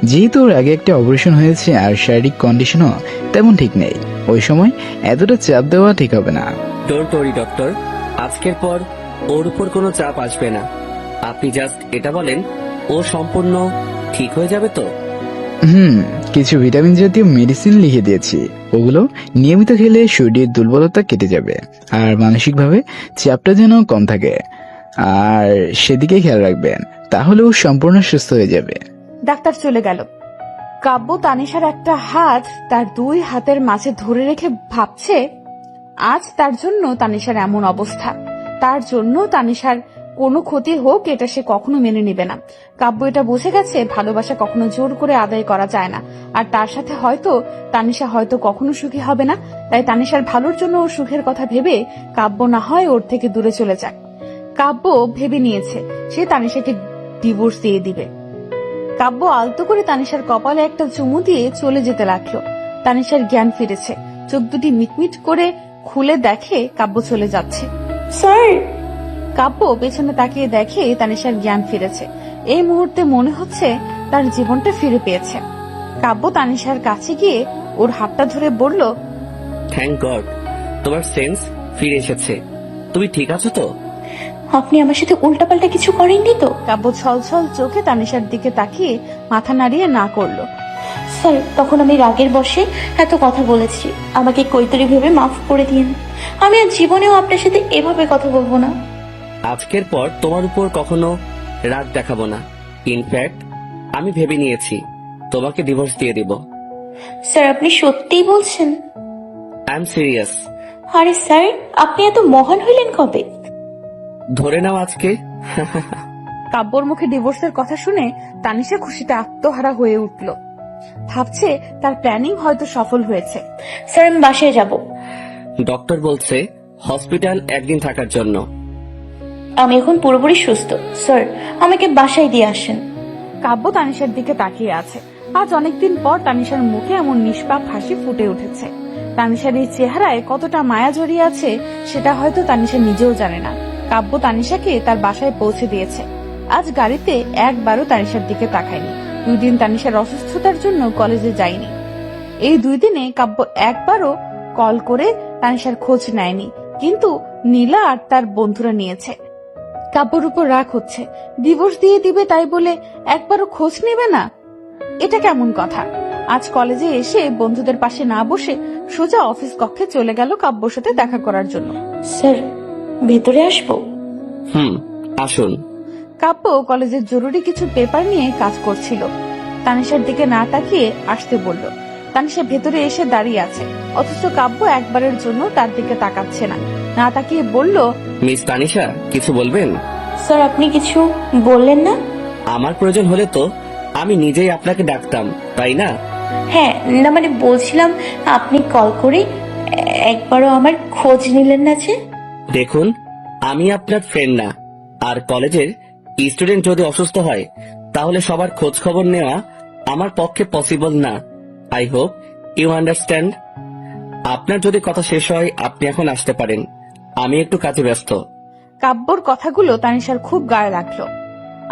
যেহেতু ওর আগে একটা অপারেশন হয়েছে আর শারীরিক কন্ডিশনও তেমন ঠিক নেই, ওই সময় এতটা চাপ দেওয়া ঠিক হবে না। ডোন্ট ওয়ারি ডক্টর, আজকের পর ওর উপর কোনো চাপ আসবে না। আপনি জাস্ট এটা বলেন, ও সম্পূর্ণ ঠিক হয়ে যাবে তো? কিছু ভিটামিন জাতীয় মেডিসিন লিখে দিয়েছি, ওগুলো নিয়মিত খেলে শরীরের দুর্বলতা কেটে যাবে আর মানসিকভাবে চাপটা যেন কম থাকে। আর সেদিকে খেয়াল রাখবেন, তাহলে ও সম্পূর্ণ সুস্থ হয়ে যাবে। ডাক্তার চলে গেল। কাব্য তানিশার একটা হাত তার দুই হাতের মাঝে ধরে রেখে ভাবছে, আজ তার জন্য তানিশার এমন অবস্থা, তার জন্য তানিশার কোনো ক্ষতি হোক এটা সে কখনো মেনে নিবে না। কাব্য এটা বুঝে গেছে, ভালোবাসা কখনো জোর করে আদায় করা যায় না। আর তার সাথে হয়তো তানিশা হয়তো কখনো সুখী হবে না। তাই তানিশার ভালোর জন্য ওর সুখের কথা ভেবে কাব্য না হয় ওর থেকে দূরে চলে যায়। কাব্য ভেবে নিয়েছে সে তানিশাকে ডিভোর্স দিয়ে দিবে। কাব্য আলতো করে তানিশার কপালে একটা চুমু দিয়ে চলে যেতে লাগলো। তানিশার জ্ঞান ফিরেছে, চোখ দুটি মিটমিট করে খুলে দেখে কাব্য চলে যাচ্ছে। স্যার, কাব্য পেছনে তাকিয়ে দেখে তানিশার জ্ঞান ফিরেছে। এই মুহূর্তে মনে হচ্ছে তার জীবনটা ফিরে পেয়েছে। কাব্য তানিশার কাছে গিয়ে ওর হাতটা ধরে বলল, থ্যাংক গড, তোমার সেন্স ফিরে এসেছে। তুমি ঠিক আছো তো? আপনি আমার সাথে উল্টাপাল্টা কিছু করেননি তো? কাব্য ছলছল চোখে তানিশার দিকে তাকিয়ে মাথা নাড়িয়ে না করলো। স্যার, তখন আমি রাগের বশে এত কথা বলেছি, আমাকে কৈতরী ভেবে মাফ করে দিন। আমি আর জীবনেও আপনার সাথে এভাবে কথা বলবো না। আজকের পর তোমার উপর কখনো রাগ দেখাবো না। ইনফ্যাক্ট আমি ভেবে নিয়েছি তোমাকে ডিভোর্স দিয়ে দিব। স্যার, আপনি সত্যিই বলছেন? I am serious. আরে স্যার, আপনি এত মহান হইলেন কবে? ধরে নাও আজকে। কাব্যর মুখে ডিভোর্সের কথা শুনে তানিশা খুশিতে আত্মহারা হয়ে উঠল। ভাবছে তার প্ল্যানিং হয়তো সফল হয়েছে। স্যার, আমি বাসায় যাব। ডক্টর বলছে হসপিটাল একদিন থাকার জন্য। আমি এখন পুরোপুরি সুস্থ। স্যার, আমাকে বাসায় দিয়ে আসেন। কাব্য তানিশার দিকে তাকিয়ে আছে। আজ অনেকদিন পর তানিশার মুখে এমন নিষ্পাপ হাসি ফুটে উঠেছে। তানিশার এই চেহারায় কতটা মায়া জড়িয়ে আছে সেটা হয়তো তানিশা নিজেও জানে না। কাব্য তানিশাকে তার বাসায় পৌঁছে দিয়েছে। আজ গাড়িতে একবারও তানিশার দিকে তাকায়নি। 2 দিন তানিশার অসুস্থতার জন্য কলেজে যায়নি। এই 2 দিনে কাব্য একবারও কল করে তানিশার খোঁজ নেয়নি, কিন্তু নীলা আর তার বন্ধুরা নিয়েছে। কাব্যর উপর রাগ হচ্ছে, ডিভোর্স দিয়ে দিবে তাই বলে একবারও খোঁজ নেবে না, এটা কেমন কথা। আজ কলেজে এসে বন্ধুদের পাশে না বসে সোজা অফিস কক্ষে চলে গেল কাব্যর সাথে দেখা করার জন্য। স্যার, ভেতরে আসবো? আসুন। কাব্য কলেজের জরুরি কিছু পেপার নিয়ে কাজ করছিল। তানিশার দিকে না তাকিয়ে আসতে বলল। তানিশা ভেতরে এসে দাঁড়িয়ে আছে, অথচ কাব্য একবারের জন্য তার দিকে তাকাচ্ছে না। না তাকিয়ে বলল, মিস তানিশা, কিছু বলবেন? স্যার, আপনি কিছু বললেন না? আমার প্রয়োজন হলে তো আমি নিজেই আপনাকে ডাকতাম, তাই না? হ্যাঁ, না মানে বলছিলাম আপনি কল করে একবারও আমার খোঁজ নিলেন না যে। দেখুন, আমি আপনার ফ্রেন্ড না, আর কলেজের স্টুডেন্ট যদি অসুস্থ হয় তাহলে সবার খোঁজ খবর নেওয়া আমার পক্ষে পসিবল না। I hope you understand. আপনার যদি কথা শেষ হয় আপনি এখন আসতে পারেন, আমি একটু কাজে ব্যস্ত। কাব্যর কথাগুলো তানিশার খুব গায়ে লাগলো।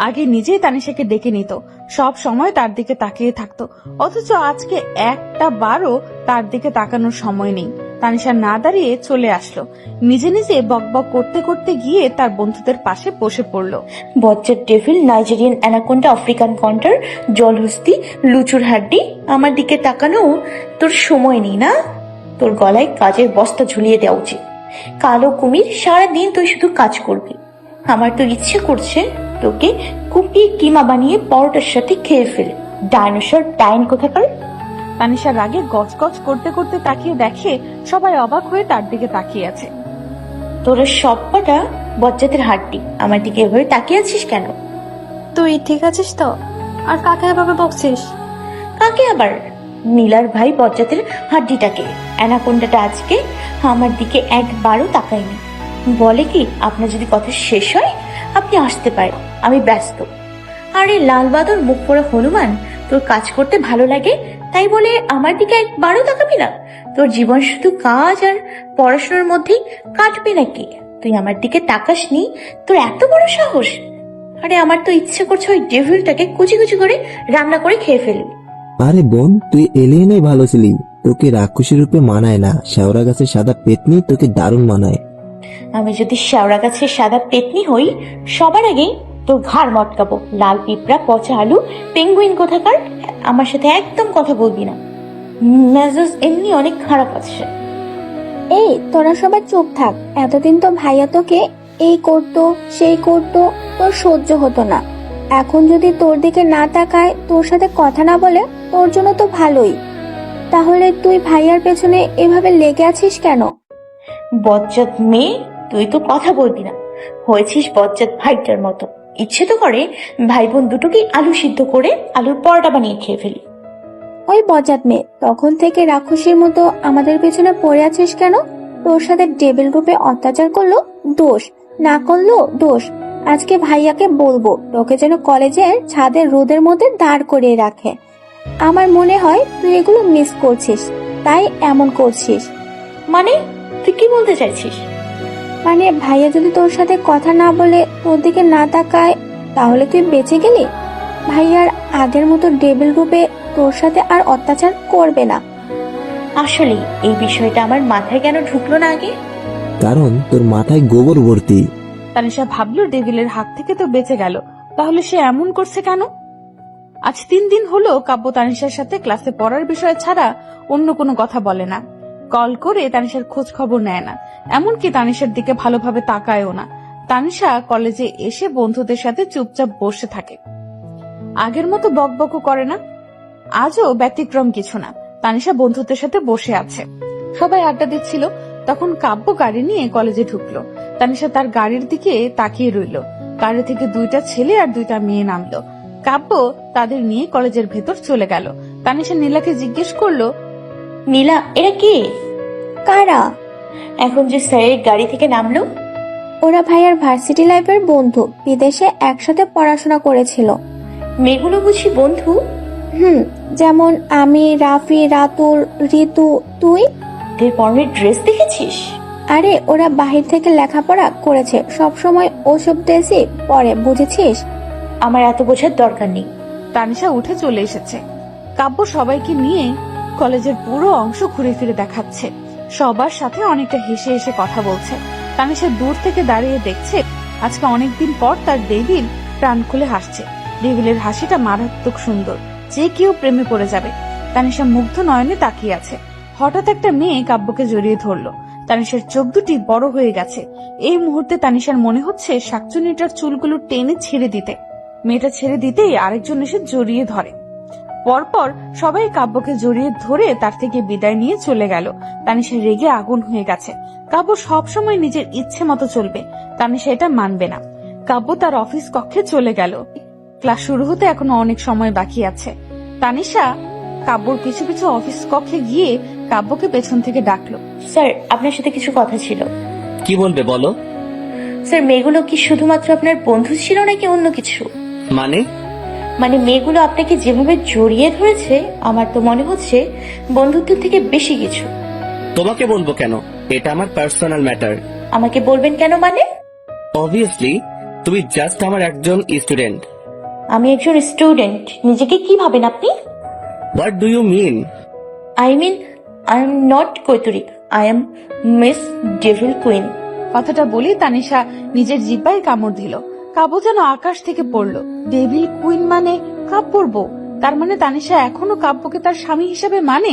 আগে নিজেই তানিশাকে ডেকে নিত, সব সময় তার দিকে তাকিয়ে থাকতো, অথচ আজকে একটা বারও তার দিকে তাকানোর সময় নেই। তানিশা না দাঁড়িয়ে চলে আসলো, নিজে নিজে বকবক করতে করতে গিয়ে তার বন্ধুদের পাশে বসে পড়লো। বজ্জার ডেভিল, নাইজেরিয়ান অ্যানাকোন্ডা, আফ্রিকান কন্টার, জলহস্তি, লুচুর হাড্ডি, আমার দিকে তাকানো তোর সময় নেই না? তোর গলায় কাজের বস্তা ঝুলিয়ে দেওয়া উচিত। কালো কুমির, সারাদিন তুই শুধু কাজ করবি। আমার তো ইচ্ছে করছে তোকে কুপিয়ে কিমা বানিয়ে পরোটার সাথে খেয়ে ফেলে। ডাইনোসর, ডাইন কোথাকার। তানিশা রাগে গজগজ করতে করতে তাকিয়ে দেখে সবাই অবাক হয়ে তার দিকে তাকিয়ে আছে। তোরা সব কটা বজ্জাতের হাড্ডি, আমার দিকে এভাবে তাকিয়ে আছিস কেন? তুই ঠিক আছিস তো? আর কাকে এভাবে বকছিস? কাকে আবার? নীলার ভাই বজ্জাতের হাড্ডিটাকে। অ্যানাকোন্ডাটা আজকে আমার দিকে একবারও তাকায়নি। বলে কি, আপনার যদি কথা শেষ হয় আপনি আসতে পারেন, আমি ব্যস্ত। আরে লাল বাদর, মুখ পড়া হনুমান, তোর কাজ করতে ভালো লাগে তাই বলে আমার দিকে একবারও তাকাবি না? তোর জীবন শুধু কাজ আর পড়াশোনার মধ্যেই কাটবে নাকি? তুই আমার দিকে তাকাসনি, তোর এত বড় সাহস? আরে আমার তো ইচ্ছে করছে ওই ডেভিলটাকে কুচি কুচি করে রান্না করে খেয়ে ফেলি। আরে বোন, তুই এলিয়েনই ভালো ছিলি, তোকে রাক্ষসী রূপে মানায় না। শেওড়া গাছের সাদা পেতনি তোকে দারুণ মানায়। আমি যদি শেওড়া গাছের সাদা পেতনি হই, সবার আগে তোর ঘাড় মটকাবো। লাল পিঁপড়া, পচা আলু, পেঙ্গুইন কোথাকার, আমার সাথে একদম কথা বলবি না। মেজাজ এমনি অনেক খারাপ আছে। এই তোরা সবাই চুপ থাক। এতদিন তো ভাইয়া তোকে এই করতো সেই করতো, তোর সহ্য হতো না। এখন যদি তোর দিকে না তাকায়, তোর সাথে কথা না বলে, তোর জন্য তো ভালোই। তাহলে তুই ভাইয়ার পেছনে এভাবে লেগে আছিস কেন? বজ্জাত মেয়ে, তুই তো কথা বলবি না, হয়েছিস বজ্জাত ভাইটার মতো। ইচ্ছে তো করে ভাই বোন দুটোকে আলু সিদ্ধ করে আলুর পরোটা বানিয়ে খেয়ে ফেলি। ওই বজ্জাত মেয়ে, তখন থেকে রাক্ষসীর মতো আমাদের পেছনে পড়ে আছিস কেন? তোর সাথে ডেভিল রূপে অত্যাচার করলো দোষ, না করলো দোষ। আজকে ভাইয়াকে বলবো তোকে যেন কলেজের ছাদের রোদের মধ্যে দাঁড় করিয়ে রাখে। আমার মনে হয় তুই এগুলো মিস করছিস, তাই এমন করছিস। মানে তুই কি বলতে চাইছিস? মানে ভাইয়া যদি তোর সাথে কথা না বলে, তোর দিকে না তাকায়, তাহলে তুই বেঁচে গেলি। ভাইয়ার আগের মতো ডেভিল রূপে তোর সাথে আর অত্যাচার করবে না। আসলে এই বিষয়টা আমার মাথায় কেন ঢুকলো না আগে? কারণ তোর মাথায় গোবর ভর্তি। তানিশা ভাবলো ডেভিলের হাত থেকে তো বেঁচে গেল, তাহলে সে এমন করছে কেন? আজ 3 দিন হলো কাব্য তানিশার সাথে ক্লাসে পড়ার বিষয় ছাড়া অন্য কোনো কথা বলে না। কল করে তানিশার খোঁজ খবর নেয় না, এমনকি তানিশার দিকে ভালোভাবে তাকায়ও না। তানিশা কলেজে এসে বন্ধুদের সাথে চুপচাপ বসে থাকে, আগের মতো বকবকও করে না। আজও ব্যতিক্রম কিছু না, তানিশা বন্ধুদের সাথে বসে আছে, সবাই আড্ডা দিচ্ছিল। তখন কাব্য গাড়ি নিয়ে কলেজে ঢুকলো। তানিশা তার গাড়ির দিকে তাকিয়ে রইল। গাড়ি থেকে 2টা ছেলে আর 2টা মেয়ে নামলো। কাব্য তাদের নিয়ে কলেজের ভেতর চলে গেল। তানিশা নীলাকে জিজ্ঞেস করলো, নীলা, এরা কে? কারা? এখন যে স্যারের গাড়ি থেকে নামলো? ওরা ভাইয়ার ভার্সিটি লাইফের বন্ধু, বিদেশে একসাথে পড়াশোনা করেছিল। মেয়েগুলো বুঝি বন্ধু? যেমন আমি, রাফি, রাতুল, ঋতু। তুই? তোর পরনের ড্রেস দেখেছিস? আরে ওরা বাহির থেকে লেখাপড়া করেছে, সব সময় ওসব ড্রেসই পরে, বুঝেছিস? আমার এত বোঝার দরকার নেই। তানিশা উঠে চলে এসেছে। কাব্য সবাইকে নিয়ে কলেজের পুরো অংশ ঘুরে ফিরে দেখাচ্ছে, সবার সাথে অনেকটা হেসে হেসে কথা বলছে। তানিশা দূর থেকে দাঁড়িয়ে দেখছে আজকে অনেকদিন পর তার ডেভিল প্রাণ খুলে হাসছে। ডেভিলের হাসিটা মারাত্মক সুন্দর, যে কেউ প্রেমে পড়ে যাবে। তানিশা মুগ্ধ নয়নে তাকিয়ে আছে। হঠাৎ একটা মেয়ে কাব্যকে জড়িয়ে ধরলো। তানিশার চোখ দুটি বড় হয়ে গেছে। এই মুহূর্তে তানিশার মনে হচ্ছে শাকচুনিটার চুলগুলো টেনে ছেড়ে দিতে। মেয়েটা ছেড়ে দিতেই আরেকজন এসে জড়িয়ে ধরে। পরপর সবাই কাব্যকে জড়িয়ে ধরে তার থেকে বিদায় নিয়ে চলে গেল। তানিশা রেগে আগুন হয়ে গেছে। কাব্য সবসময় নিজের ইচ্ছে মতো চলবে, তানিশা এটা মানবে না। কাব্য তার অফিস কক্ষে চলে গেল। ক্লাস শুরু হতে এখনো অনেক সময় বাকি আছে। তানিশা কাব্যর পিছু পিছু অফিস কক্ষে গিয়ে কাব্যকে পেছন থেকে ডাকলো। স্যার, আপনার সাথে কিছু কথা ছিল। কি বলবে বলো? স্যার, মেয়েগুলো কি শুধুমাত্র আপনার বন্ধু ছিল নাকি অন্য কিছু? মানে মেয়েগুলো আপনাকে যেভাবে জড়িয়ে ধরেছে, আমার তো মনে হচ্ছে বন্ধুত্বের থেকে বেশি কিছু। তোমাকে বলবো কেন? এটা আমার পার্সোনাল ম্যাটার। আমাকে বলবেন কেন? মানে অবভিয়াসলি তুমি জাস্ট আমার একজন স্টুডেন্ট। আমি একজন স্টুডেন্ট, নিজেকে কি ভাবেন আপনি? What do you mean? I mean I am not কৈতুরী, I am Miss Devil Queen. কথাটা বলি তানিশা নিজের জিব্বায় কামড় দিল। কাব্য যেন আকাশ থেকে পড়লো। ডেভিল কুইন মানে কাব্যর বউ। তার মানে তানিশা এখনো কাব্যকে তার স্বামী হিসেবে মানে।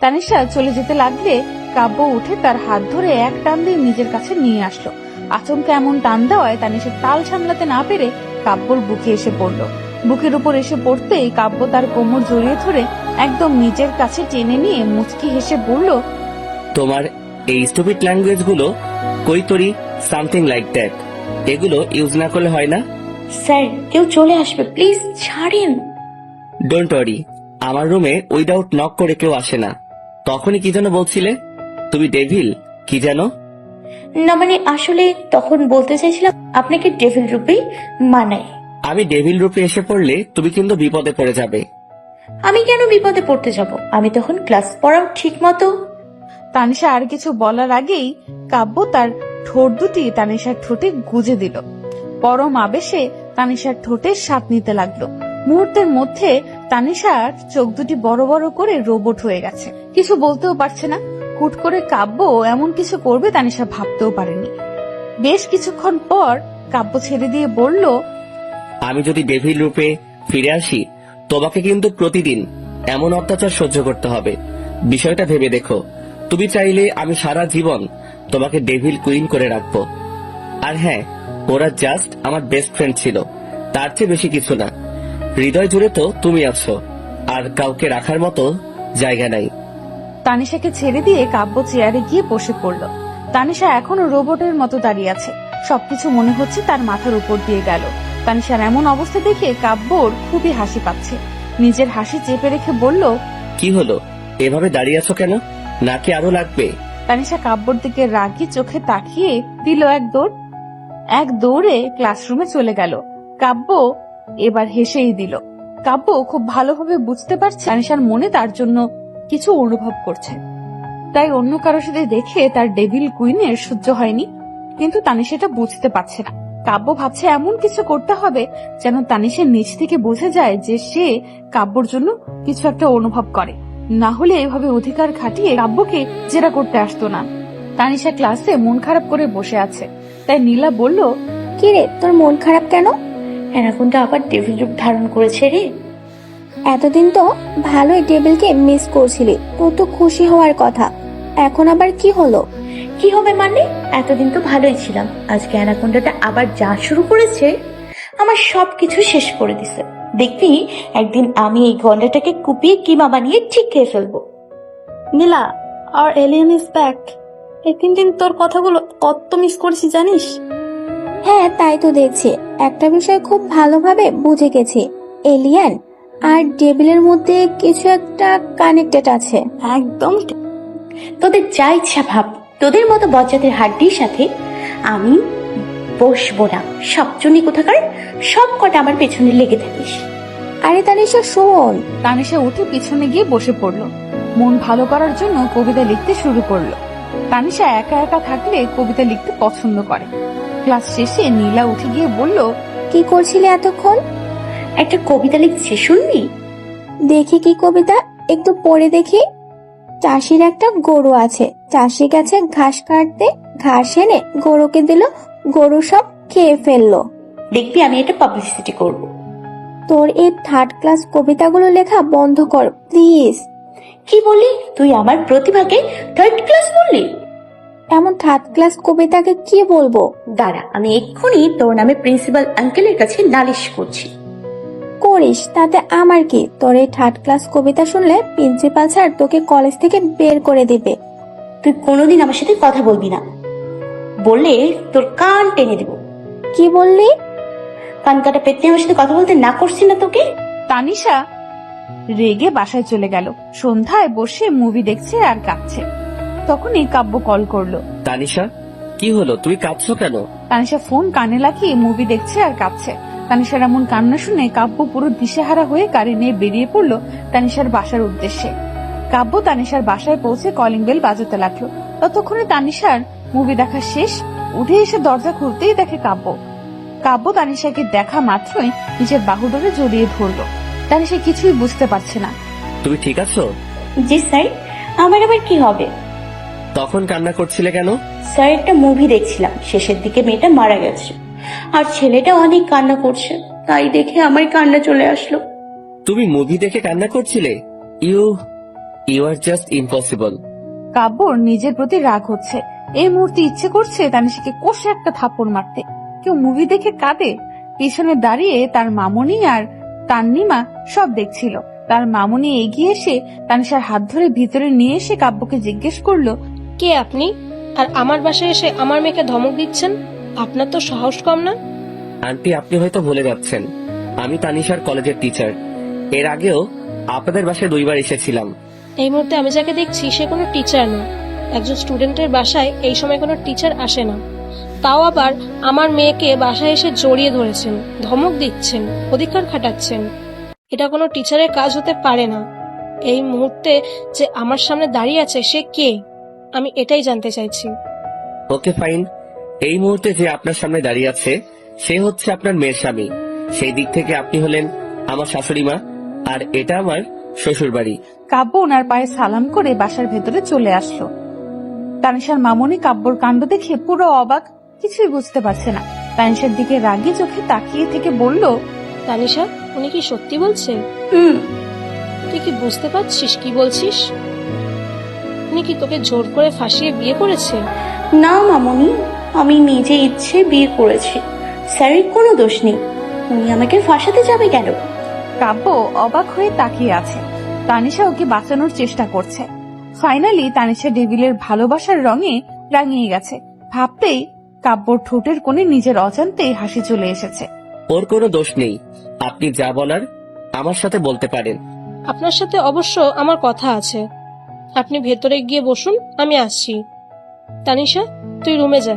তানিশা চলে যেতে লাগলে কাব্য উঠে তার হাত ধরে এক টান দিয়ে নিজের কাছে নিয়ে আসলো। আচমকা এমন টান দেওয়ায় তানিশা তাল সামলাতে না পেরে কাব্যর বুকে এসে পড়লো। বুকের উপর এসে পড়তেই কাব্য তার কোমর জড়িয়ে ধরে একদম নিজের কাছে টেনে নিয়ে মুচকি হেসে বলল, তোমার এই স্টুপিড ল্যাঙ্গুয়েজ গুলো কৈতরি সামথিং লাইক দ্যাট, এগুলো ইউজ না করলে হয় না? স্যার, কেউ চলে আসবে, প্লিজ ছাড়েন। ডোন্ট ওয়ারি, আমার রুমে উইদাউট নক করে কেউ আসে না। তখনই কি যেন বলছিলে? তুমি ডেভিল কি যেন? না মানে আসলে তখন বলতে চাইছিলাম আপনাকে ডেভিল রূপেই মানায়। আমি ডেভিল রূপে এসে পড়লে তুমি কিন্তু বিপদে পড়ে যাবে। আমি কেন বিপদে পড়তে যাব? আমি তখন ক্লাস পড়াও ঠিক মতো। তানিশা আর কিছু বলার আগেই কাব্য তার ঠোঁট দুটি তানিশার ঠোঁটে গুজে দিল। পরম আবেশে তানিশার ঠোঁটে স্বাদ নিতে লাগলো। মুহূর্তের মধ্যে তানিশার চোখ দুটি বড় বড় করে রোবট হয়ে গেছে। কিছু বলতেও পারছে না। হুট করে কাব্য এমন কিছু করবে তানিশা ভাবতেও পারেনি। বেশ কিছুক্ষণ পর কাব্য ছেড়ে দিয়ে বলল, আমি যদি ডেভিল রূপে ফিরে আসি, তোমাকে কিন্তু প্রতিদিন এমন অত্যাচার সহ্য করতে হবে। বিষয়টা ভেবে দেখো। তুমি চাইলে আমি সারা জীবন তোমাকে ডেভিল কুইন করে রাখবো। আর হ্যাঁ, ওরা জাস্ট আমার বেস্ট ফ্রেন্ড ছিল, তার চেয়ে বেশি কিছু না। হৃদয় জুড়ে তো তুমি আছো, আর কাউকে রাখার মতো জায়গা নাই। তানিশাকে ছেড়ে দিয়ে কাব্য চেয়ারে গিয়ে বসে পড়ল। তানিশা এখনো রোবটের মতো দাঁড়িয়ে আছে। সবকিছু মনে হচ্ছে তার মাথার উপর দিয়ে গেল। তানিশার এমন অবস্থা দেখে কাব্যর খুবই হাসি পাচ্ছে। নিজের হাসি চেপে রেখে বলল, কি হলো, এভাবে দাঁড়িয়ে আছো কেন? নাকি আরো লাগবে? তানিশা কাব্যর দিকে রাগি চোখে তাকিয়ে দিল এক দৌড়ে ক্লাসরুমে চলে গেল। কাব্য এবার হেসেই দিল। কাব্য খুব ভালোভাবে বুঝতে পারছে তানিশার মনে তার জন্য কিছু অনুভব করছে। তাই অন্য কারোর সাথে দেখে তার ডেভিল কুইনের সহ্য হয়নি, কিন্তু তানিশা এটা বুঝতে পারছে না। কাব্য ভাবছে এমন কিছু করতে হবে যেন তানিশা নিজ থেকে বোঝা যায় যে সে কাব্যর জন্য কিছু একটা অনুভব করে। না হলে এভাবে অধিকার খাটিয়ে কাব্যকে জেরা করতে আসতো না। তানিশা ক্লাসে মন খারাপ করে বসে আছে। তাই নীলা বলল, কি রে, তোর মন খারাপ কেন? অ্যানাকোন্ডা আবার ডেভিল রূপ ধারণ করেছে রে। এতদিন তো ভালোই ডেভিলকে মিস করছিলি, তোর তো খুশি হওয়ার কথা। এখন আবার কি হলো? কি হবে মানে? এতদিন তো ভালোই ছিলাম, আজকে অ্যানাকোন্ডাটা আবার যা শুরু করেছে, আমার সবকিছু শেষ করে দিছে। দেখবি একদিন আমি এই গন্ডাটাকে কুপিয়ে কিমা বানিয়ে ঠিক খেয়ে ফেলবো। নীলা, আর এলিয়েন ইজ ব্যাক। এই 3 দিন তোর কথাগুলো কত মিস করেছি জানিস? হ্যাঁ, তাই তো দেখছি। একটা বিষয় খুব ভালোভাবে বুঝে গেছি, এলিয়েন আর ডেভিলের মধ্যে কিছু একটা কানেক্টেড আছে। একদম তোদের যা ইচ্ছা ভাব, তোদের মতো বজ্জাতের হাড্ডির সাথে আমি বসবো না। সবজনই কোথাকার, সব কটা আমার পেছনে লেগে থাকিস। আরে তানিশা শোন। তানিশা উঠে পিছনে গিয়ে বসে পড়ল। মন ভালো করার জন্য কবিতা লিখতে শুরু করলো। তানিশা একা একা থাকলে কবিতা লিখতে পছন্দ করে। ক্লাস শেষে নীলা উঠে গিয়ে বলল, কি করছিলে এতক্ষণ? একটা কবিতা লিখছি, শুনবি? দেখি কি কবিতা, একটু পড়ে দেখি। চাষির একটা গরু আছে, চাষি গেছে ঘাস কাটতে, ঘাস এনে গরুকে দিল, গরু সব খেয়ে ফেললো। দেখবি আমি এটা পাবলিসিটি করব। তোর এই 3rd ক্লাস কবিতাগুলো লেখা বন্ধ কর প্লিজ। কি বললি তুই? আমার প্রতিভাকে 3rd ক্লাস বললি? এমন 3rd ক্লাস কবিতাকে কি বলবো? দাঁড়া, আমি এক্ষুনি তোর নামে প্রিন্সিপাল আঙ্কেলের কাছে নালিশ করছি। করিস, তাতে আমার কি? তোর এই 3rd ক্লাস কবিতা শুনলে প্রিন্সিপাল স্যার তোকে কলেজ থেকে বের করে দিবে। তুই কোনোদিন আমার সাথে কথা বলবি না, বললে তোর কান টেনে দেব। কি বললি? কান কাটা পেতনি আমার সাথে কথা বলতে না করছি না তোকে? তানিশা রেগে বাসায় চলে গেল। সন্ধ্যায় বসে মুভি দেখছে আর কাঁদছে। তখনই কাব্য কল করলো। তানিশা, কি হলো, তুমি কাঁদছো কেন? তানিশা ফোন কানে লাগিয়ে মুভি দেখছে আর কাঁদছে। তানিশার এমন কান্না শুনে কাব্য পুরো দিশেহারা হয়ে গাড়ি নিয়ে বেরিয়ে পড়লো তানিশার বাসার উদ্দেশ্যে। কাব্য তানিশার বাসায় পৌঁছে কলিং বেল বাজাতে লাগলো। ততক্ষণে তানিশার মুভি দেখা শেষ। উঠে এসে দরজা খুলতেই দেখে কাব্য। কাব্য তানিশাকে দেখা মাত্রই নিজের বাহু ধরে জড়িয়ে ধরলো। তানিশা কিছুই বুঝতে পারছে না। তুমি ঠিক আছো? জি স্যার, আমার আবার কি হবে? তখন কান্না করছিলে কেন? স্যার, একটা মুভি দেখছিলাম, শেষের দিকে মেয়েটা মারা গেছে আর ছেলেটা অনেক কান্না করছে, তাই দেখে আমার কান্না চলে আসলো। তুমি মুভি দেখে কান্না করছিলে? You are just impossible. কাব্যর নিজের প্রতি রাগ হচ্ছে। এই মুহূর্তে ইচ্ছে করছে তানিশাকে কষে একটা থাপ্পড় মারতে। কেউ মুভি দেখে কাঁদে? পিছনে দাঁড়িয়ে তার মামুনি আর তান্নিমা সব দেখছিল। তার মামুনি এগিয়ে এসে তানিশার হাত ধরে ভিতরে নিয়ে এসে কাব্যকে জিজ্ঞেস করলো, কে আপনি? আর আমার বাসায় এসে আমার মেয়েকে ধমক দিচ্ছেন? আপনার তো সাহস কম না? আন্টি, আপনি হয়তো ভুলে যাচ্ছেন, আমি তানিশার কলেজের টিচার। এর আগেও আপনাদের বাসায় 2 বার এসেছিলাম। এই মুহূর্তে আমি যাকে দেখছি সে কোনো টিচার না। একজন স্টুডেন্টের বাসায় এই সময় কোনো টিচার আসে না, তাও আবার আমার মেয়েকে বাসায় এসে জড়িয়ে ধরেছেন, ধমক দিচ্ছেন, অধিকার খাটাচ্ছেন। এটা কোনো টিচারের কাজ হতে পারে না। এই মুহূর্তে যে আমার সামনে দাঁড়িয়ে আছে সে কে, আমি এটাই জানতে চাইছি। ওকে ফাইন, এই মুহূর্তে যে আপনার সামনে দাঁড়িয়ে আছে সে হচ্ছে আপনার মেয়ের স্বামী। সেই দিক থেকে আপনি হলেন আমার শাশুড়ি মা, আর এটা আমার শ্বশুর বাড়ি। কাব্য ওনার পায়ে সালাম করে বাসার ভেতরে চলে আসলো। তানিশার মামুনি কাব্যর কাণ্ড দেখে পুরো অবাক, কিছুই বুঝতে পারছে না। তানিশার দিকে রাগী চোখে তাকিয়ে থেকে বলল, তানিশা, উনি কি সত্যি বলছে? তুই কি বুঝতে পারছিস কি বলছিস? উনি কি তোকে জোর করে ফাঁসিয়ে বিয়ে করেছে? না মামুনি, আমি নিজে ইচ্ছে বিয়ে করেছি, স্যারের কোনো দোষ নেই। উনি আমাকে ফাঁসাতে যাবে কেন? কাব্য অবাক হয়ে তাকিয়ে আছে। তানিশা ওকে বাঁচানোর চেষ্টা করছে। ফাইনালি তানিশা ডেভিলের ভালোবাসার রঙে রাঙিয়ে গেছে। ভাবতেই কাব্যর ঠোঁটের কোণে নিজের অজান্তেই হাসি চলে এসেছে। ওর কোনো দোষ নেই, আপনি যা বলার আমার সাথে বলতে পারেন। আপনার সাথে অবশ্য আমার কথা আছে। আপনি ভেতরে গিয়ে বসুন, আমি আসছি। তানিশা, তুই রুমে যা।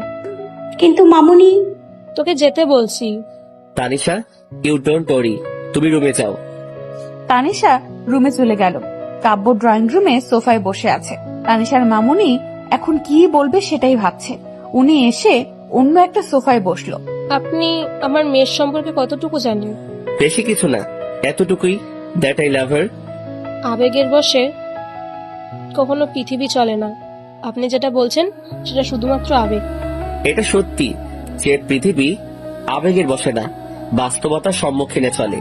কিন্তু মামুনি, তোকে যেতে বলছি। তানিশা, ইউ ডোন্ট ওয়ারি, তুমি রুমে যাও। তানিশা রুমে চলে গেল। কাব্য ড্রয়িং রুমে সোফায় বসে আছে। তানিশার মামুনি এখন কি বলবে সেটাই ভাবছে। উনি এসে অন্য একটা সোফায় বসলো। আপনি আমার মেয়ের সম্পর্কে কতটুকু জানেন? বেশি কিছু না, এতটুকুই, দ্যাট আই লাভ হার। আবেগের বশে কখনো পৃথিবী চলে না। আপনি যেটা বলছেন সেটা শুধুমাত্র আবেগ। এটা সত্যি যে পৃথিবী আবেগের বশে না, বাস্তবতার সম্মুখীনে চলে।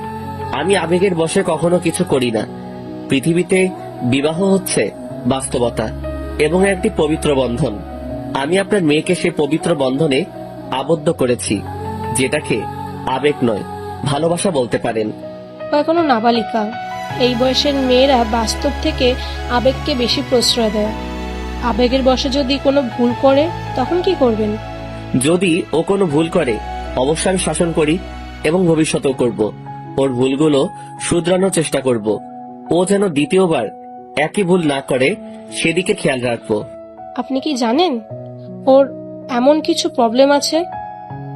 আমি আবেগের বশে কখনো কিছু করি না। পৃথিবীতে বিবাহ হচ্ছে বাস্তবতা এবং একটি পবিত্র বন্ধন। আমি আপনার মেয়েকে সে পবিত্র বন্ধনে আবদ্ধ করেছি, যেটাকে আবেগ নয় ভালোবাসা বলতে পারেন। বা কোনো নাবালিকা, এই বয়সের মেয়েরা বাস্তব থেকে আবেগকে বেশি প্রশ্রয় দেয়। আবেগের বশে যদি কোনো ভুল করে তখন কি করবেন? যদি ও কোনো ভুল করে অবশ্যই আমি শাসন করি এবং ভবিষ্যতেও করব। ওর ভুলগুলো শুধরানোর চেষ্টা করব। ও যেন দ্বিতীয়বার একই ভুল না করে সেদিকে খেয়াল রাখবো। আপনি কি জানেন ওর এমন কিছু প্রবলেম আছে?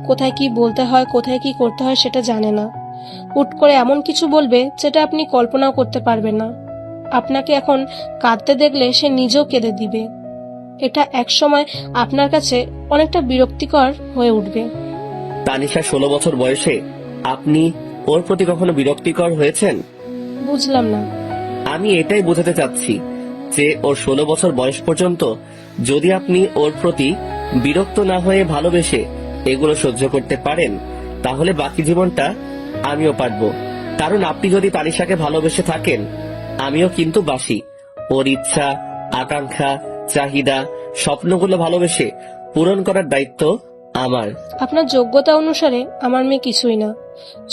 কোথায় কি বলতে হয়, কোথায় কি করতে হয় সেটা জানে না। হুট করে এমন কিছু বলবে যেটা আপনি কল্পনাও করতে পারবেন না। আপনাকে এখন কাঁদতে দেখলে সে নিজেও কেঁদে দিবে। এটা একসময় আপনার কাছে অনেকটা বিরক্তিকর হয়ে উঠবে। তানিশা 16 বছর বয়সে আপনি ওর প্রতি কখনো বিরক্তিকর হয়েছেন? বুঝলাম না। আমি এটাই বোঝাতে চাচ্ছি যে ওর 16 বছর বয়স পর্যন্ত যদি আপনি ওর প্রতি বিরক্ত না হয়ে ভালোবেসে এগুলো সহ্য করতে পারেন, তাহলে বাকি জীবনটা আমিও পারবো। কারণ আপনি যদি তানিশাকে ভালোবেসে থাকেন, আমিও কিন্তু বাসি। ওর ইচ্ছা, আকাঙ্ক্ষা, চাহিদা, স্বপ্নগুলো ভালোবেসে পূরণ করার দায়িত্ব আমার। আপনার যোগ্যতা অনুসারে আমার মেয়ে কিছুই না।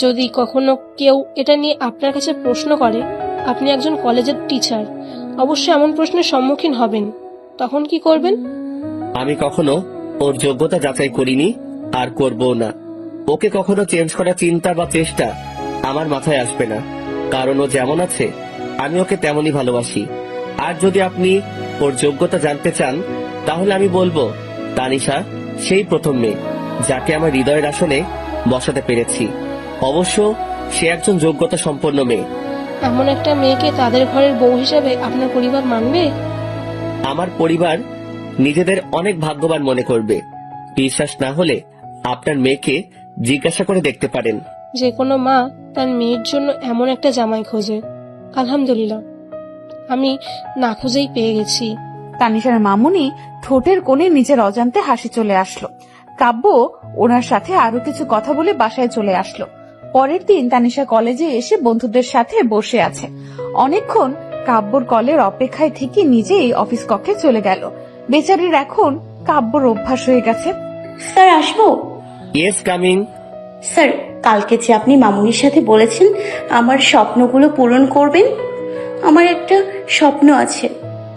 যদি কখনো কেউ এটা নিয়ে আপনার কাছে প্রশ্ন করে, আপনি একজন কলেজের টিচার, অবশ্যই এমন প্রশ্নের সম্মুখীন হবেন। তখন কি করবেন? আমি কখনো ওর যোগ্যতা যাচাই করিনি আর করবও না। ওকে কখনো চেঞ্জ করার চিন্তা বা চেষ্টা আমার মাথায় আসবে না, কারণ ও যেমন আছে আমি ওকে তেমনই ভালোবাসি। আর যদি আপনি ওর যোগ্যতা জানতে চান, তাহলে আমি বলবো তানিশা সেই প্রথম মেয়ে যাকে আমার হৃদয়ের আসনে বসাতে পেরেছি। অবশ্য সে একজন যোগ্যতা সম্পন্ন মেয়ে। এমন একটা মেয়েকে তাদের ঘরের বউ হিসেবে আপনার পরিবার মানবে? আমার পরিবার নিজেদের অনেক ভাগ্যবান মনে করবে। বিশ্বাস না হলে আপনার মেয়েকে জিজ্ঞাসা করে দেখতে পারেন। যে কোনো মা তার মেয়ের জন্য এমন একটা জামাই খোঁজে। আলহামদুলিল্লাহ, আমি না খুঁজেই পেয়ে গেছি। তানিশার মামুনি ঠোঁটের কোণে নিজের অজান্তে হাসি চলে আসলো। কাব্য ওনার সাথে আরো কিছু কথা বলে বাসায় চলে আসলো। পরের দিন তানিশা কলেজে এসে বন্ধুদের সাথে বসে আছে। অনেকক্ষণ কাব্যর কলের অপেক্ষায় থেকে নিজেই অফিস কক্ষে চলে গেল। বেচারির এখন কাব্যর অভ্যাস হয়ে গেছে। স্যার আসবো? Yes, coming. স্যার, কালকে যে আপনি মামুনির সাথে বলেছেন আমার স্বপ্নগুলো পূরণ করবেন, আমার একটা স্বপ্ন আছে,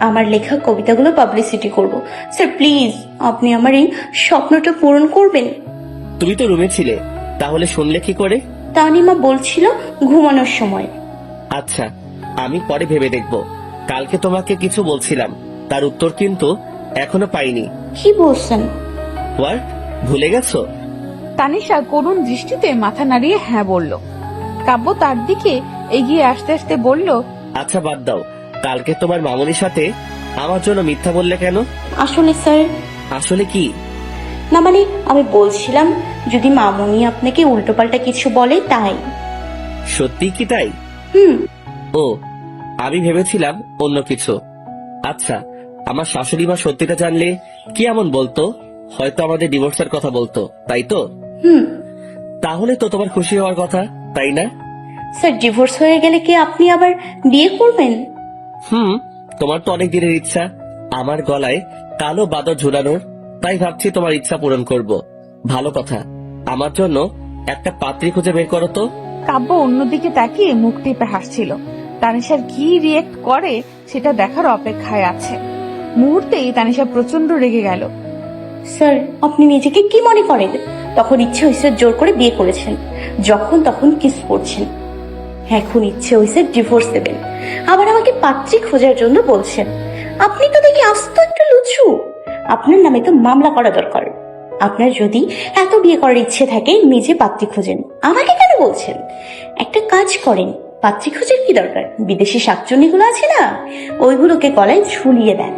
আমার লেখা কবিতাগুলো পাবলিসিটি করব। স্যার প্লিজ আপনি আমার এই স্বপ্নটা পূরণ করবেন। তুমি তো রুমে ছিলে, তাহলে শুনলে কি করে? তানিমা বলছিল ঘুমানোর সময়। আচ্ছা, আমি পরে ভেবে দেখব। কালকে তোমাকে কিছু বলছিলাম, তার উত্তর কিন্তু এখনো পাইনি। কি বলছেন? হোয়াট, ভুলে গেছো? তানিশা করুণ দৃষ্টিতে মাথা নাড়িয়ে হ্যাঁ বলল। কাব্য তার দিকে এগিয়ে আসতে আসতে বলল, আচ্ছা বাদ দাও, কালকে তোমার মামুনির সাথে আমার জন্য মিথ্যা বললে কেন? আসলে স্যার, আসলে কি? না মানে আমি বলছিলাম যদি মামুনি আপনাকে উল্টোপাল্টা কিছু বলে তাই। সত্যি কি তাই? ও, আমি ভেবেছিলাম অন্য কিছু। আচ্ছা, আমার শাশুড়ি মা সত্যিটা জানলে কি এমন বলতো? হয়তো আমাদের ডিভোর্সের কথা বলতো, তাই তো? তাহলে তো তোমার খুশি হওয়ার কথা, তাই না? স্যার ডিভোর্স হয়ে গেলে কি আপনি আবার বিয়ে করবেন? তোমার তো অনেক দিনের ইচ্ছা আমার গলায় কালো বাদর ঝুলানোর, তাই ভাবছি তোমার ইচ্ছা পূরণ করব। ভালো কথা, আমার জন্য একটা পাত্রী খুঁজে বের করো তো। কাব্য অন্যদিকে তাকিয়ে মুখ টিপে হাসছিল। তানিশার কি রিয়েক্ট করে সেটা দেখার অপেক্ষায় আছে। মুহূর্তেই তানিশা প্রচন্ড রেগে গেল। স্যার আপনি নিজেকে কি মনে করেন? তখন ইচ্ছে হয়েছে জোর করে বিয়ে করেছেন, যখন তখন কিস করছেন। এখন ইচ্ছে হয়েছে ডিভোর্স দেবেন, আবার আমাকে পাত্রী খোঁজার জন্য বলছেন। আপনি তো দেখি আস্ত একটা লুচু। আপনার নামে তো মামলা করা দরকার। আপনার যদি এত বিয়ে করার ইচ্ছে থাকে নিজে পাত্রী খোঁজেন, আমাকে কেন বলছেন? একটা কাজ করেন, পাত্রী খোঁজার কি দরকার? বিদেশি শাকচুন্নিগুলো আছে না, ওইগুলোকে গলায় ঝুলিয়ে দেন।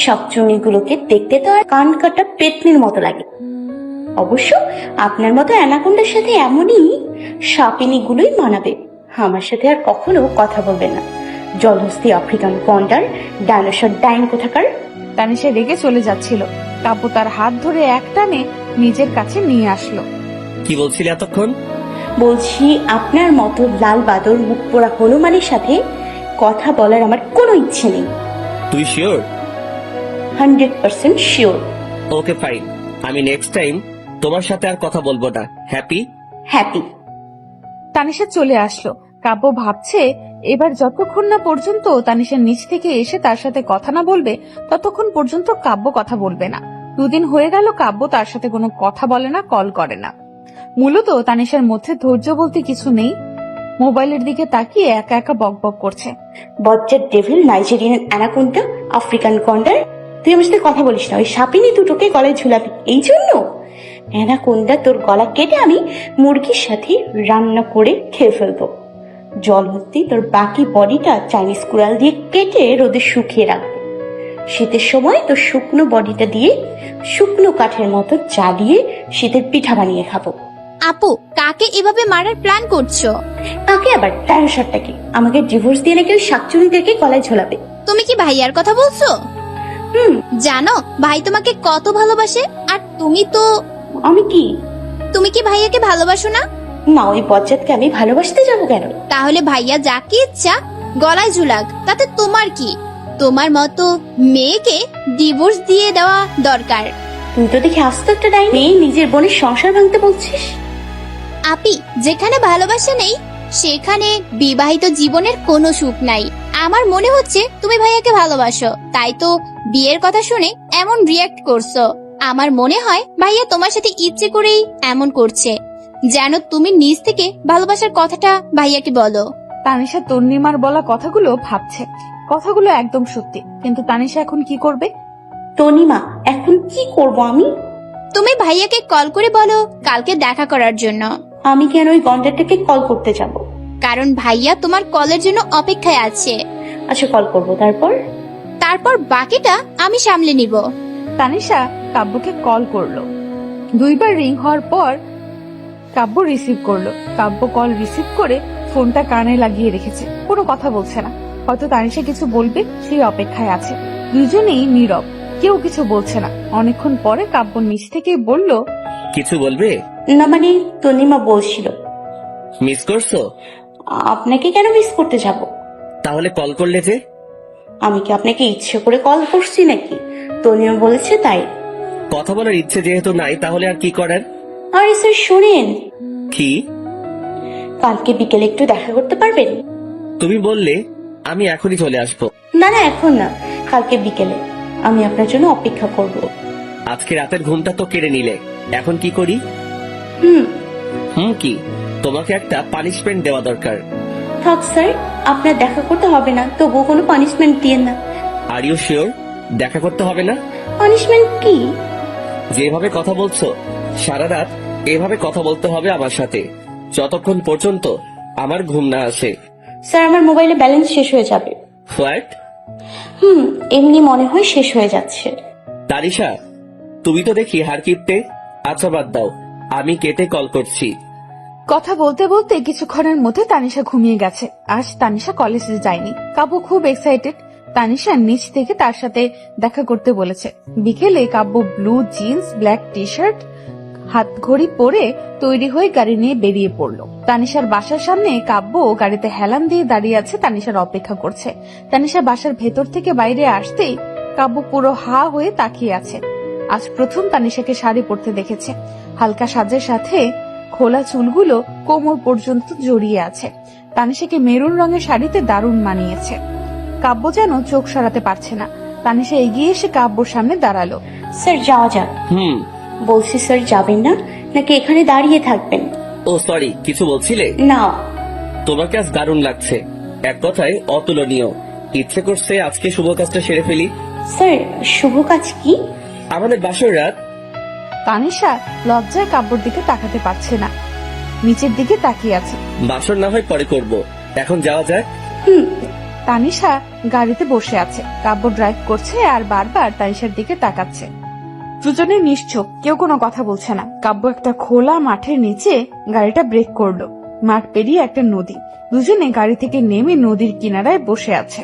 শাকচুন্নিগুলোকে দেখতে তো আর কান কাটা পেতনির মতো লাগে। অবশ্য আপনার মতো অ্যানাকোন্ডার সাথে এমনই সাপিনীগুলোই মানাবে। আমার সাথে আর কখনো কথা বলবে না, জলহস্তি আফ্রিকান কন্ডার, ডাইনোসর ডাইন কোথাকার। তানিশা রেগে চলে যাচ্ছিল। কাব্য তার হাত ধরে এক টানে নিজের কাছে নিয়ে আসলো। কি বলছিলে এতক্ষণ? বলছি আপনার মতো লাল বাদর মুখ পোড়া হনুমানের সাথে কথা বলার আমার কোনো ইচ্ছে নেই। তুই শিওর? 100% শিওর। ওকে ফাইন, আমি নেক্সট টাইম তোমার সাথে আর কথা বলবো না। হ্যাপি? হ্যাপি। তানিশা চলে আসলো। কাব্য ভাবছে এবার যতক্ষণ না পর্যন্ত তানিশা নিচ থেকে এসে তার সাথে কথা না বলবে ততক্ষণ পর্যন্ত কাব্য কথা বলবে না। 2 দিন হয়ে গেল কাব্য তার সাথে কোনো কথা বলে না, কল করে না। মূলত তানিশার মধ্যে ধৈর্য বলতে কিছু নেই। মোবাইলের দিকে তাকিয়ে একা একা বকবক করছে। বজ্জার ডেভিল, নাইজেরিয়ান অ্যানাকোন্ডা, আফ্রিকান কন্ডার, তুই আমার সাথে কথা বলিস না। ওই সাপিনী দুটোকে গলায় ঝুলাবি এই জন্য? অ্যানাকোন্ডা, তোর গলা কেটে আমি মুরগির সাথে রান্না করে খেয়ে ফেলবো। জলহস্তি, তোর বাকি বডিটা চাইনিজ কুড়াল দিয়ে কেটে রোদে শুকিয়ে রাখবো। শীতের সময় তোর শুকনো বডিটা দিয়ে শুকনো কাঠের মতো জ্বালিয়ে শীতের পিঠা বানিয়ে খাবো। আপু, কাকে এভাবে মারার প্ল্যান করছো? কাকে আবার? ডাইনোসরটাকে। আমাকে ডিভোর্স দিয়ে নাকি ওই শাকচুনিদেরকে গলায় ঝোলাবে। তুমি কি ভাইয়ার কথা বলছো? জানো ভাই তোমাকে কত ভালোবাসে, আর তুমি তো। আমি কি? তুমি কি ভাইয়াকে ভালোবাসো না? না, ওই বজ্জাতকে আমি ভালোবাসতে যাবো কেন? তাহলে ভাইয়া যাকে ইচ্ছা গলায় ঝুলাক, তাতে তোমার কি? তোমার মতো মেয়েকে ডিভোর্স দিয়ে দেওয়া দরকার। তুই তো দেখি আস্ত একটা ডাইনি, নিজের বোনের সংসার ভাঙতে বলছিস। আপি, যেখানে ভালোবাসা নেই সেখানে বিবাহিত জীবনের কোনো সুখ নাই। আমার মনে হচ্ছে তুমি ভাইয়াকে ভালোবাসো, তাই তো বিয়ের কথা শুনে এমন রিয়াক্ট করছো। আমার মনে হয় ভাইয়া তোমার সাথে ইচ্ছে করেই এমন করছে, যেন তুমি নিজ থেকে ভালোবাসার কথাটা ভাইয়াকে বলো। তানিশা তন্নিমার বলা কথাগুলো ভাবছে। কথাগুলো একদম সত্যি, কিন্তু তানিশা এখন কি করবে? তনিমা, এখন কি করব আমি? তুমি ভাইয়াকে কল করে বলো কালকে দেখা করার জন্য। আমি কেন ওই গন্ডারটাকে কল করতে যাব? কারণ ভাইয়া তোমার কলের জন্য অপেক্ষায় আছে। আচ্ছা, কল করব। তারপর বাকিটা আমি সামলে নিব। তানিশা কাব্যকে কল করলো। 2 বার রিং হওয়ার পর কাব্য রিসিভ করলো। কাব্য কল রিসিভ করে ফোনটা কানে লাগিয়ে রেখেছে, কোনো কথা বলছে না। হয়তো তানিশা কিছু বলবে, সেই অপেক্ষায় আছে। দুজনেই নীরব, কেউ কিছু বলছে না। অনেকক্ষণ পরে কাব্য নিচ থেকেই বলল, কিছু বলবে? না মানে তনিমা বলছিল। মিস করছো? আপনাকে কেন মিস করতে যাব? তাহলে কল করলে যে? আমি কি আপনাকে ইচ্ছে করে কল করছি নাকি? তনিমা বলেছে তাই। কথা বলার ইচ্ছে যেহেতু নাই, তাহলে আর কি করার? আরে স্যার শুনেন, কি? কালকে বিকেলে একটু দেখা করতে পারবেন? তুমি বললে আমি এখনই চলে আসবো। না না এখন না, কালকে বিকেলে। আমি আপনার জন্য অপেক্ষা করব। আজকে রাতের ঘুমটা তো কেড়ে নিলে, এখন কি করি? কি? তোমাকে একটা পানিশমেন্ট দেওয়া দরকার। থাক স্যার, আপনার দেখা করতে হবে না, তবুও কোনো পানিশমেন্ট দিয়েন না। আর ইউ শিওর দেখা করতে হবে না? পানিশমেন্ট কি? যেভাবে কথা বলছো সারা রাত এভাবে কথা বলতে হবে আমার সাথে, যতক্ষণ পর্যন্ত আমার ঘুম না আসে। স্যার আমার মোবাইলে ব্যালেন্স শেষ হয়ে যাবে। হোয়াট? এমনি মনে হয় শেষ হয়ে যাচ্ছে। তানিশা, তুমি তো দেখি হার কিপটে। আচ্ছা বাদ দাও, আমি কেটে কল করছি। কথা বলতে বলতে কিছুক্ষণের মধ্যে তানিশা ঘুমিয়ে গেছে। আজ তানিশা কলেজে যায়নি। কাব্য খুব এক্সাইটেড। তানিশা নিচ থেকে তার সাথে দেখা করতে বলেছে। বিকেলে Kavya blue jeans, black T shirt, হাত ঘড়ি পরে তৈরি হয়ে গাড়ি নিয়ে বেরিয়ে পড়লো। তানিশার বাসার সামনে কাব্য গাড়িতে হেলান দিয়ে দাঁড়িয়ে আছে, তানিশার অপেক্ষা করছে। তানিশা বাসার ভেতর থেকে বাইরে আসতেই কাব্য পুরো হা হয়ে তাকিয়ে আছে। আজ প্রথম তানিশাকে শাড়ি পরতে দেখেছে। হালকা সাজের সাথে খোলা চুলগুলো কোমর পর্যন্ত জড়িয়ে আছে। তানিশাকে মেরুন রঙের শাড়িতে দারুণ মানিয়েছে। কাব্য যেন চোখ সরাতে পারছে না। তানিশা এগিয়ে এসে কাব্যর সামনে দাঁড়ালো। স্যার যাওয়া যাক। বলছি স্যার যাবেন না নাকি এখানে দাঁড়িয়ে থাকবেন? ও সরি, কিছু বলছিলে? না। তোমাকে আজ দারুণ লাগছে, এক কথায় অতুলনীয়। ইচ্ছে করছে আজকে শুভ কাজটা সেরে ফেলি। স্যার শুভ কাজ কি? আমাদের বাসর রাত। তানিশা লজ্জায় কাব্যর দিকে তাকাতে পারছে না, নিচের দিকে তাকিয়ে আছে। বাসর না হয় পরে করব, এখন যাওয়া যাক। তানিশা গাড়িতে বসে আছে। কাব্য ড্রাইভ করছে আর বারবার তানিশার দিকে তাকাচ্ছে। দুজনে নিশ্চুপ, কেউ কোনো কথা বলছে না। কাব্য একটা খোলা মাঠের নিচে গাড়িটা ব্রেক করলো। মাঠ পেরিয়ে একটা নদী। দুজনে গাড়ি থেকে নেমে নদীর কিনারায় বসে আছে।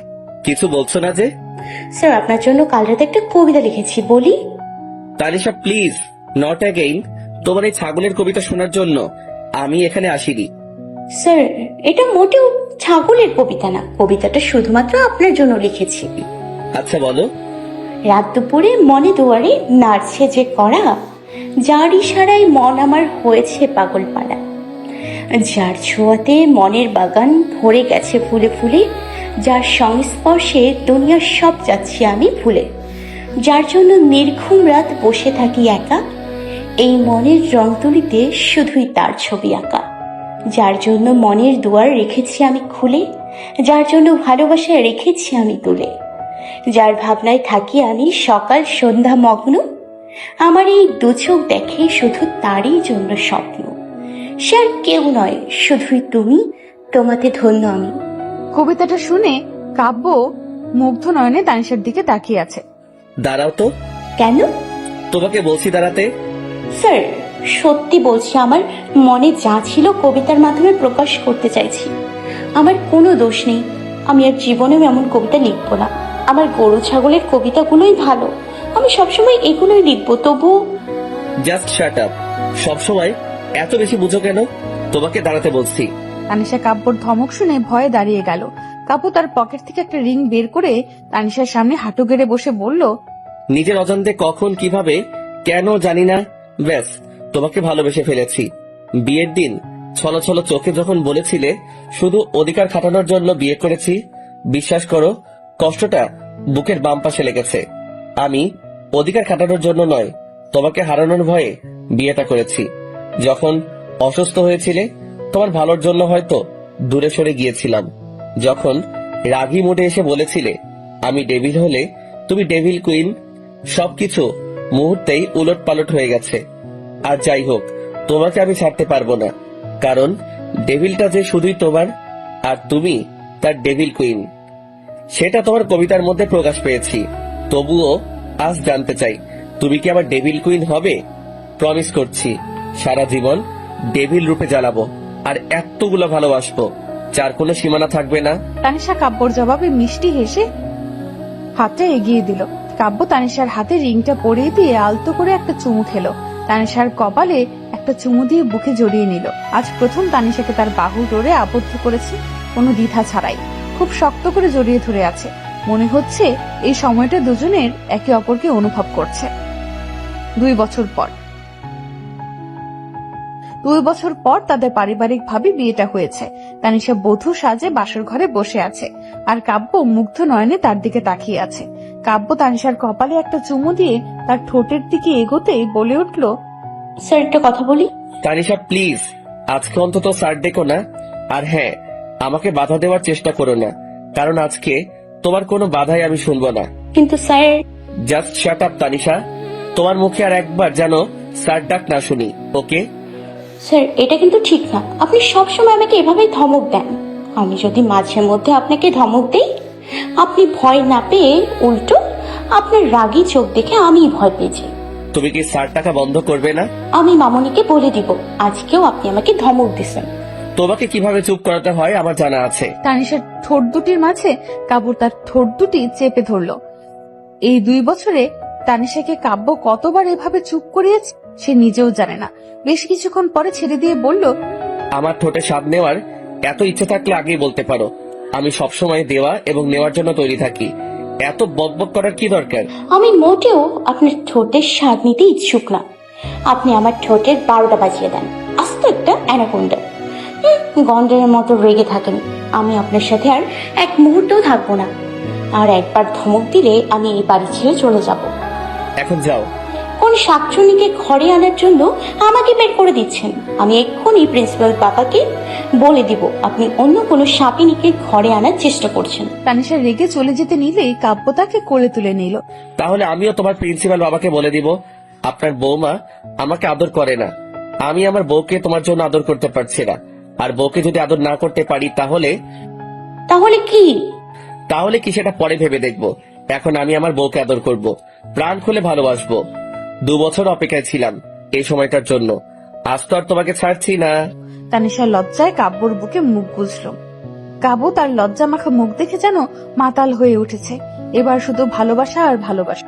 কিছু বলছো না যে? স্যার আপনার জন্য কাল রাতে একটা কবিতা লিখেছি, বলি? Tanisha please, not again. তোমার এই ছাগলের কবিতা শোনার জন্য আমি এখানে আসিনি। স্যার এটা মোটেও ছাগলের কবিতা না, কবিতাটা শুধুমাত্র আপনার জন্য লিখেছি। আচ্ছা বলো। রাত দুপুরে মনে দুয়ারে নাড়ছে যে করা, যার ইশারায় মন আমার হয়েছে পাগল পাড়া, যার ছোঁয়াতে মনের বাগান ভরে গেছে ফুলে ফুলে, যার সংস্পর্শে দুনিয়ার সব যাচ্ছি আমি ভুলে, যার জন্য নির্ঘুম রাত বসে থাকি একা, এই মনের রং তুলিতে শুধুই তার ছবি আঁকা, যার জন্য মনের দুয়ার রেখেছি আমি খুলে, যার জন্য ভালোবাসা রেখেছি আমি তুলে, যার ভাবনায় থাকি আমি সকাল সন্ধ্যা মগ্ন, আমার এই দু চোখ দেখে শুধু তারই জন্য স্বপ্ন, সে আর কেউ নয় শুধুই তুমি, তোমাতে ধন্য আমি। কবিতাটা শুনে কাব্য মুগ্ধ নয়নে তানিশার দিকে তাকিয়ে আছে। দাঁড়াও তো। কেন? তোমাকে বলছি দাঁড়াতে। স্যার সত্যি বলছি, আমার মনে যা ছিল কবিতার মাধ্যমে প্রকাশ করতে চাইছি। আমার কোনো দোষ নেই, আমি আর জীবনেও এমন কবিতা লিখবো না। আমার গরু ছাগলের কবিতাগুলোই ভালো, আমি সবসময় এগুলোই লিখবো। তবু জাস্ট শাট আপ। সবসময় এত বেশি বুঝো কেন? তোমাকে দাঁড়াতে বলছি। তানিশা কাব্যর ধমক শুনে ভয়ে দাঁড়িয়ে গেল। কাব্য তার পকেট থেকে একটা রিং বের করে তানিশার সামনে হাঁটু গেড়ে বসে বলল, নিজের অজান্তে কখন কিভাবে কেন জানি না, ব্যাস তোমাকে ভালোবেসে ফেলেছি। বিয়ের দিন ছলো ছলো চোখে যখন বলেছিলে শুধু অধিকার খাটানোর জন্য বিয়ে করেছি, বিশ্বাস করো কষ্টটা বুকের বাম পাশে লেগেছে। আমি অধিকার খাটানোর জন্য নয়, তোমাকে হারানোর ভয়ে বিয়েটা করেছি। যখন অসুস্থ হয়েছিলে তোমার ভালোর জন্য হয়তো দূরে সরে গিয়েছিলাম। যখন রাগী মুডে এসে বলেছিলে আমি ডেভিল হলে তুমি ডেভিল কুইন, সবকিছু মুহূর্তেই উলট পালট হয়ে গেছে। আর যাই হোক, তোমাকে আমি ছাড়তে পারবো না, কারণ ডেভিলটা যে শুধুই তোমার আর তুমি তার ডেভিল কুইন, সেটা তোমার কবিতার মধ্যে প্রকাশ পেয়েছি। তবুও আজ জানতে চাই তুমি কি আমার ডেভিল কুইন হবে? প্রমিস করছি সারা জীবন ডেভিল রূপে জ্বালাবো আর এতগুলো ভালোবাসবো যার কোনো সীমানা থাকবে না। তানিশা কাব্যর জবাবে মিষ্টি হেসে হাতটা এগিয়ে দিল। কাব্য তানিশার হাতে রিংটা পরিয়ে দিয়ে আলতো করে একটা চুমু খেলো। তানিশার কপালে একটা চুমু দিয়ে বুকে জড়িয়ে নিল। আজ প্রথম তানিশাকে তার বাহুর ডোরে আবদ্ধ করেছে, কোনো দ্বিধা ছাড়াই। খুব শক্ত করে জড়িয়ে ধরে আছে। মনে হচ্ছে এই সময়টা দুজনের একে অপরকে অনুভব করছে। 2 বছর পর 2 বছর পর তাদের পারিবারিক ভাবে বিয়েটা হয়েছে। তানিশা বধূ সাজে বাসর ঘরে বসে আছে, আর কাব্য মুগ্ধ নয়নে তার দিকে তাকিয়ে আছে। কাব্য তানিশার কপালে একটা চুমু দিয়ে তার ঠোঁটের দিকে এগোতেই বলে উঠল, স্যার একটা কথা বলি। তানিশা প্লিজ, আজকে অন্তত স্যার ডেকো না। আর হ্যাঁ, আমাকে বাধা দেওয়ার চেষ্টা করো না, কারণ আজকে তোমার কোনো বাধাই আমি শুনবো না। কিন্তু sir. Just shut up Tanisha, তোমার মুখে আর একবার যেন স্যার ডাক না শুনি, ওকে? স্যার এটা কিন্তু ঠিক না, আপনি সবসময় আমাকে এভাবেই ধমক দেন। আমি যদি মাঝে মধ্যে আপনাকে ধমক দেই, আপনি ভয় না পেয়ে উল্টো আপনার রাগী চোখ দেখে আমি ভয় পেয়েছি। তুমি কি স্যার টাকা বন্ধ করবে না? আমি মামনিকে বলে দিব আজকেও আপনি আমাকে ধমক দিচ্ছেন। তোমাকে কিভাবে চুপ করাতে হয় আমার জানা আছে। তানিশার ঠোঁট দুটির মাঝে কাব্য তার ঠোঁট দুটি চেপে ধরল। এই 2 বছরে তানিশাকে কাব্য কতবার এভাবে চুপ করিয়েছে সে নিজেও জানে না। বেশ কিছুক্ষণ পরে ছেড়ে দিয়ে বলল, আমার ঠোঁটে স্বাদ নেওয়ার এত ইচ্ছে থাকলে আগেই বলতে পারো। আমি সবসময় দেওয়া এবং নেওয়ার জন্য তৈরি থাকি। এত বকবক করার কি দরকার? আমি মোটেও আপনার ঠোঁটের স্বাদ নিতে ইচ্ছুক না। আপনি আমার ঠোঁটের 12টা বাজিয়ে দেন, আস্ত একটা অ্যানাকোন্ডা। গন্ডের মতো রেগে থাকেন। আমি আপনার সাথে আর এক মুহূর্তও থাকবো না। আর একবার ধমক দিলে আমি এই বাড়ি ছেড়ে চলে যাব। এখন যাও। কোন শাকচুনিকে ঘরে আনার জন্য আমাকে বের করে দিচ্ছেন? আমি এক্ষুনি প্রিন্সিপাল বাবাকে বলে দিব আপনি অন্য কোনো সাপিনীকে ঘরে আনার চেষ্টা করছেন। তানিশা রেগে চলে যেতে নিলেই কাব্য তাকে কোলে তুলে নিল। তাহলে আমিও তোমার প্রিন্সিপাল বাবাকে বলে দিব আপনার বৌমা আমাকে আদর করে না। আমি আমার বউকে তোমার জন্য আদর করতে পারছি না, আর বউকে যদি আদর না করতে পারি তাহলে তাহলে কি সেটা পরে ভেবে দেখবো। এখন আমি আমার বউকে আদর করব, প্রাণ খুলে ভালোবাসবো। 2 বছর অপেক্ষায় ছিলাম এই সময়টার জন্য, আজ তো আর তোমাকে ছাড়ছি না। তানিশা লজ্জায় কাব্যর বুকে মুখ গুজল। কাব্য তার লজ্জা মাখা মুখ দেখে যেন মাতাল হয়ে উঠেছে। এবার শুধু ভালোবাসা আর ভালোবাসা।